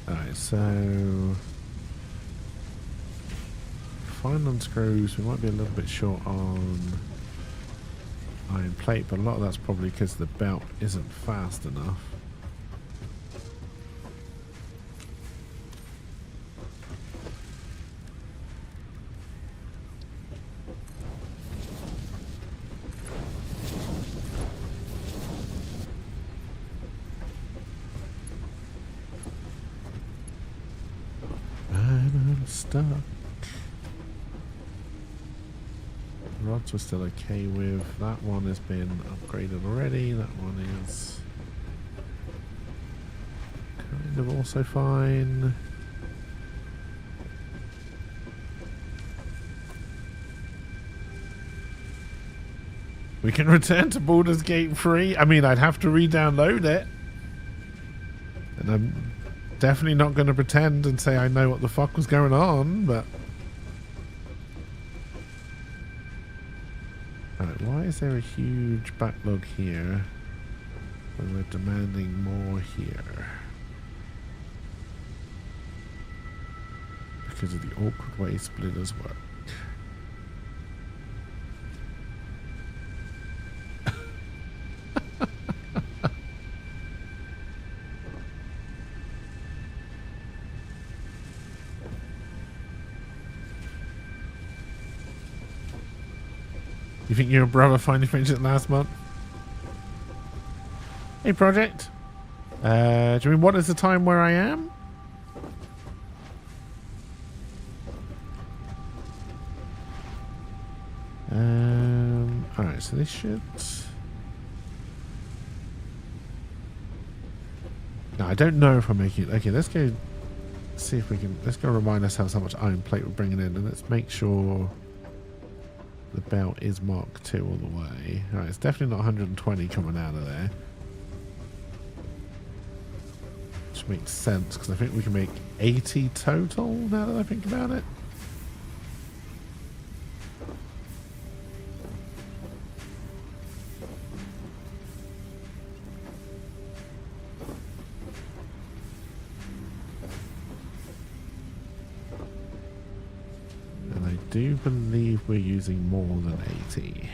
Alright, so fine on screws. We might be a little bit short on iron plate, but a lot of that's probably because the belt isn't fast enough. stuck. Rods we're still okay with. That one has been upgraded already. That one is kind of also fine. We can return to Baldur's Gate 3. I mean, I'd have to re-download it. And I'm definitely not going to pretend and say I know what the fuck was going on, but... Alright, why is there a huge backlog here when we're demanding more here? Because of the awkward way splitters work. You think your brother finally finished it last month? Hey, Project. Do you mean what is the time where I am? Alright, so this should... No, I don't know if I'm making it. Okay, let's go see if we can... Let's go remind ourselves how much iron plate we're bringing in, and let's make sure... The belt is Mark 2 all the way. Alright, it's definitely not 120 coming out of there. Which makes sense, because I think we can make 80 total, now that I think about it. I do believe we're using more than 80.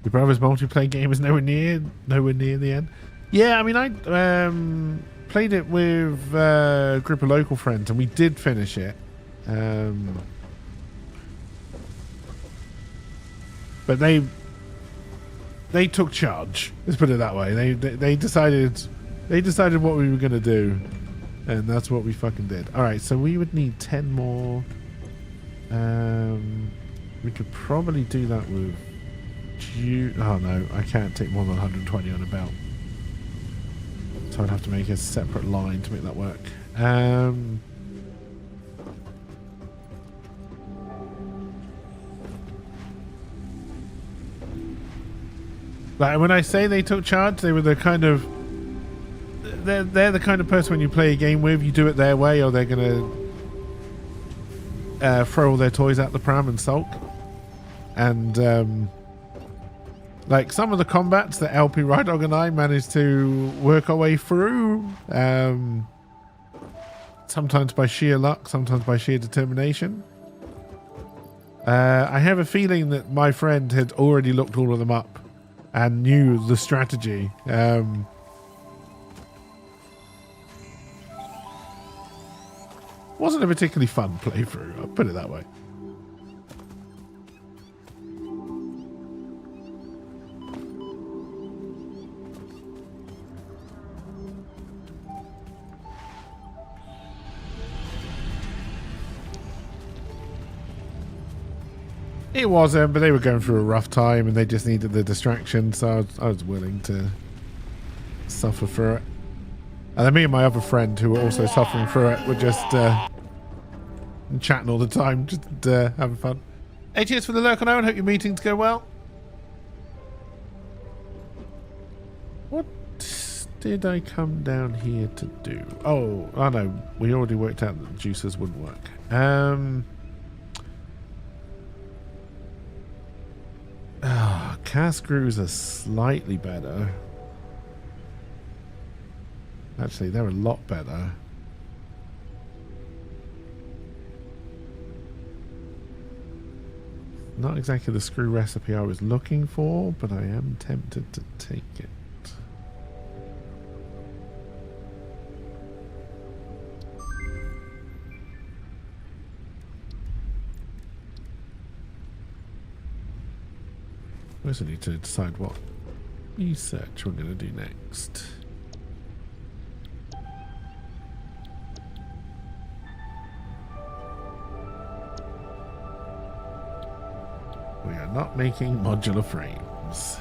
Your brother's multiplayer game is nowhere near the end. Yeah, I mean, I played it with a group of local friends, and we did finish it. But they took charge. Let's put it that way. They decided what we were gonna do, and that's what we fucking did. All right, so we would need 10 more. We could probably do that with oh no, I can't take more than 120 on a belt, so I'd have to make a separate line to make that work. Like when I say they took charge, they were the kind of they're the kind of person when you play a game with, you do it their way or they're gonna throw all their toys out the pram and sulk. And like some of the combats that LP Rydog and I managed to work our way through, sometimes by sheer luck, sometimes by sheer determination. I have a feeling that my friend had already looked all of them up and knew the strategy. Wasn't a particularly fun playthrough, I'll put it that way. It wasn't, but they were going through a rough time and they just needed the distraction, so I was willing to suffer through it. And then me and my other friend, who were also suffering through it, were just chatting all the time, just having fun. Hey, cheers for the lurk on Owen. Hope your meetings go well. What did I come down here to do? Oh no, we already worked out that the juicers wouldn't work. Cast screws are slightly better. Actually, they're a lot better. Not exactly the screw recipe I was looking for, but I am tempted to take it. We also need to decide what research we're going to do next. not making modular frames.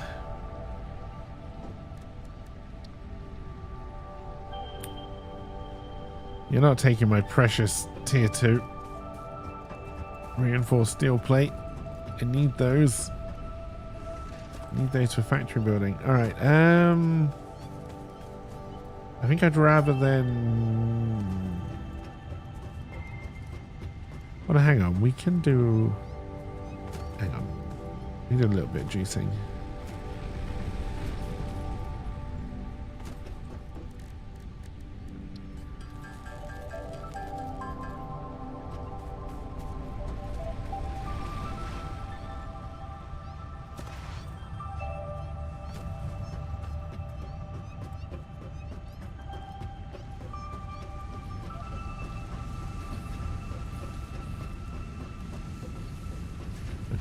You're not taking my precious tier 2 reinforced steel plate. I need those. Need those for factory building. Alright, I think I'd rather than... Well, hang on. We can do... Hang on. Need a little bit of juicing.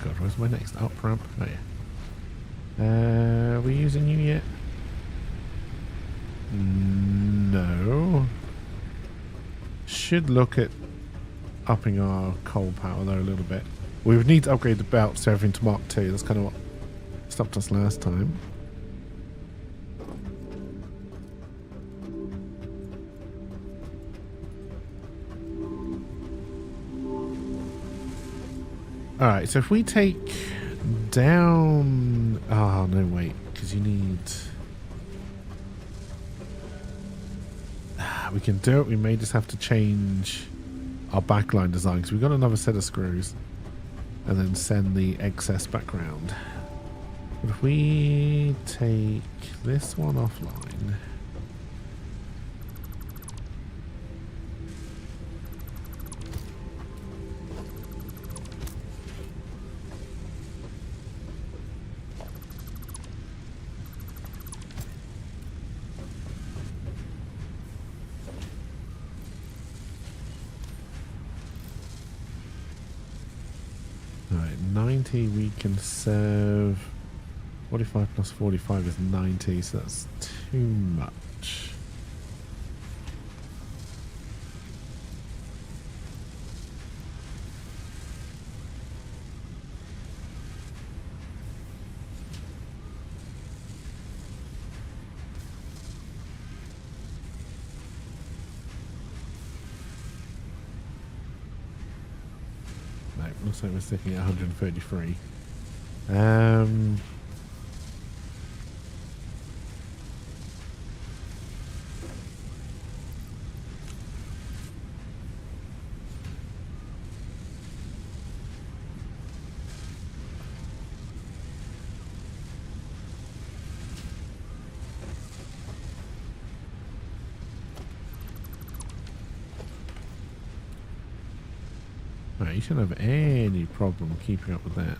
God, where's my next up ramp? Oh yeah. Are we using you yet? No. Should look at upping our coal power though a little bit. We would need to upgrade the belts to everything to Mark II. That's kind of what stopped us last time. Alright, so if we take down... Oh, no, wait, because you need... We can do it. We may just have to change our backline design, because we've got another set of screws. And then send the excess back round. But if we take this one offline... Alright, 90 we can serve. 45 plus 45 is 90, so that's too much. Looks like we're sticking at 133. Right, you shouldn't have any problem keeping up with that.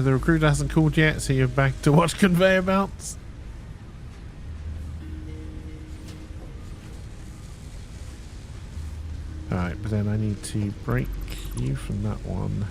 The recruiter hasn't called yet, so you're back to watch conveyor belts. Alright, but then I need to break you from that one.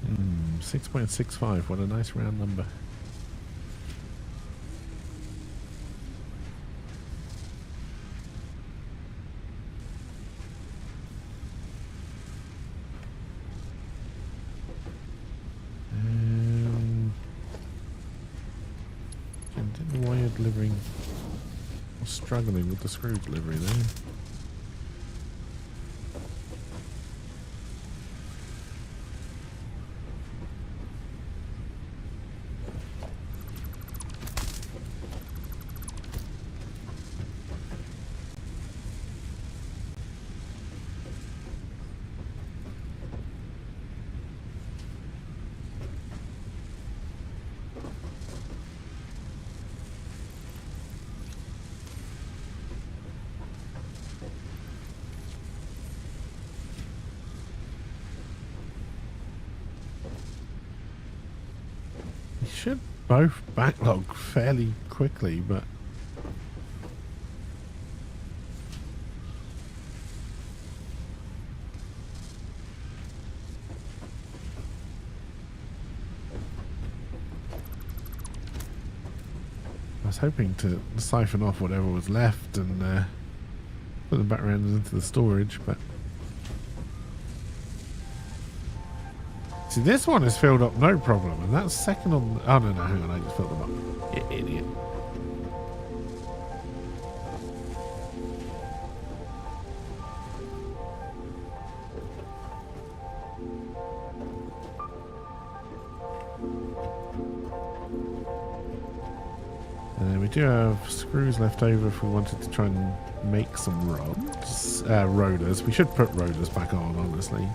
Hmm, 6.65, what a nice round number. delivering, or struggling with the screw delivery there. Should both backlog fairly quickly, but I was hoping to siphon off whatever was left and put them back around into the storage, but see, this one is filled up no problem, and that's second on. Oh no, hang on, I just filled them up. You idiot. We do have screws left over if we wanted to try and make some rods, rotors. We should put rotors back on, honestly.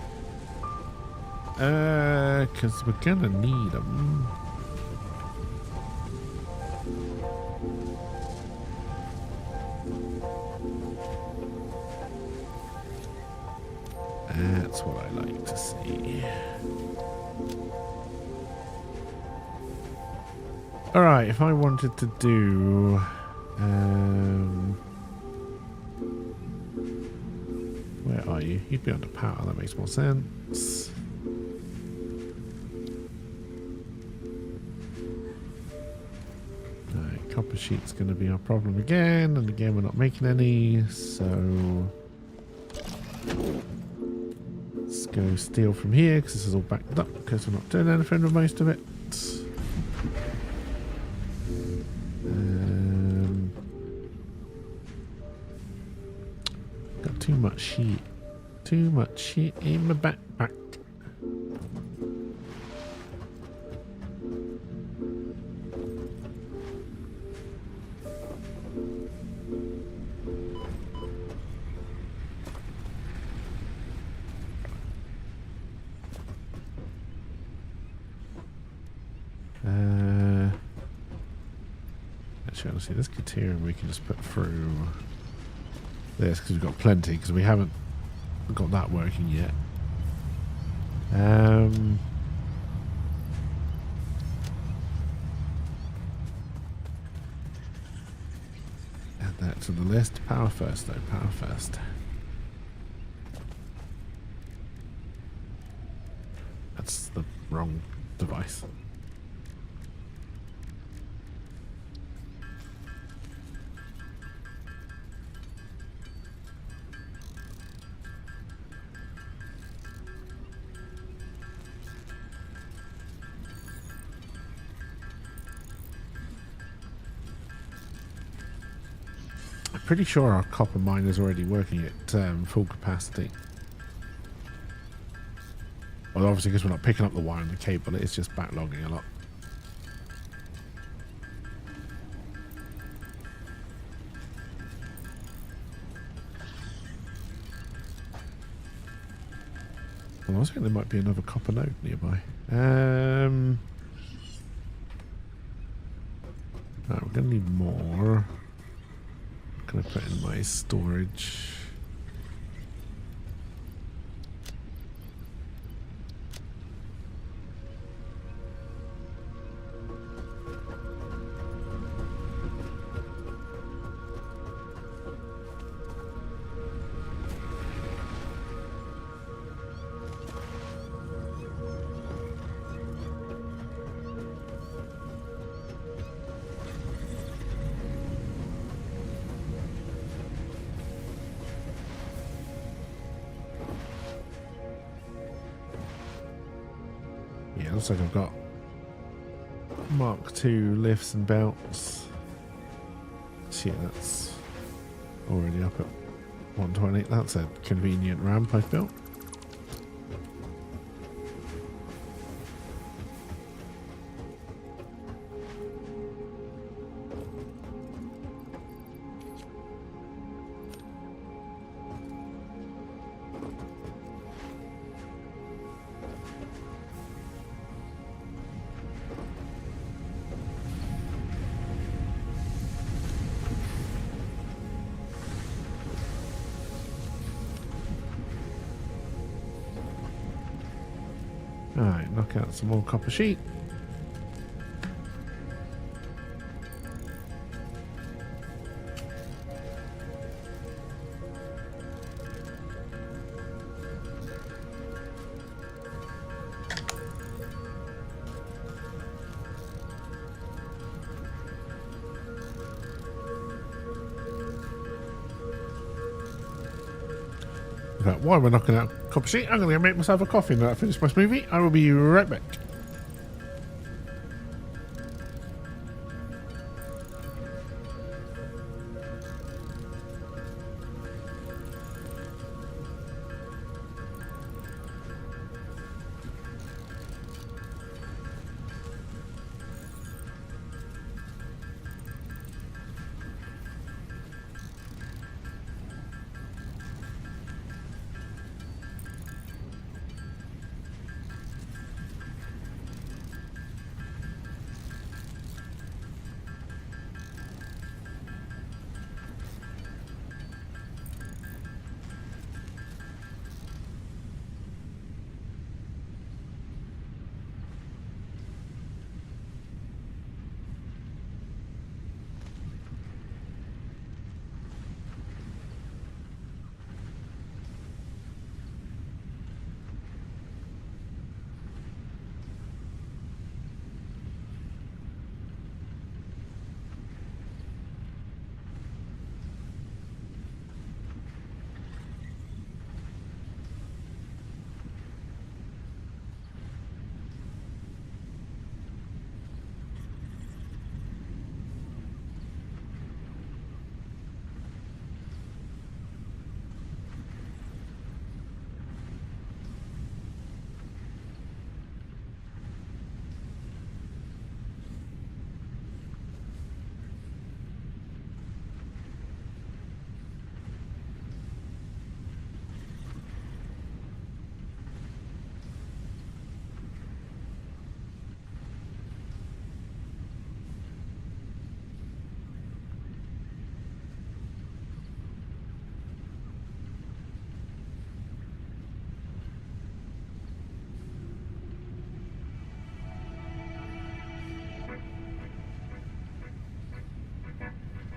Because we're gonna need them. That's what I like to see. Alright, if I wanted to do... where are you? You'd be under power, that makes more sense. Alright, copper sheet's going to be our problem again, and again we're not making any, so... let's go steel from here, because this is all backed up, because we're not doing anything with most of it. Got too much sheet. Too much sheet in my backpack. Actually, honestly, this Katerium we can just put through this because we've got plenty, because we haven't got that working yet. Add that to the list. Power first though, power first. That's the wrong device. Pretty sure our copper mine is already working at full capacity. Well, obviously because we're not picking up the wire and the cable, it's just backlogging a lot. Well, I was thinking there might be another copper node nearby. Right, we're going to need more. Gonna put in my storage. Looks like I've got Mark II lifts and belts. yeah, that's already up at 120. That's a convenient ramp I've built. Alright, knock out some more copper sheet. Okay, while we're knocking out copper sheet, I'm going to go make myself a coffee and I finish my smoothie. I will be right back.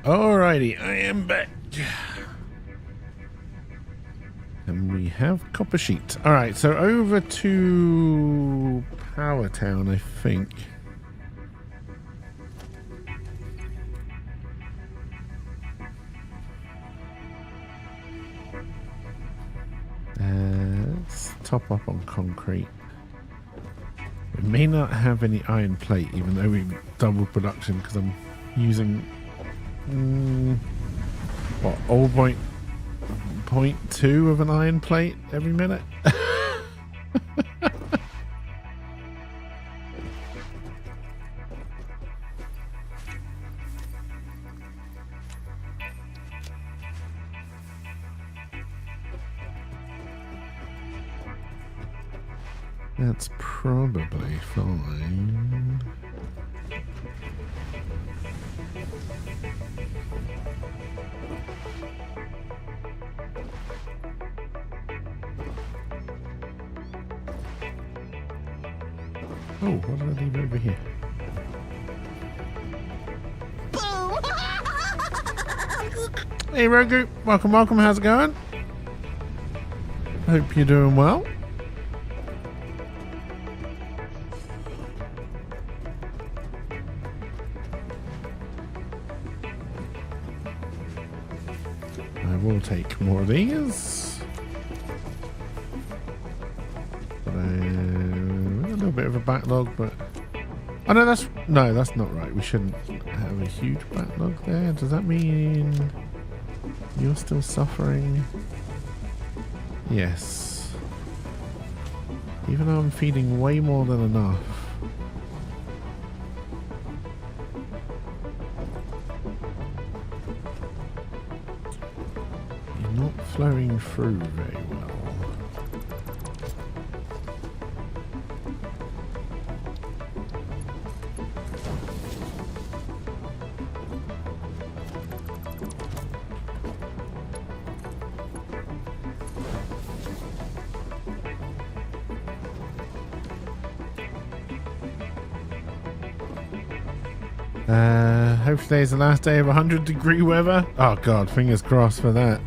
Alrighty, I am back. And we have copper sheet. Alright, so over to Power Town, I think. Let's top up on concrete. We may not have any iron plate, even though we've doubled production, because I'm using what, 0.2 of an iron plate every minute. That's probably fine. Oh, what did I leave over here? Hey Rogu, welcome, welcome, how's it going? Hope you're doing well. I will take more of these. But a little bit of a backlog, but Oh no, that's not right. We shouldn't have a huge backlog there. Does that mean you're still suffering? Yes. Even though I'm feeding way more than enough. You're not flowing through very well. Hope today's the last day of 100-degree weather. Oh god, fingers crossed for that.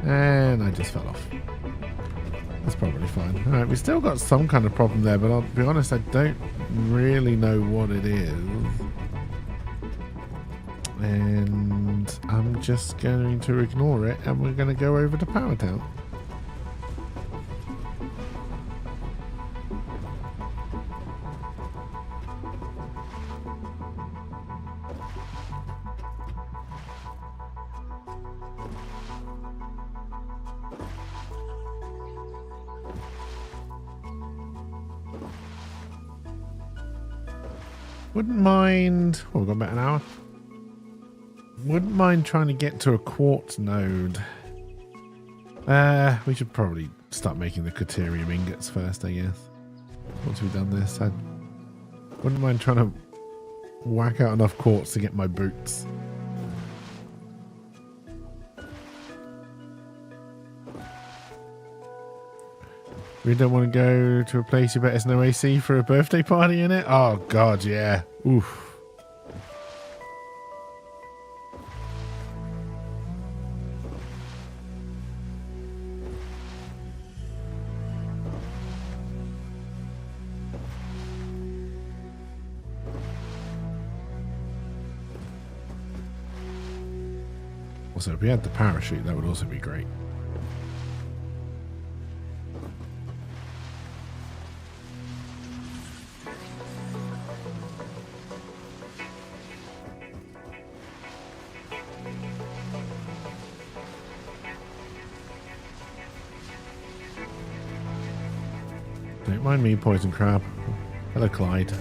And I just fell off. That's probably fine. Alright, we still got some kind of problem there, but I'll be honest, I don't really know what it is. And I'm just going to ignore it, and we're going to go over to Power Town. Wouldn't mind... Oh, we've got about an hour. Wouldn't mind trying to get to a quartz node. We should probably start making the Caterium ingots first, I guess. Once we've done this, I wouldn't mind trying to whack out enough quartz to get my boots. We don't want to go to a place you bet there's no AC for a birthday party in it? Oh, God, yeah. Oof. Also, if we had the parachute, that would also be great. Don't mind me, Poison Crab. Hello, Clyde.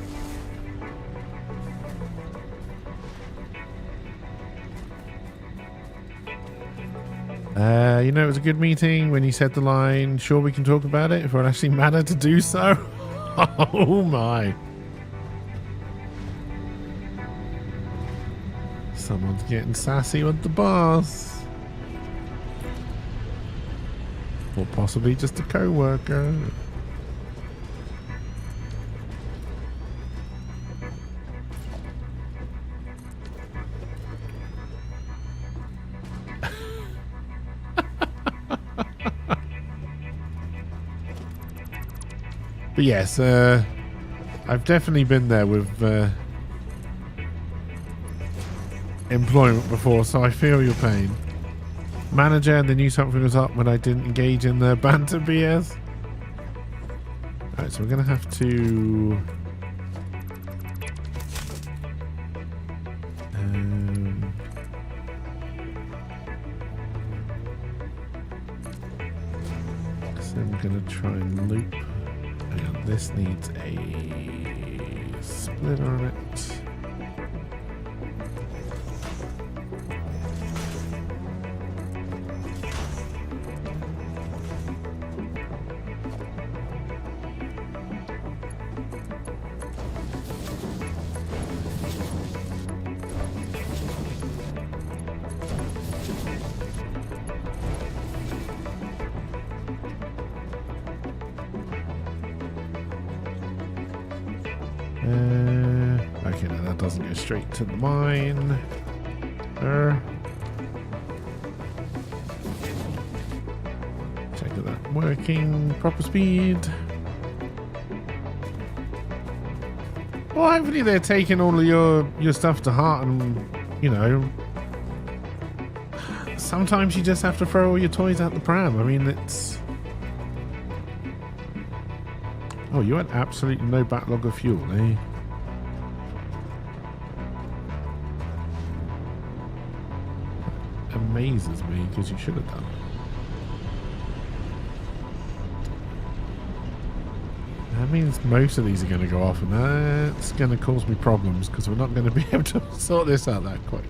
You know, it was a good meeting when you said the line, sure we can talk about it if it would actually matter to do so. Oh my. Someone's getting sassy with the boss. Or possibly just a co-worker. But yes, I've definitely been there with employment before, so I feel your pain. Manager, and they knew something was up when I didn't engage in the banter BS. Alright, so we're going to have to... so I'm going to try and loop. Hang on, this needs a split on it. Okay, no, that doesn't go straight to the mine. Check that working, proper speed. Well, hopefully they're taking all of your stuff to heart, and you know, sometimes you just have to throw all your toys out the pram. I mean, it's... Oh, you had absolutely no backlog of fuel, eh? Amazes me, because you should have done. That means most of these are going to go off, and that's going to cause me problems, because we're not going to be able to sort this out that quick.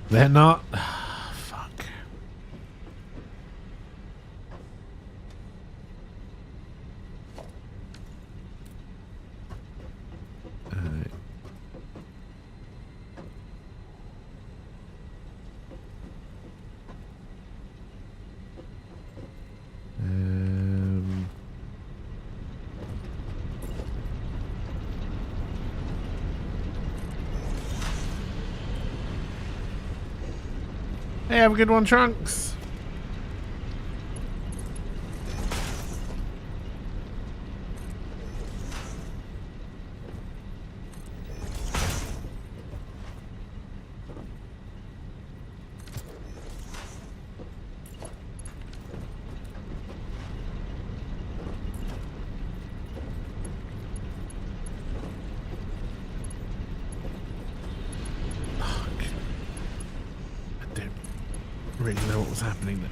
They're not. Fuck. Hey, have a good one, Trunks. Really know what was happening there.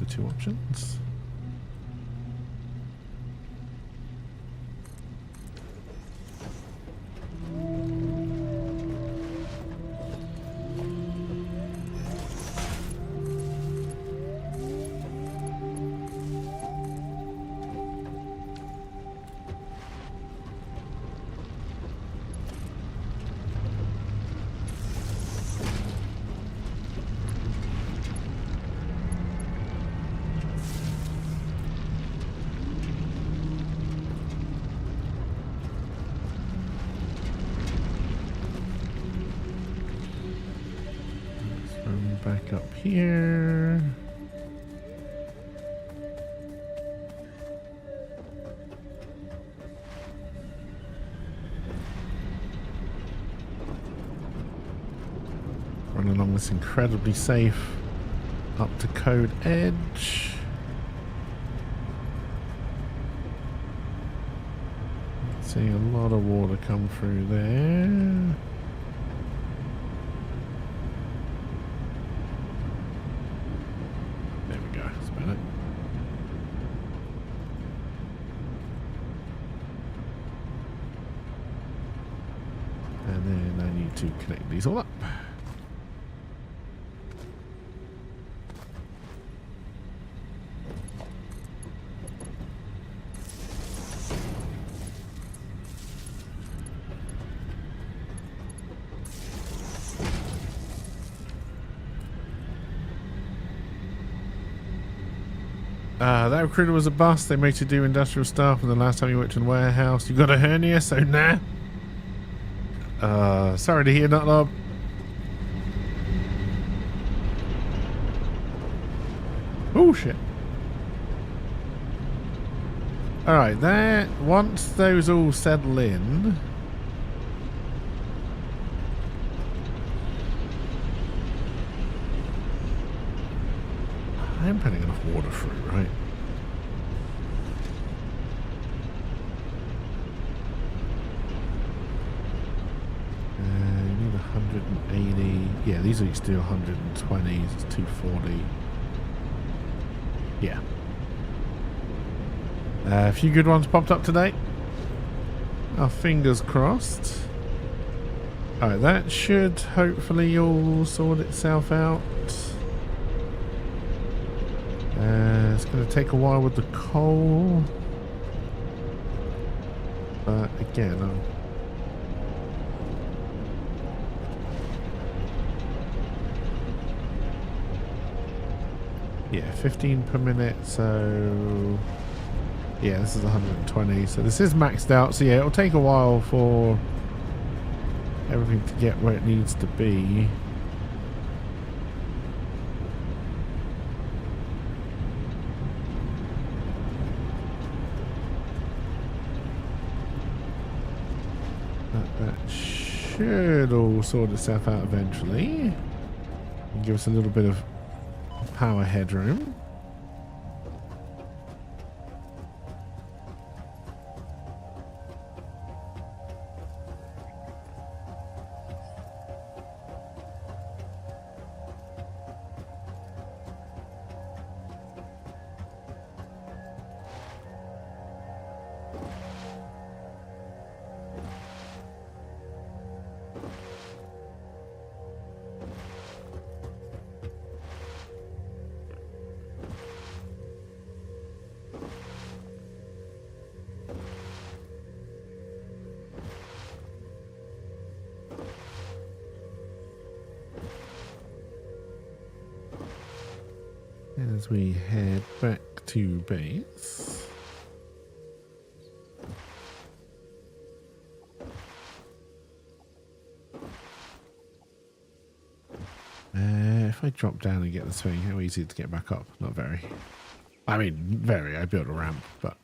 Two options. Back up here. Run along this incredibly safe up to Code Edge. Seeing a lot of water come through there. To connect these all up. That recruiter was a bust. They made you do industrial stuff, and the last time you worked in a warehouse, you got a hernia, so nah. Sorry to hear that, Lob. Oh shit. Alright, there. Once those all settle in. I'm putting enough water through, right? You need 180. Yeah, these are still 120s. It's 240. Yeah. A few good ones popped up today. Our fingers crossed. Alright, that should hopefully all sort itself out. It's going to take a while with the coal. But again, yeah, 15 per minute, so yeah, this is 120, so this is maxed out, so yeah, it'll take a while for everything to get where it needs to be. That should all sort itself out eventually and give us a little bit of power headroom. As we head back to base. If I drop down and get the swing, how easy to get back up? Not very. I mean, very. I built a ramp, but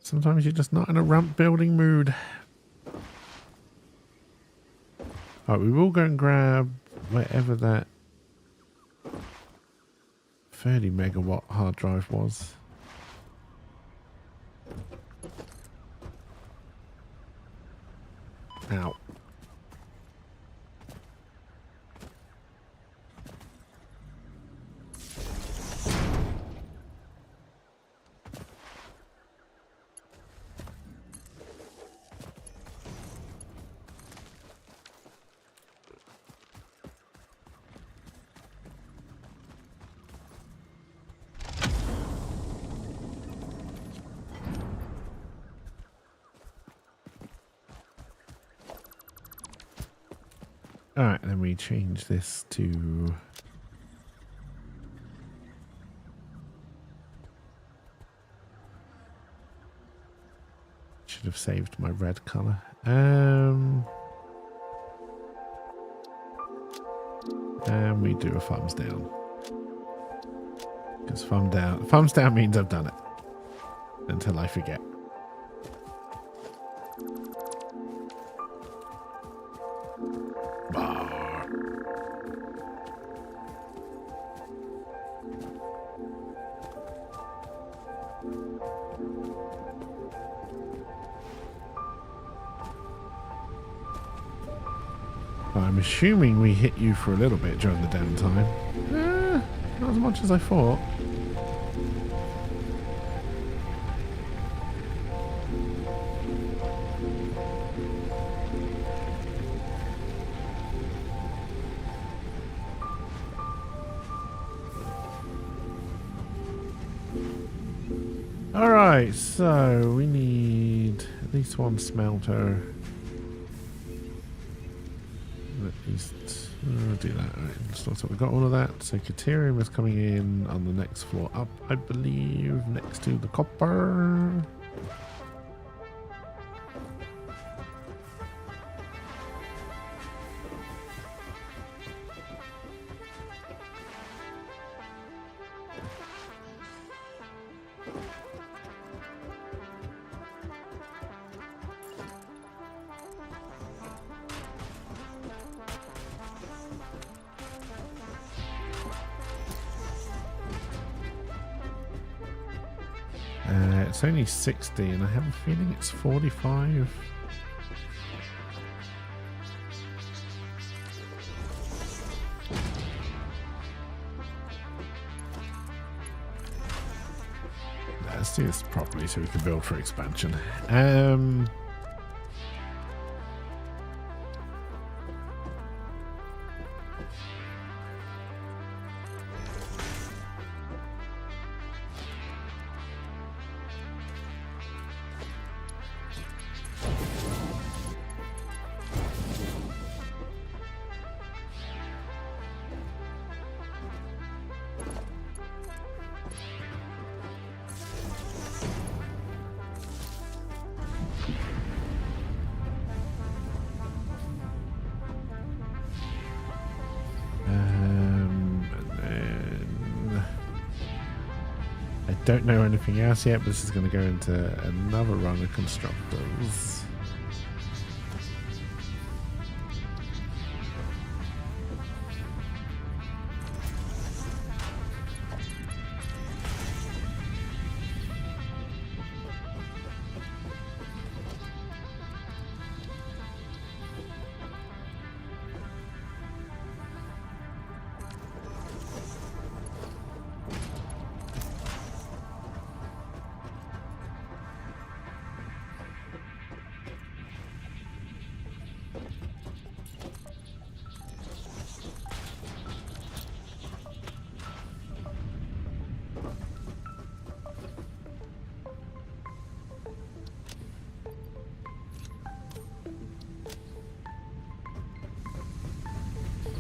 sometimes you're just not in a ramp building mood. Alright, we will go and grab wherever that 30 megawatt hard drive was. Ow. Alright, then we change this to should have saved my red color. And we do a thumbs down. Because thumbs down means I've done it. Until I forget. I'm assuming we hit you for a little bit during the downtime. Not as much as I thought. Alright, so we need at least one smelter. At least do that. Right, so we've got all of that. So Caterium is coming in on the next floor up, I believe, next to the copper. It's only 60 and I have a feeling it's 45. Let's do this properly so we can build for expansion. Don't know anything else yet, but this is going to go into another run of constructors.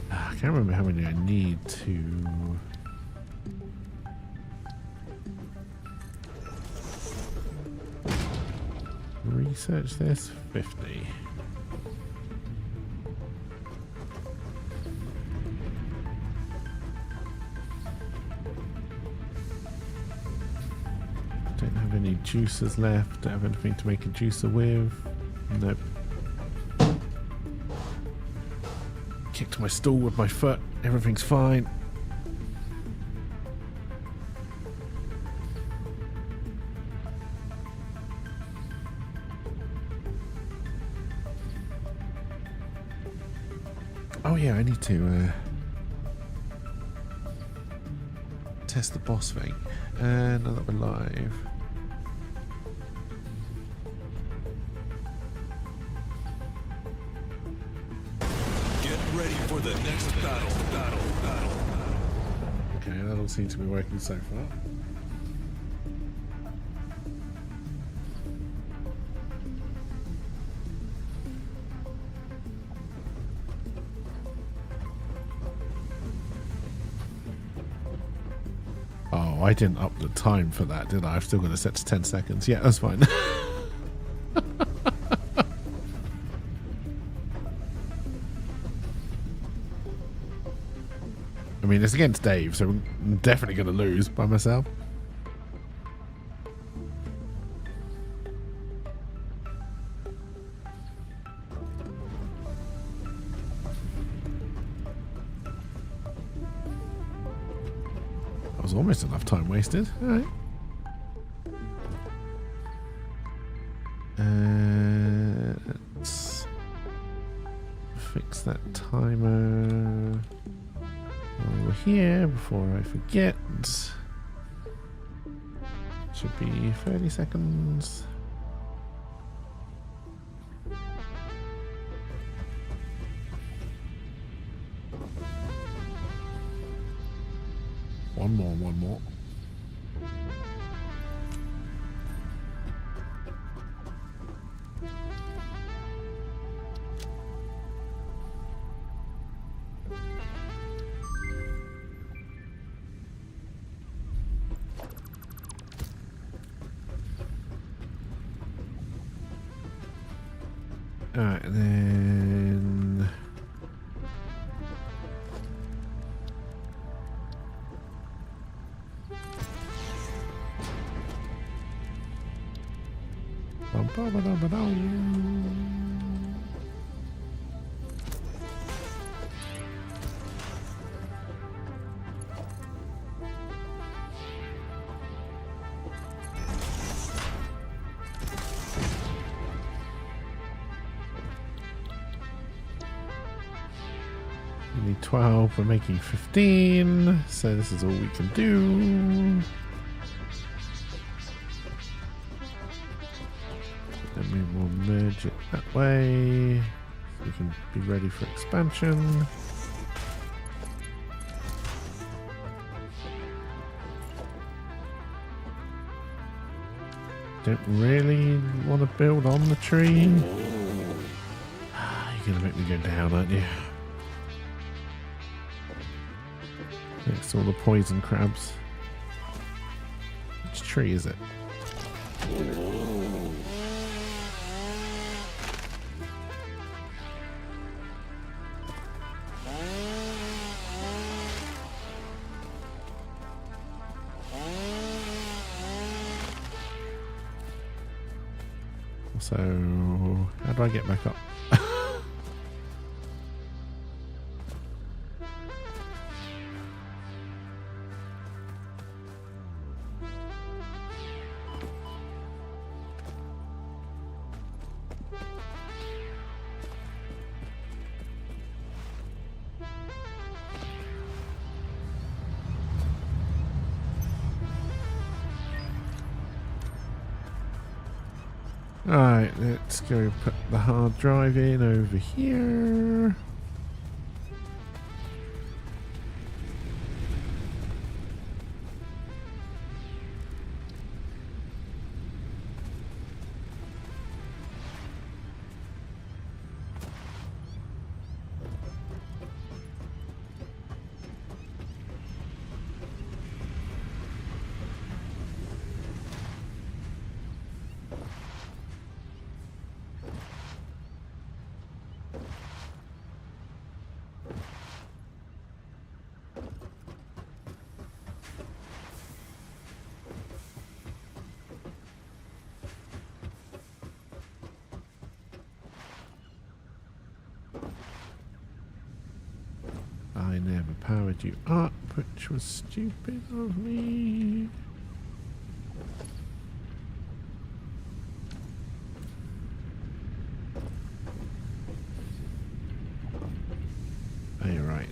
I can't remember how many I need to research this. 50. Don't have any juicers left. Don't have anything to make a juicer with. Nope. Kicked my stool with my foot. Everything's fine. Oh yeah, I need to test the boss thing. Now that we're live. Ready for the next battle. Okay, that all seems to be working so far. Oh, I didn't up the time for that, did I? I've still got it set to 10 seconds. Yeah, that's fine. I mean, it's against Dave, so I'm definitely going to lose by myself. That was almost enough time wasted. All right. Let's fix that timer. While we're here, before I forget, should be 30 seconds. One more. Alright, and then need 12. We're making 15. So this is all we can do. Then we will merge it that way. So we can be ready for expansion. Don't really want to build on the tree. You're going to make me go down, aren't you? Next to all the poison crabs. Which tree is it? So, how do I get back up? Alright, let's go put the hard drive in over here. I never powered you up, which was stupid of me. Oh, you're right.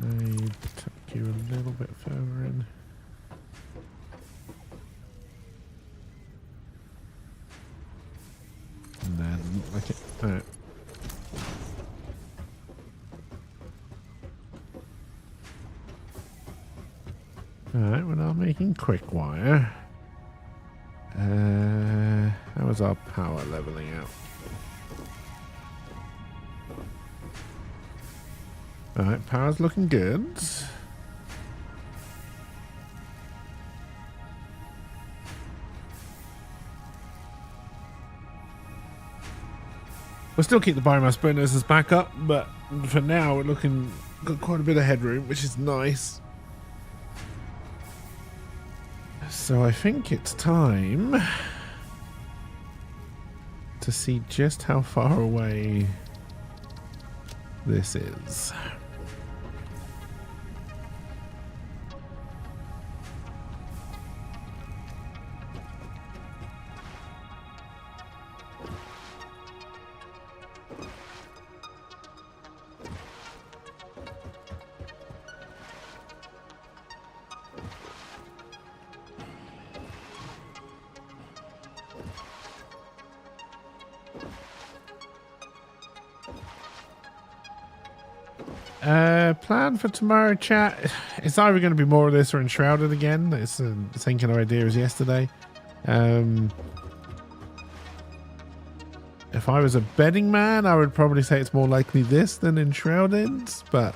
I tuck you a little bit further in. Nah, doesn't look like it. Alright. Alright, we're now making quick wire. How is our power leveling out? Alright, power's looking good. We'll still keep the biomass burners as backup, but for now we're looking got quite a bit of headroom, which is nice. So I think it's time to see just how far away this is. Plan for tomorrow, chat. It's either going to be more of this or Enshrouded again. It's the same kind of idea as yesterday. If I was a betting man, I would probably say it's more likely this than Enshrouded, but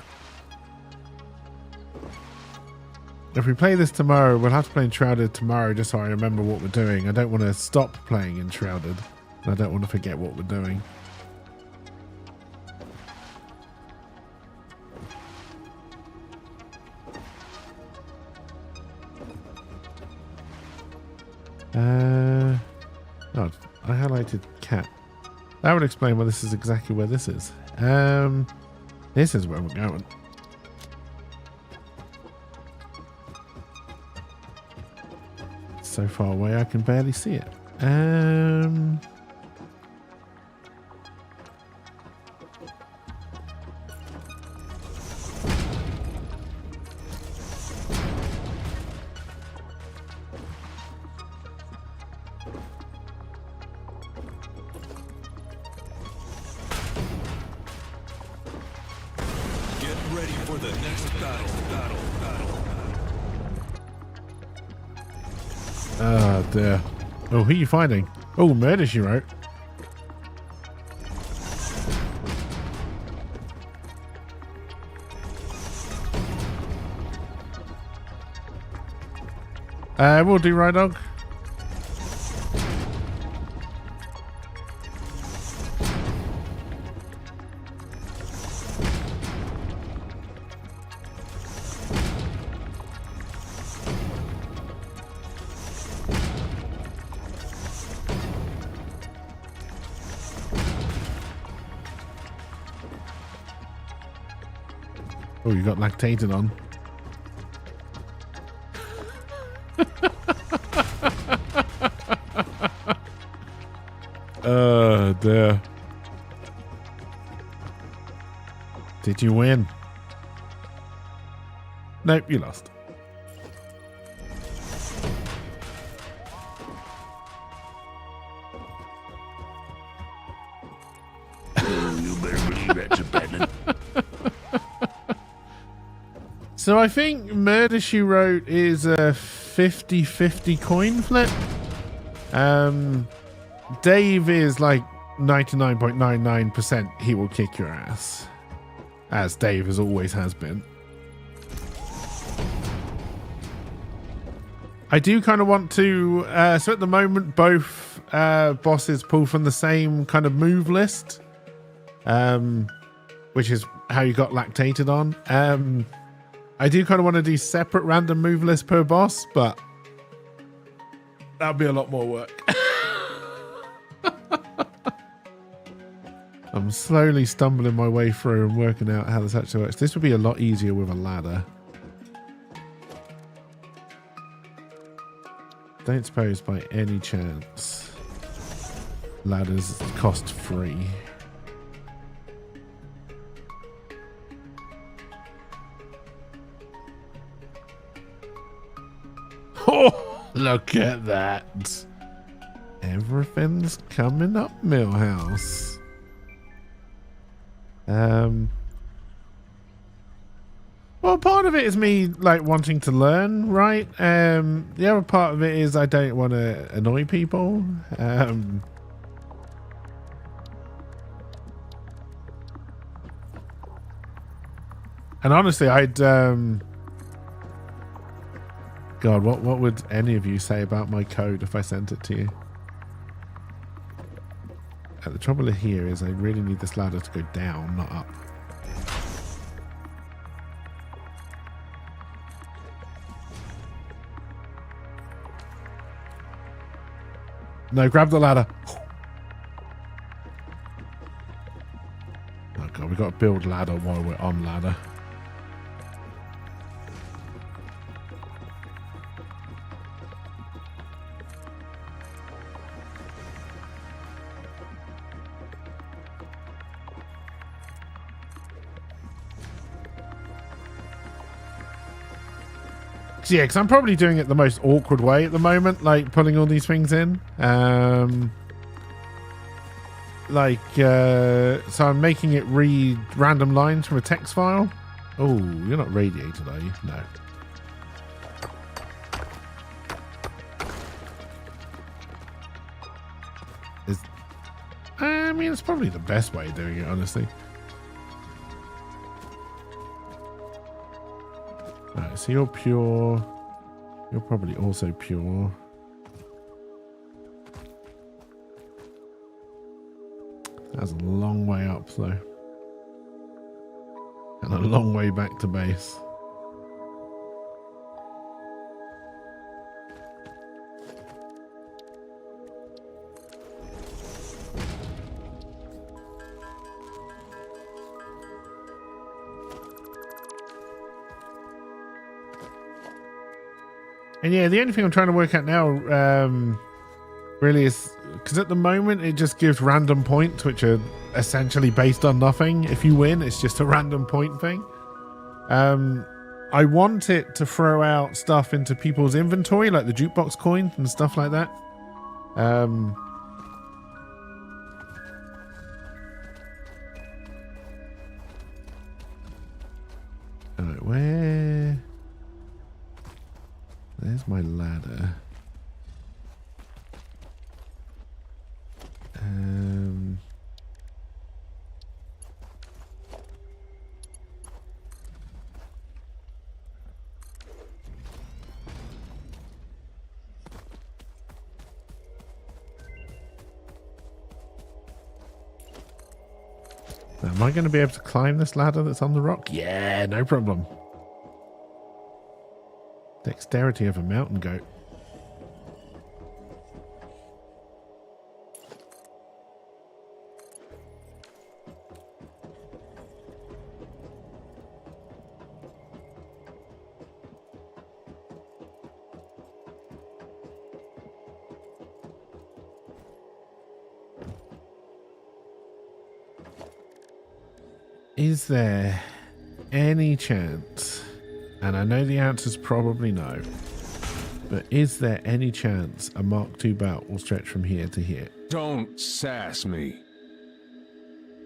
if we play this tomorrow, we'll have to play Enshrouded tomorrow just so I remember what we're doing. I don't want to stop playing Enshrouded. I don't want to forget what we're doing. Oh, I highlighted cat. That would explain why this is exactly where this is. This is where we're going. It's so far away I can barely see it. Oh dear. Oh, who are you finding? Oh, Murder, She Wrote. We'll do Ride Dog. Oh, you got lactated on. Oh, dear. Did you win? Nope, you lost. You better believe that's a bad. So I think Murder, She Wrote is a 50-50 coin flip. Dave is like 99.99% he will kick your ass. As Dave as always has been. I do kind of want to... so at the moment, both bosses pull from the same kind of move list. Which is how you got lactated on. I do kind of want to do separate random move lists per boss, but that'll be a lot more work. I'm slowly stumbling my way through and working out how this actually works. This would be a lot easier with a ladder. Don't suppose by any chance ladders cost free. Oh, look at that. Everything's coming up, Millhouse. Well, part of it is me like wanting to learn, right? The other part of it is I don't want to annoy people. And honestly, I'd God, what would any of you say about my code if I sent it to you? The trouble here is I really need this ladder to go down, not up. No, grab the ladder. Oh god, we've got to build ladder while we're on ladder. Yeah, because I'm probably doing it the most awkward way at the moment, like putting all these things in. like, so I'm making it read random lines from a text file. Oh, you're not radiated, are you? No. I mean, it's probably the best way of doing it, honestly. Alright, so you're pure. You're probably also pure. That's a long way up, though. And a long way back to base. And yeah, the only thing I'm trying to work out now really is, because at the moment it just gives random points, which are essentially based on nothing. If you win, it's just a random point thing. I want it to throw out stuff into people's inventory, like the jukebox coin and stuff like that. Alright, where... There's my ladder. Am I going to be able to climb this ladder that's on the rock? Yeah, no problem. Dexterity of a mountain goat. Is there any chance, and I know the answer is probably no, but is there any chance a Mark II bout will stretch from here to here? Don't sass me.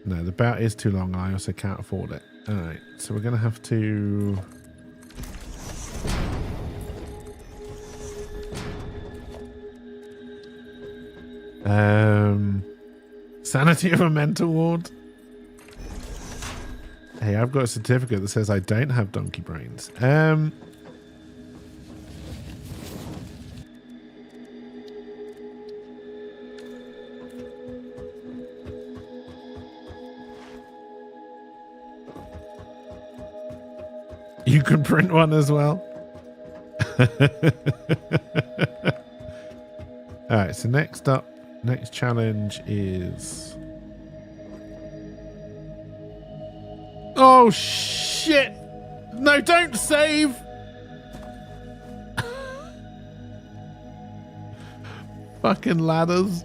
No, the bout is too long. I also can't afford it. Alright, so we're going to have to... Sanity of a mental ward. Hey, I've got a certificate that says I don't have donkey brains. You can print one as well. All right, so next up, next challenge is... Oh, shit. No, don't save. Fucking ladders.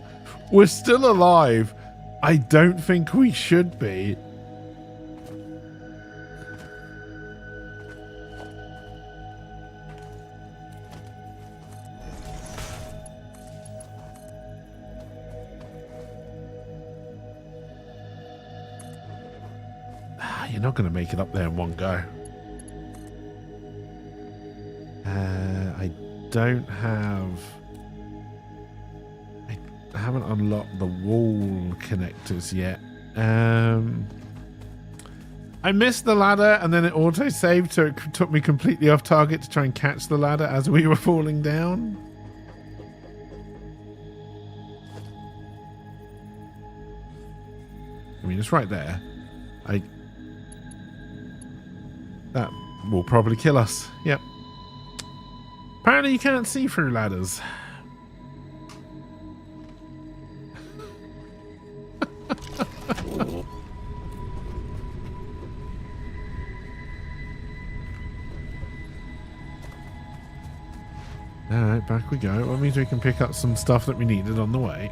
We're still alive. I don't think we should be. You're not going to make it up there in one go. I don't have... I haven't unlocked the wall connectors yet. I missed the ladder and then it auto-saved, so it took me completely off target to try and catch the ladder as we were falling down. I mean, it's right there. That will probably kill us. Yep. Apparently you can't see through ladders. Alright, back we go. That means we can pick up some stuff that we needed on the way.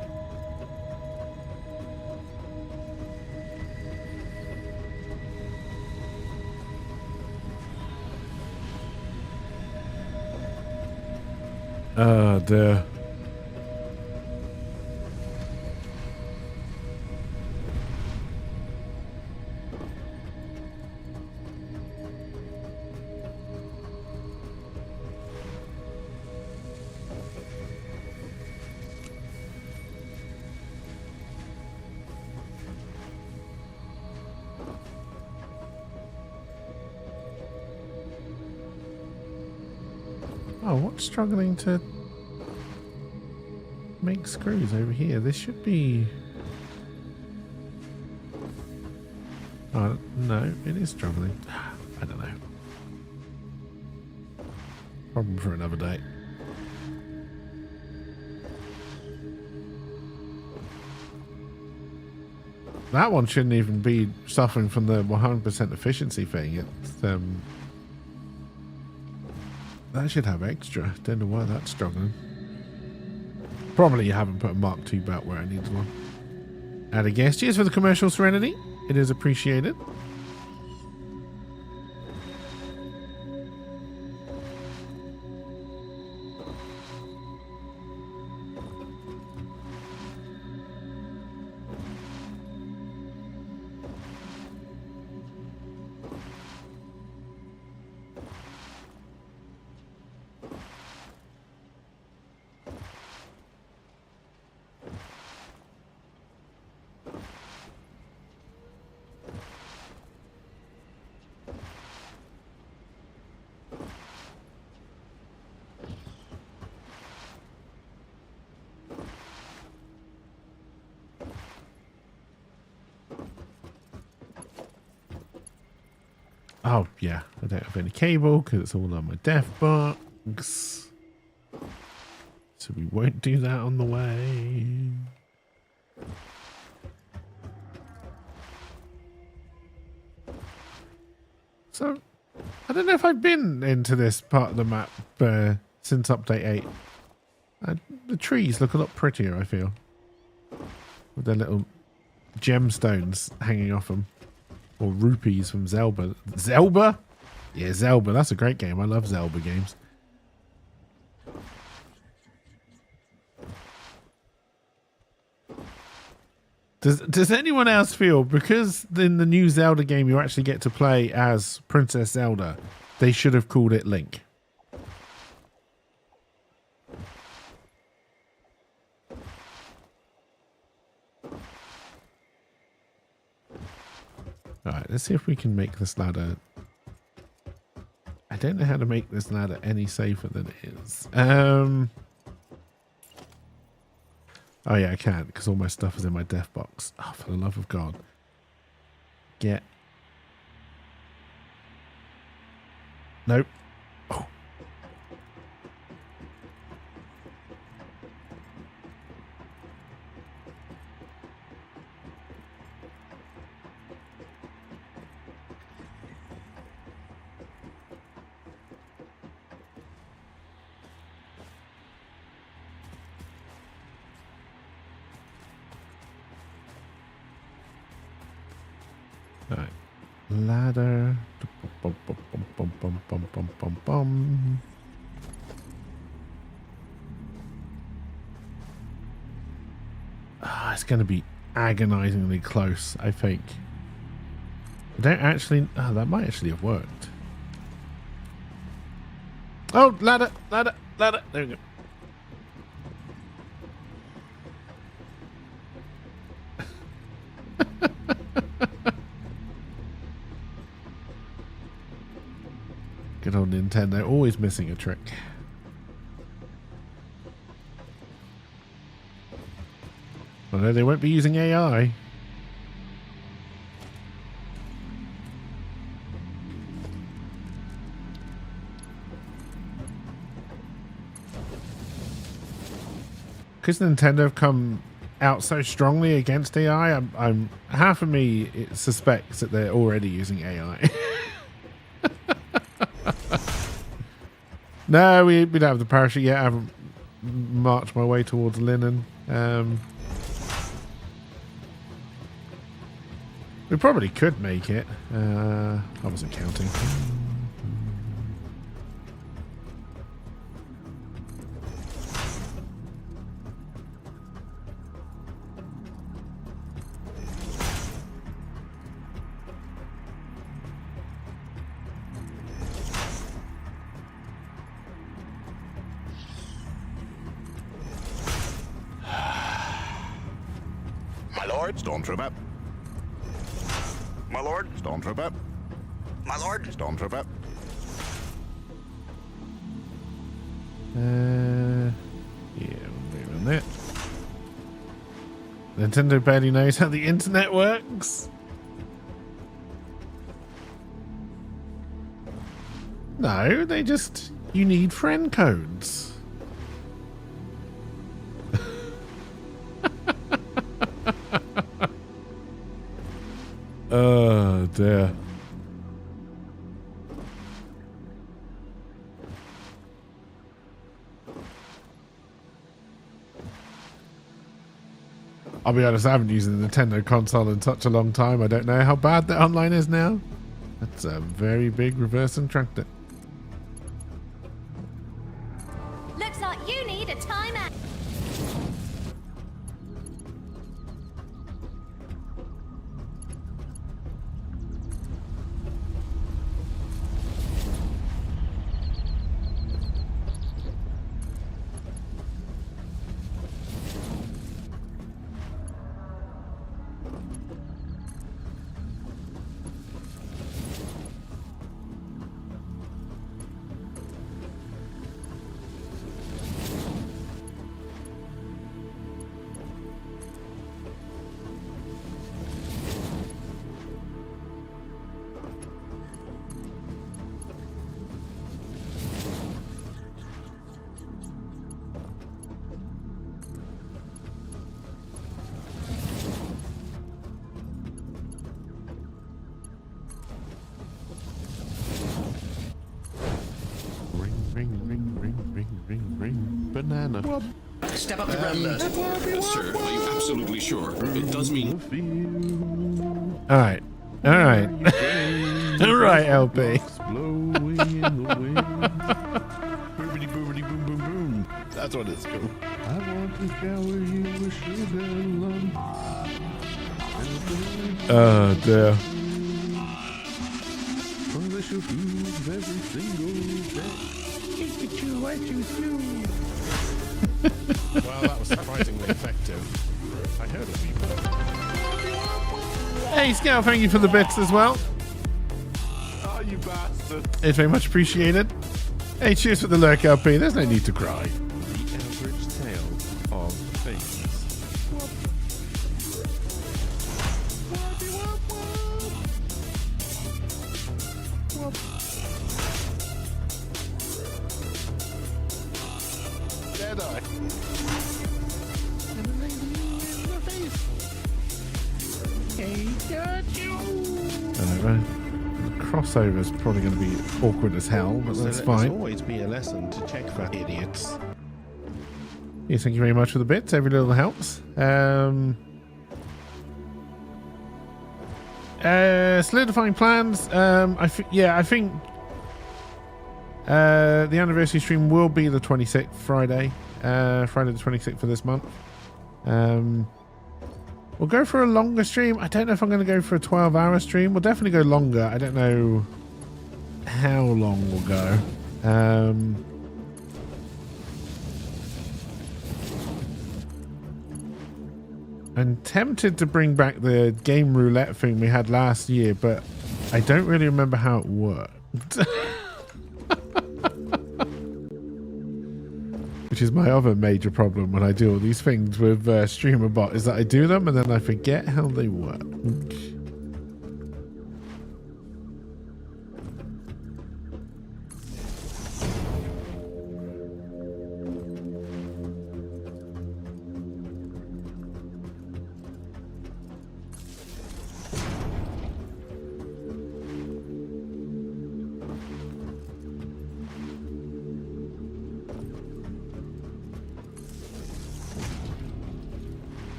Oh dear. Oh, what's struggling to make screws over here? This should be... Oh, no, it is struggling. I don't know. Problem for another day. That one shouldn't even be suffering from the 100% efficiency thing. It's that should have extra. Don't know why that's struggling. Probably you haven't put a Mark II belt where I needed one. And I guess cheers for the commercial serenity. It is appreciated. Oh, yeah. I don't have any cable because it's all on my dev box. So we won't do that on the way. So, I don't know if I've been into this part of the map since update 8. The trees look a lot prettier, I feel. With their little gemstones hanging off them. Or rupees from Zelda. Zelda? Yeah, Zelda. That's a great game. I love Zelda games. Does anyone else feel, because in the new Zelda game you actually get to play as Princess Zelda, they should have called it Link? Alright, let's see if we can make this ladder. I don't know how to make this ladder any safer than it is. Oh yeah, I can't, because all my stuff is in my dev box. Oh, for the love of God. Get. Nope. Oh. Alright. Ladder. Bum, bum, bum, bum, bum, bum, bum, bum, bum. Ah, it's going to be agonizingly close, I think. I don't actually... Oh, that might actually have worked. Oh, ladder, ladder, ladder. There we go. Good old Nintendo, always missing a trick. Well, no, they won't be using AI. Because Nintendo have come out so strongly against AI, I'm half of me it suspects that they're already using AI. No, we don't have the parachute yet. I haven't marched my way towards linen. We probably could make it. I wasn't counting. Stormtrooper. My lord. Stormtrooper. My lord. Stormtrooper. Yeah, we'll move on that. Nintendo barely knows how the internet works. No, they just... You need friend codes. Oh, dear. I'll be honest, I haven't used a Nintendo console in such a long time. I don't know how bad the online is now. That's a very big reverse tractor. Looks like you need a timeout. Banana. Step up to Sir, are you absolutely sure? It does mean... Alright. Alright. Alright, LP. Boobity boobity boom boom boom. That's what it's called. I want to shower you with sugar lump. Oh, dear. Delicious foods every single day. Well, that was surprisingly effective. I heard of people. Hey, Scout, thank you for the bits as well. Oh, you bastard. It's very much appreciated. Hey, cheers for the lurk, LP. There's no need to cry. The average tale of things. Deadeye. The crossover is probably going to be awkward as hell, but that's It'll fine. always be a lesson to check for idiots. Yes, thank you very much for the bits. Every little helps. Solidifying plans. I think the anniversary stream will be the 26th, Friday. Friday the 26th for this month. We'll go for a longer stream. I don't know if I'm going to go for a 12-hour stream. We'll definitely go longer. I don't know how long we'll go. I'm tempted to bring back the game roulette thing we had last year, but I don't really remember how it worked. Which is my other major problem when I do all these things with StreamerBot, is that I do them and then I forget how they work.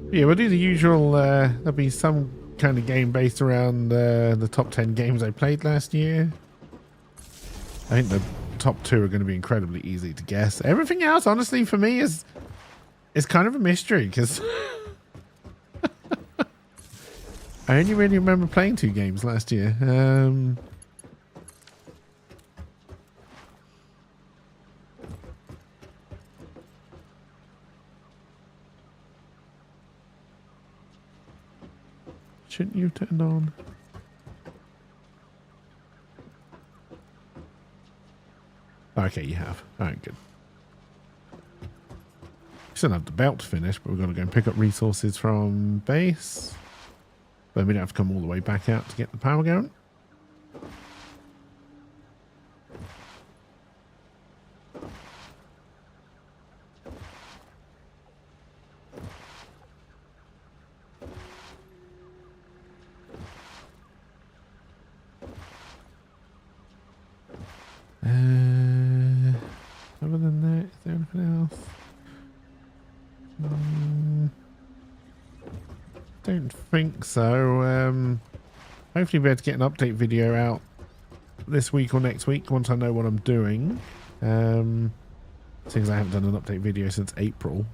Yeah, we'll do the usual. There'll be some kind of game based around the top 10 games I played last year. I think the top 2 are going to be incredibly easy to guess. Everything else, honestly, for me is It's kind of a mystery because I only really remember playing 2 games last year. Shouldn't you have turned on? Okay, you have. Alright, good. Still have the belt to finish, but we're going to go and pick up resources from base. But we don't have to come all the way back out to get the power going. Other than that, is there anything else? Don't think so. Hopefully we'll be able to get an update video out this week or next week once I know what I'm doing. Since I haven't done an update video since April.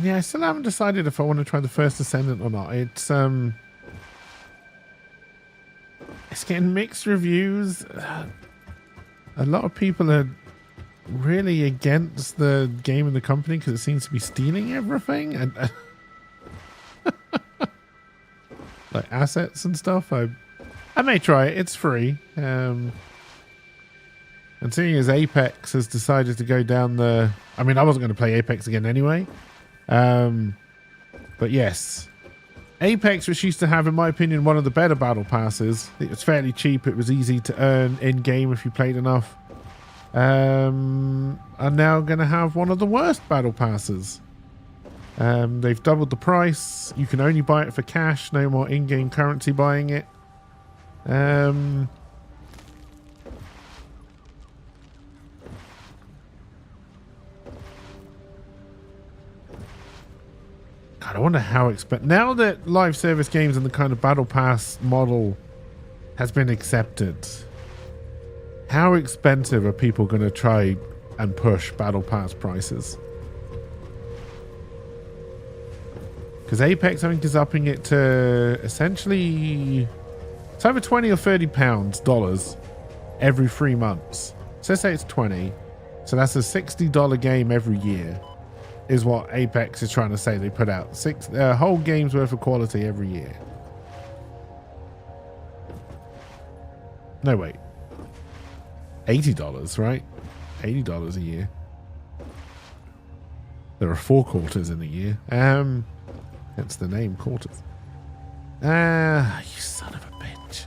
Yeah, I still haven't decided if I want to try the First Ascendant or not. It's getting mixed reviews. A lot of people are really against the game and the company because it seems to be stealing everything and like assets and stuff. I may try it. It's free. And seeing as Apex has decided to go down the... I mean, I wasn't going to play Apex again anyway. But yes, Apex, which used to have, in my opinion, one of the better battle passes. It was fairly cheap. It was easy to earn in game if you played enough. Are now going to have one of the worst battle passes. They've doubled the price. You can only buy it for cash. No more in-game currency buying it. God, I wonder how expensive... Now that live service games and the kind of battle pass model has been accepted, how expensive are people going to try and push battle pass prices? Because Apex, I think, is upping it to essentially... It's over 20 or 30 dollars every 3 months. So let's say it's 20. So that's a $60 game every year. Is what Apex is trying to say. They put out whole game's worth of quality every year. No, wait. $80, right? $80 a year. There are 4 quarters in a year. That's the name, quarters. You son of a bitch.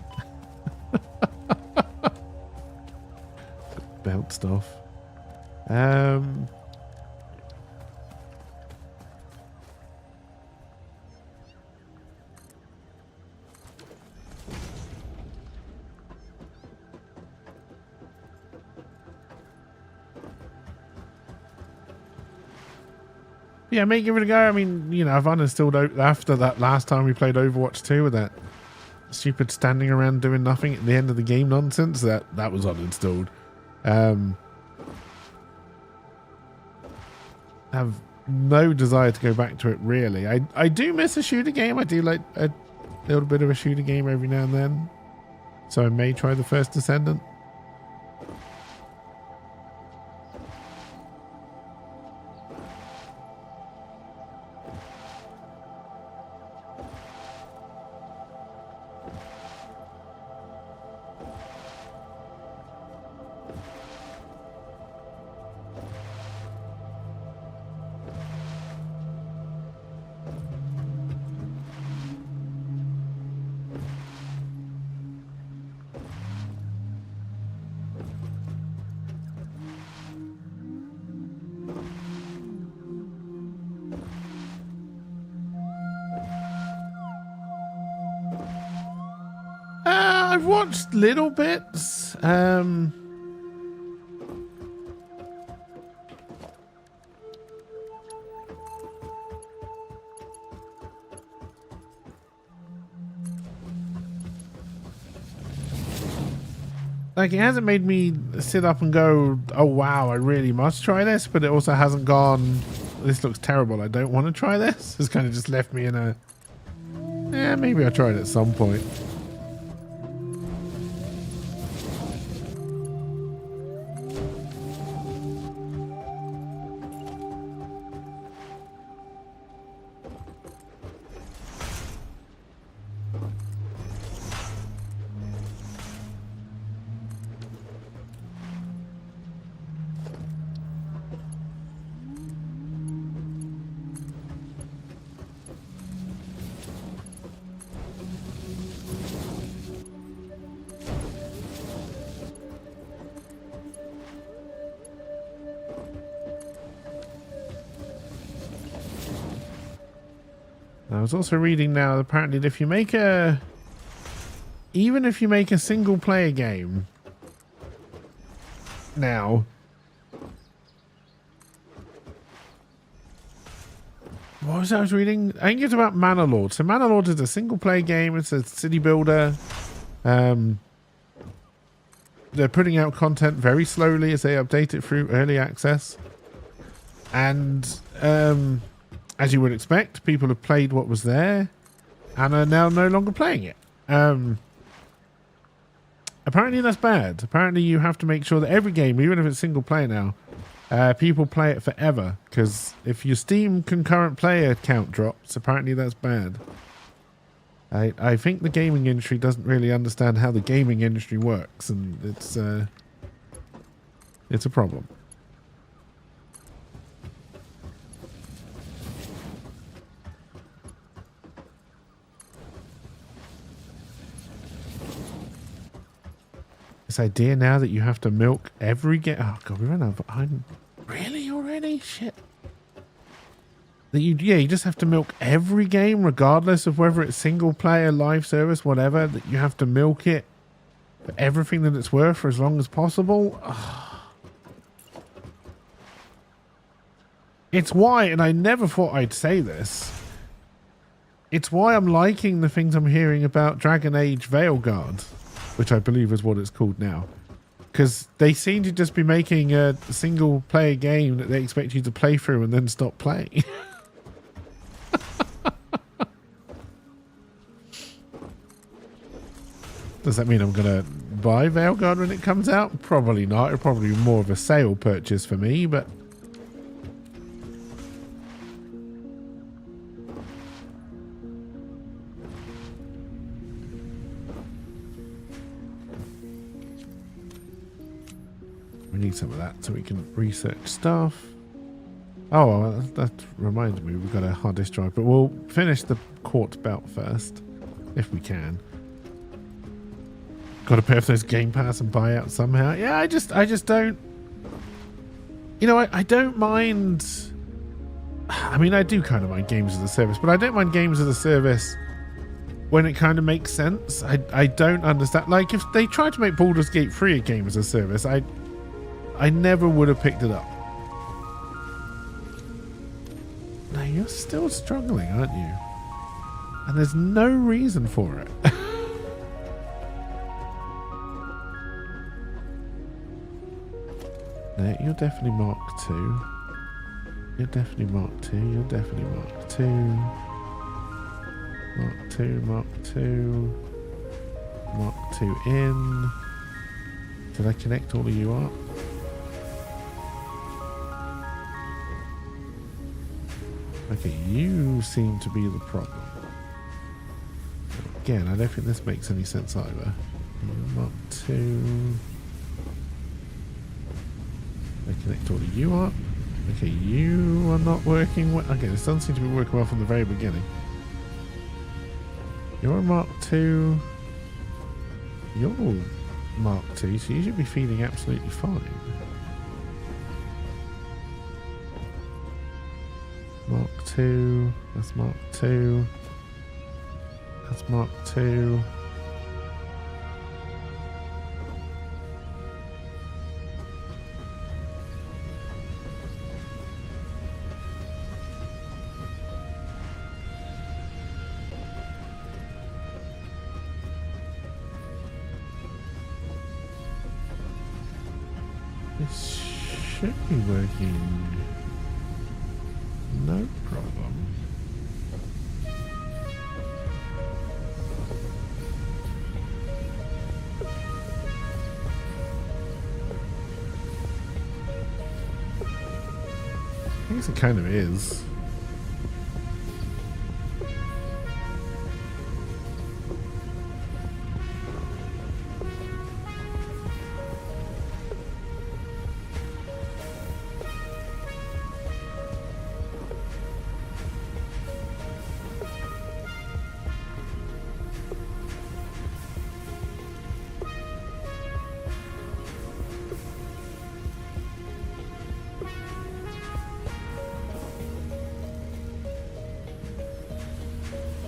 Bounced off. Yeah, may give it a go. I mean, you know, I've uninstalled after that last time we played Overwatch 2 with that stupid standing around doing nothing at the end of the game nonsense. That was uninstalled. Have no desire to go back to it, really. I do miss a shooter game. I do like a little bit of a shooter game every now and then. So I may try the First Descendant. watched little bits. Like, it hasn't made me sit up and go, oh wow, I really must try this, but it also hasn't gone, this looks terrible, I don't want to try this. It's kind of just left me in a, maybe I'll try it at some point. I was also reading now, apparently, that if you make even if you make a single player game now, what was I was reading? I think it's about Manor So Manor is a single player game. It's a city builder. They're putting out content very slowly as they update it through early access. And as you would expect, people have played what was there and are now no longer playing it. Apparently that's bad. Apparently you have to make sure that every game, even if it's single player now, people play it forever. Because if your Steam concurrent player count drops, apparently that's bad. I think the gaming industry doesn't really understand how the gaming industry works, and it's a problem. This idea now that you have to milk every game. Oh god, we ran out of time. Really already? Shit. That you just have to milk every game, regardless of whether it's single player, live service, whatever. That you have to milk it for everything that it's worth for as long as possible. Oh. It's why, and I never thought I'd say this, it's why I'm liking the things I'm hearing about Dragon Age Veilguard, which I believe is what it's called now. Because they seem to just be making a single player game that they expect you to play through and then stop playing. Does that mean I'm going to buy Veilguard when it comes out? Probably not. It'll probably be more of a sale purchase for me, but... we need some of that so we can research stuff. Oh, well, that reminds me, we've got a hard disk drive, but we'll finish the quartz belt first, if we can. Got to pay for those Game Pass and buy out somehow. Yeah, I just don't. You know, I don't mind. I mean, I do kind of mind games as a service, but I don't mind games as a service when it kind of makes sense. I don't understand. Like, if they tried to make Baldur's Gate 3 a game as a service, I never would have picked it up. Now, you're still struggling, aren't you? And there's no reason for it. No, you're definitely Mark 2. You're definitely Mark 2. You're definitely Mark 2. Mark 2, Mark 2. Mark 2 in. Did I connect all of you up? Okay, you seem to be the problem. Again, I don't think this makes any sense either. Mark 2. I connect all of you up. Okay, you are not working well. Okay, this doesn't seem to be working well from the very beginning. You're Mark 2. You're Mark 2, so you should be feeling absolutely fine. Mark 2. That's Mark 2. That's Mark 2. should be working. No problem. I guess it kind of is.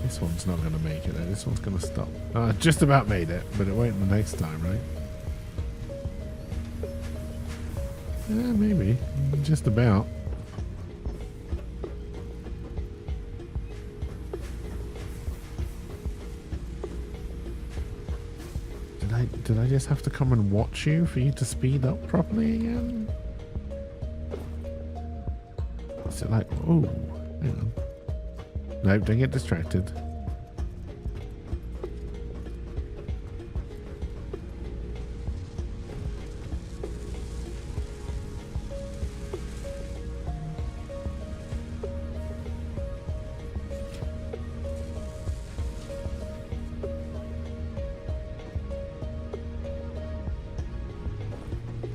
This one's not going to make it though. This one's going to stop. Just about made it, but it won't the next time, right? Yeah, maybe. Just about. Did I just have to come and watch you for you to speed up properly again? Is it like, oh, hang on. Nope, don't get distracted.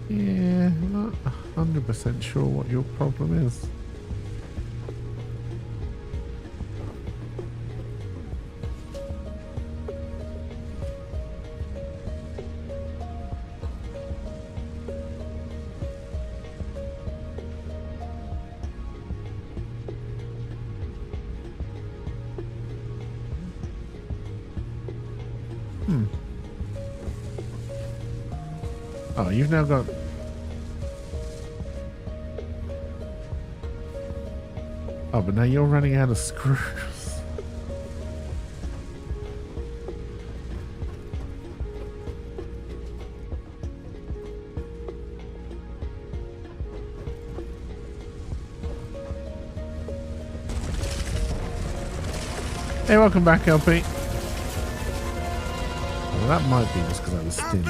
Yeah, not 100% sure what your problem is. Oh, you've now got... Oh, but now you're running out of screws. Hey, welcome back, LP. Well, that might be just because I was stingy.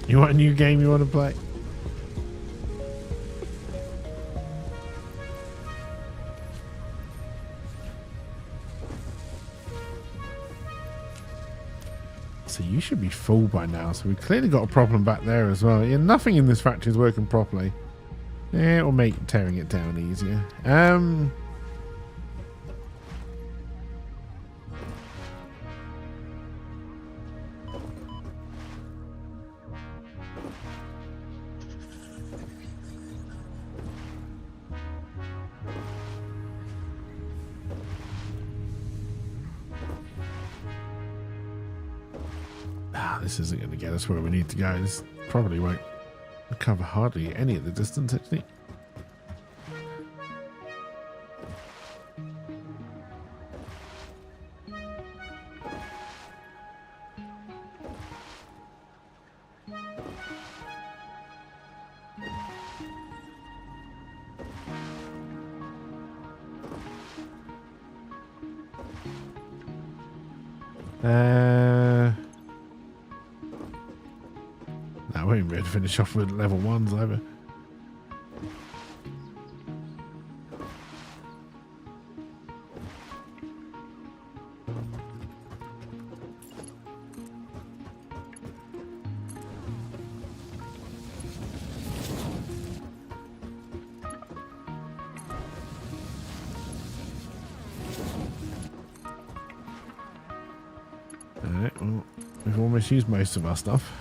You want a new game you want to play? So you should be full by now. So we've clearly got a problem back there as well. Yeah, nothing in this factory is working properly. Yeah, it will make tearing it down easier. This isn't going to get us where we need to go. This probably won't cover hardly any of the distance, actually. No, we won't be able to finish off with level 1s either. Alright, well, we've almost used most of our stuff.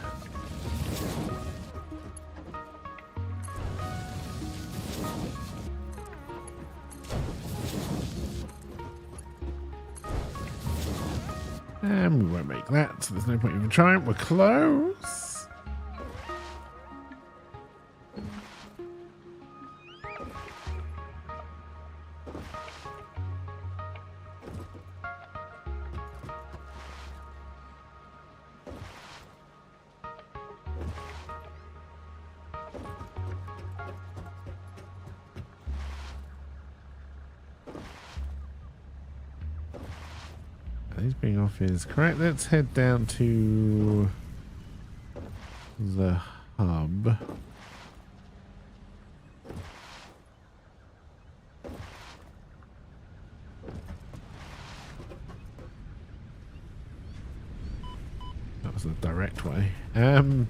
And we won't make that, so there's no point even trying. We're close. He's being off is correct. Let's head down to the hub. That was the direct way. Don't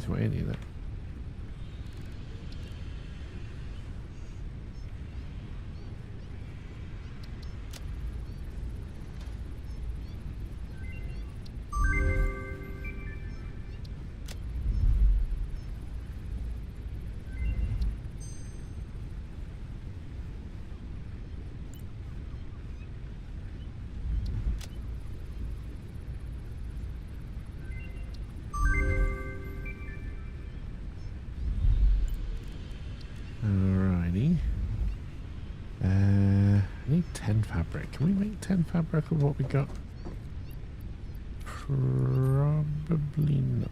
see any of that. Alrighty. I need 10 fabric. Can we make 10 fabric of what we got? Probably not.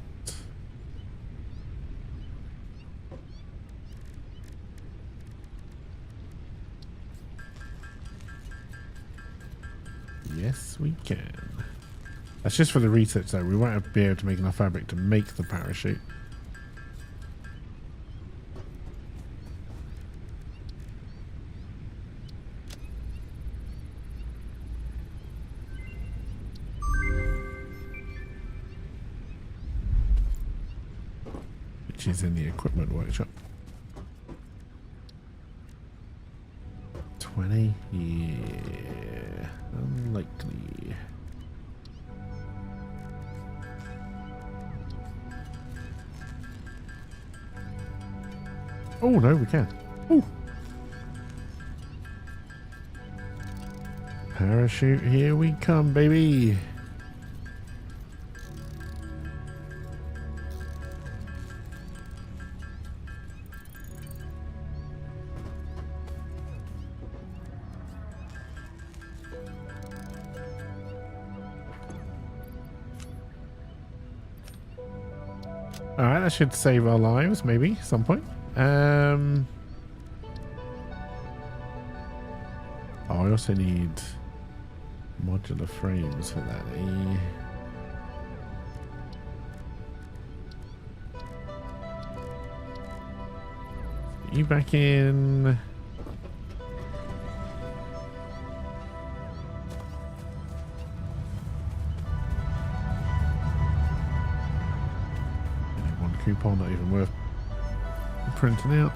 Yes, we can. That's just for the research though. We won't be able to make enough fabric to make the parachute. Which is in the equipment workshop. 20? Yeah. Unlikely. Oh no, we can. Ooh. Parachute, here we come, baby. Alright, that should save our lives, maybe, at some point. Oh, I also need modular frames for that. You back in. One coupon, not even worth printing out.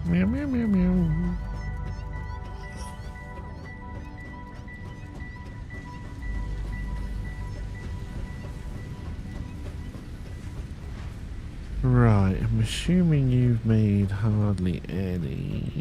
Meow, meow, meow, meow. Right, I'm assuming you've made hardly any.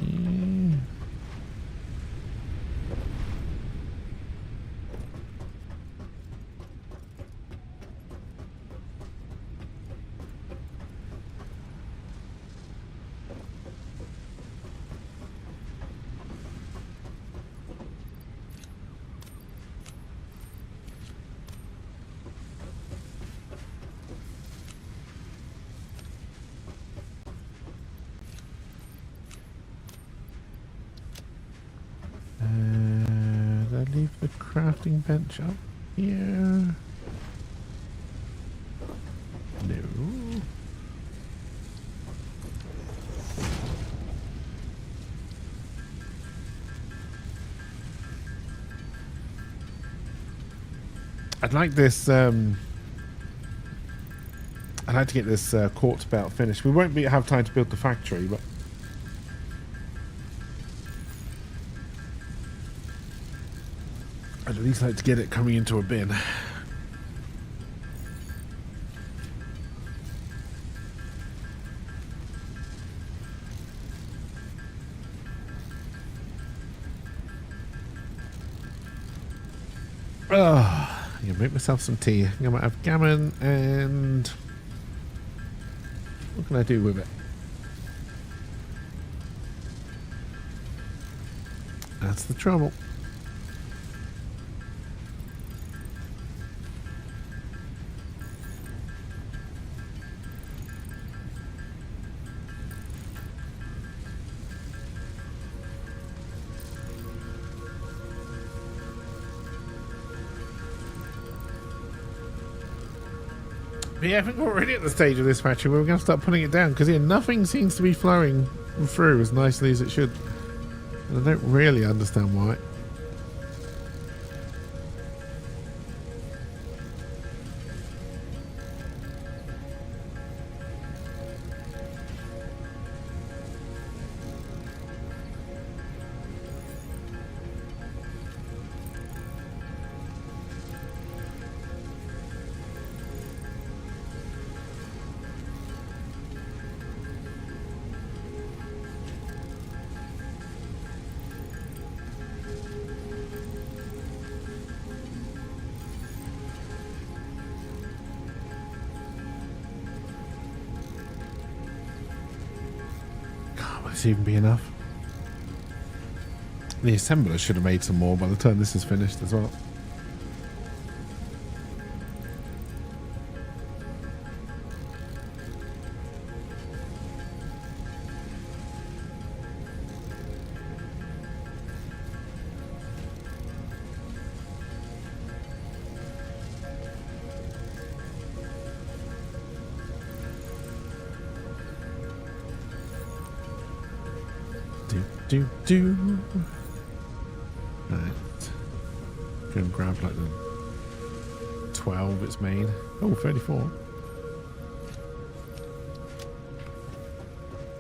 Leave the crafting bench up here. No. I'd like this. I'd like to get this quartz belt finished. We won't have time to build the factory, but. I'd at least like to get it coming into a bin. Ugh. I'm gonna make myself some tea. I'm gonna have gammon and what can I do with it? That's the trouble. But yeah, I think we're already at the stage of this factory where we're going to start putting it down because nothing seems to be flowing through as nicely as it should. And I don't really understand why. Even be enough. The assembler should have made some more by the time this is finished as well. Do. Right. Go and grab like the 12 it's made. Oh, 34.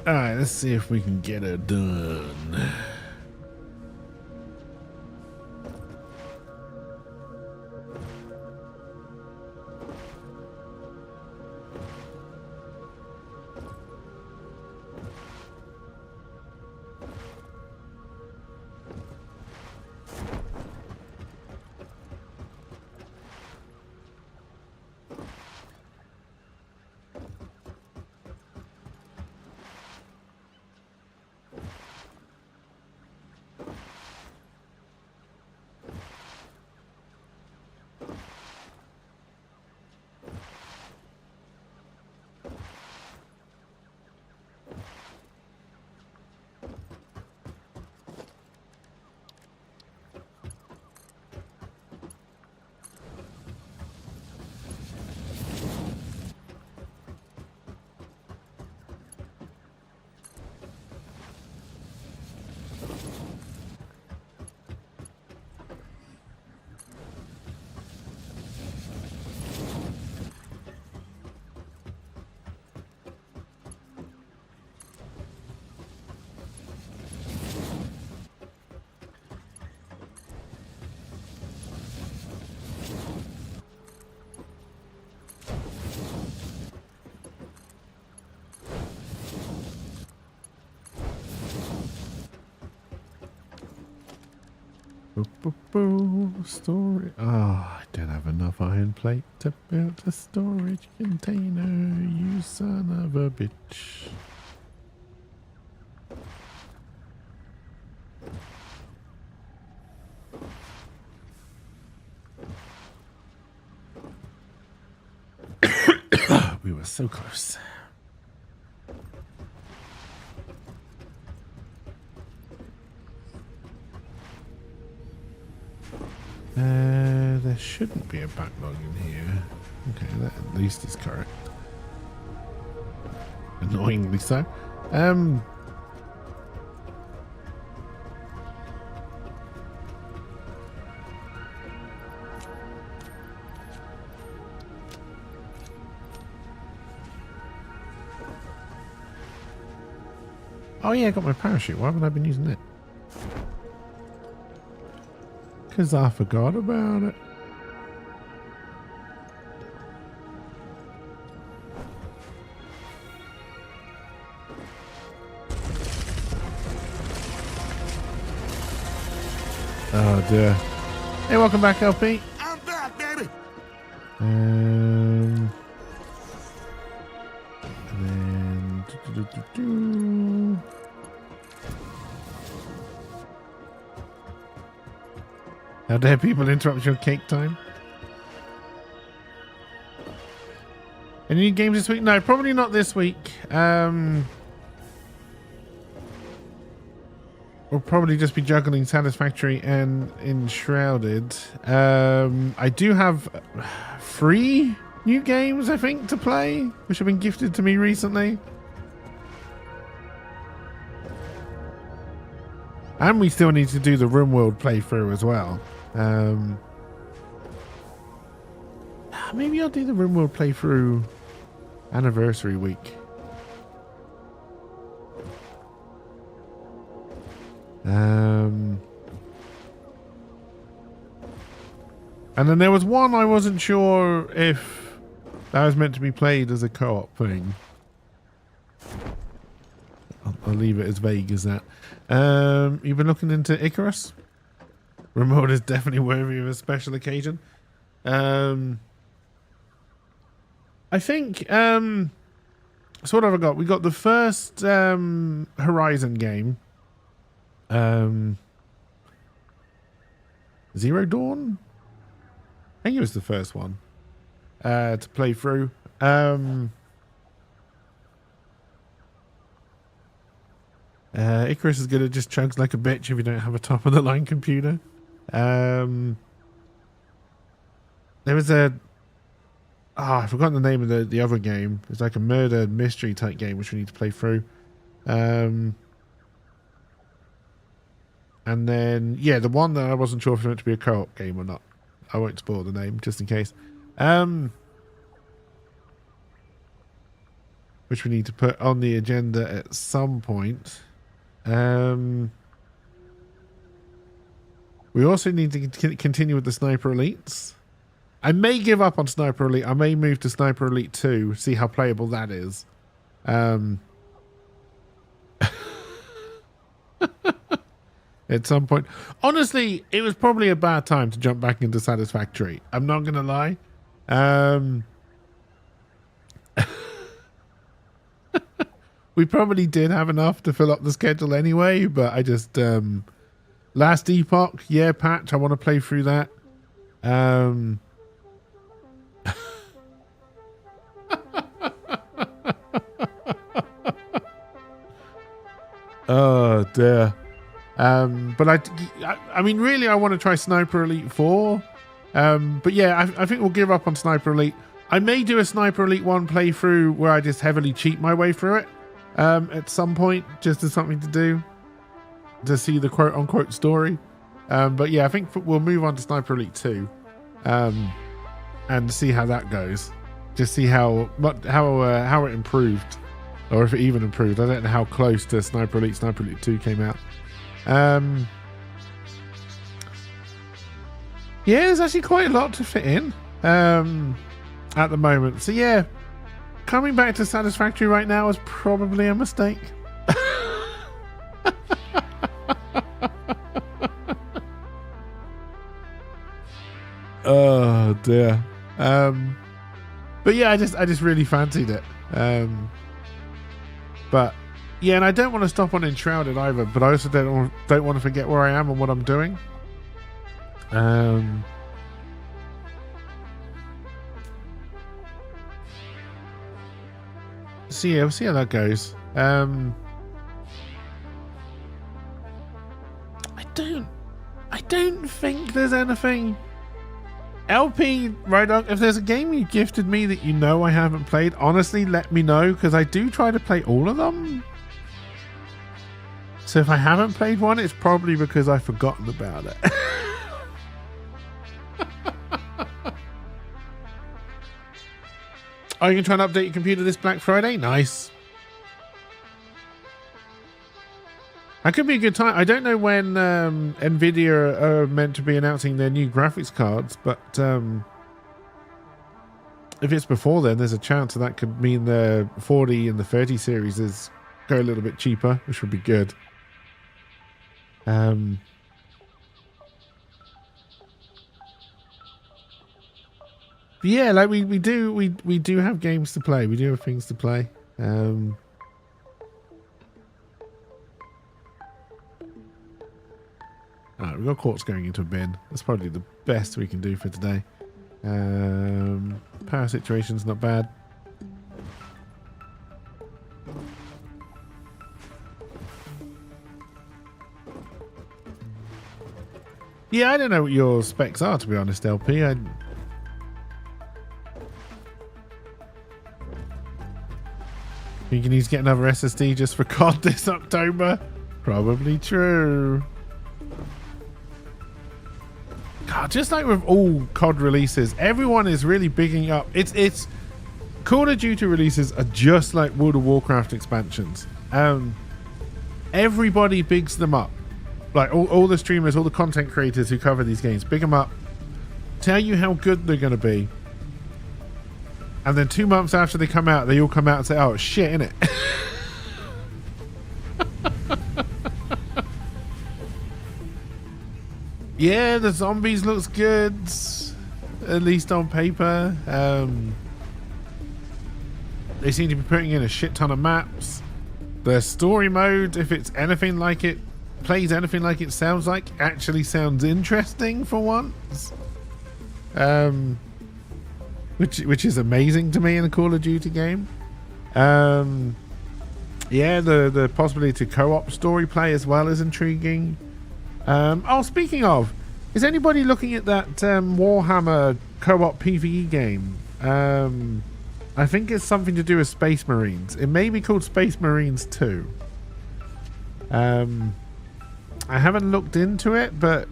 Alright, let's see if we can get it done. Storage. Oh, I don't have enough iron plate to build a storage container, you son of a bitch. We were so close. There shouldn't be a backlog in here. Okay, that at least is correct. Annoyingly so. Oh yeah, I got my parachute. Why haven't I been using it? Because I forgot about it. Oh dear. Hey, welcome back, LP. I'm back, baby. then... How dare people interrupt your cake time? Any new games this week? No, probably not this week. We'll probably just be juggling Satisfactory and Enshrouded. I do have 3 new games, I think, to play, which have been gifted to me recently. And we still need to do the RimWorld playthrough as well. Maybe I'll do the RimWorld playthrough anniversary week. And then there was one I wasn't sure if that was meant to be played as a co-op thing. I'll leave it as vague as that. You've been looking into Icarus? Remote is definitely worthy of a special occasion. I think so what have I got? We got the first Horizon game. Zero Dawn? I think it was the first one to play through. Icarus is good. It just chugs like a bitch if you don't have a top of the line computer. There was a I forgot the name of the other game. It's like a murder mystery type game which we need to play through. And then yeah, the one that I wasn't sure if it was meant to be a co-op game or not. I won't spoil the name just in case. Which we need to put on the agenda at some point. We also need to continue with the Sniper Elites. I may give up on Sniper Elite. I may move to Sniper Elite 2, see how playable that is. At some point. Honestly, it was probably a bad time to jump back into Satisfactory. I'm not going to lie. We probably did have enough to fill up the schedule anyway, but I just... Last Epoch, yeah, patch. I want to play through that. Oh, dear. But I mean, really, I want to try Sniper Elite 4. But yeah, I think we'll give up on Sniper Elite. I may do a Sniper Elite 1 playthrough where I just heavily cheat my way through it at some point, just as something to do, to see the quote-unquote story. But yeah, I think we'll move on to Sniper Elite 2 and see how that goes. Just see how it improved, or if it even improved. I don't know how close to Sniper Elite 2 came out. Yeah, there's actually quite a lot to fit in at the moment. So yeah, coming back to Satisfactory right now is probably a mistake. Oh dear. But yeah, I just really fancied it. But yeah, and I don't want to stop on Enshrouded either, but I also don't want to forget where I am and what I'm doing. So yeah, we'll see how that goes. I don't think there's anything. LP, right on. If there's a game you gifted me that you know I haven't played, honestly, let me know, because I do try to play all of them. So if I haven't played one, it's probably because I've forgotten about it. Are you going to try and update your computer this Black Friday? Nice. That could be a good time. I don't know when Nvidia are meant to be announcing their new graphics cards, but if it's before then, there's a chance that could mean the 40 and the 30 series go a little bit cheaper, which would be good. But yeah, like we do have games to play. We do have things to play. Alright, we've got quartz going into a bin. That's probably the best we can do for today. Power situation's not bad. Yeah, I don't know what your specs are, to be honest, LP. Think you need to get another SSD just for COD this October? Probably true. God, just like with all COD releases, everyone is really bigging up. It's Call of Duty releases are just like World of Warcraft expansions. Everybody bigs them up. Like all the streamers, all the content creators who cover these games, big them up, tell you how good they're going to be, and then 2 months after they come out, they all come out and say, "Oh shit, innit?" Yeah, the zombies looks good, at least on paper. They seem to be putting in a shit ton of maps. The story mode, if it's anything like it plays anything like it sounds like, actually sounds interesting for once. Which is amazing to me in a Call of Duty game. Yeah, the possibility to co-op story play as well is intriguing. Oh, speaking of, is anybody looking at that Warhammer co-op PvE game? I think it's something to do with Space Marines. It may be called Space Marines 2. I haven't looked into it, but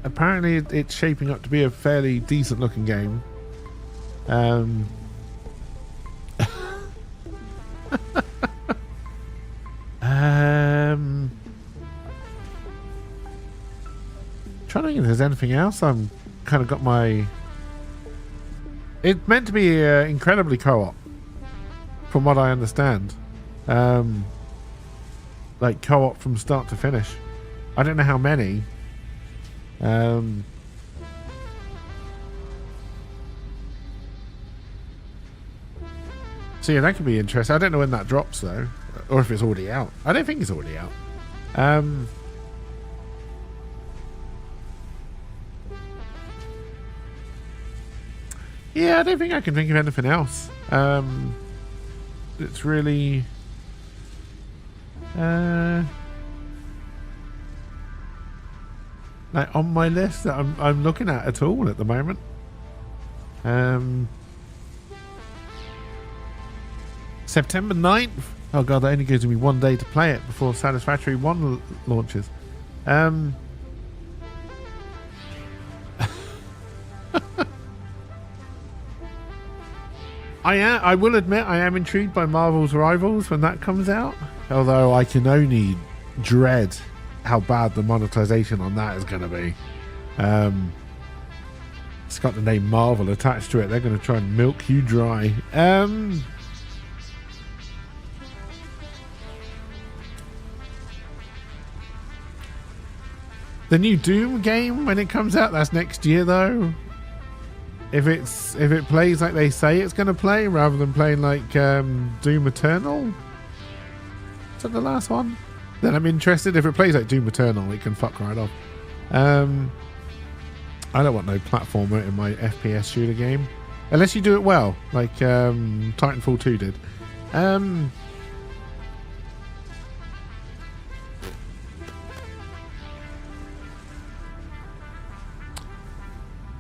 apparently it's shaping up to be a fairly decent looking game. Trying to think if there's anything else. I'm kind of got my... It's meant to be incredibly co-op, from what I understand. Like co-op from start to finish. I don't know how many. So yeah, that could be interesting. I don't know when that drops though, or if it's already out. I don't think it's already out. Yeah, I don't think I can think of anything else. It's really like on my list that I'm looking at all at the moment. September 9th. Oh god, that only gives me 1 day to play it before Satisfactory 1 launches. I will admit I am intrigued by Marvel's Rivals when that comes out, although I can only dread how bad the monetization on that is going to be. It's got the name Marvel attached to it. They're going to try and milk you dry. The new Doom game, when it comes out, that's next year though. If it plays like they say it's going to play, rather than playing like Doom Eternal, is that the last one? Then I'm interested. If it plays like Doom Eternal, it can fuck right off. I don't want no platformer in my FPS shooter game, unless you do it well, like Titanfall 2 did.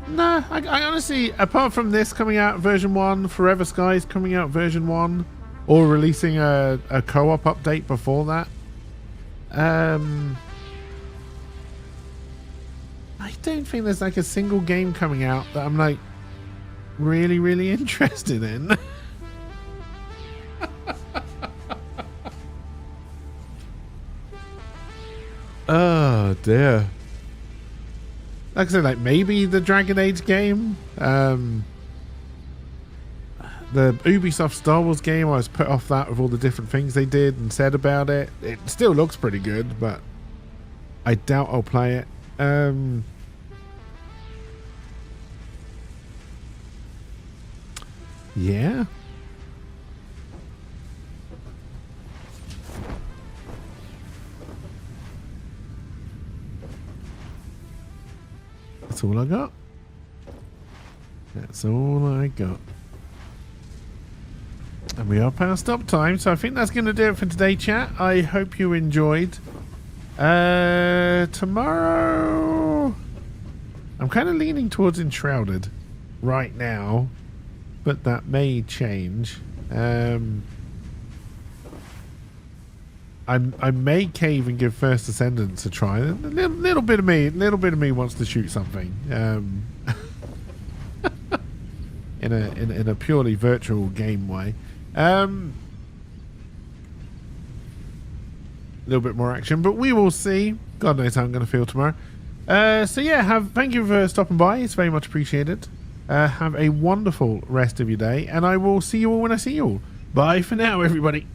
Nah, I honestly, apart from this coming out version 1, Forever Skies coming out version 1, or releasing a co-op update before that, I don't think there's like a single game coming out that I'm like really, really interested in. Oh dear. Like I said, like maybe the Dragon Age game, the Ubisoft Star Wars game. I was put off that with all the different things they did and said about it. It still looks pretty good, but I doubt I'll play it. Yeah. That's all I got. That's all I got. And we are past stop time, so I think that's going to do it for today, chat. I hope you enjoyed. Tomorrow, I'm kind of leaning towards Enshrouded right now, but that may change. I may cave and give First Ascendants a try. A little bit of me wants to shoot something. In a purely virtual game way. A little bit more action, but we will see. God knows how I'm going to feel tomorrow. So yeah, thank you for stopping by. It's very much appreciated. Have a wonderful rest of your day, and I will see you all when I see you all. Bye for now, everybody.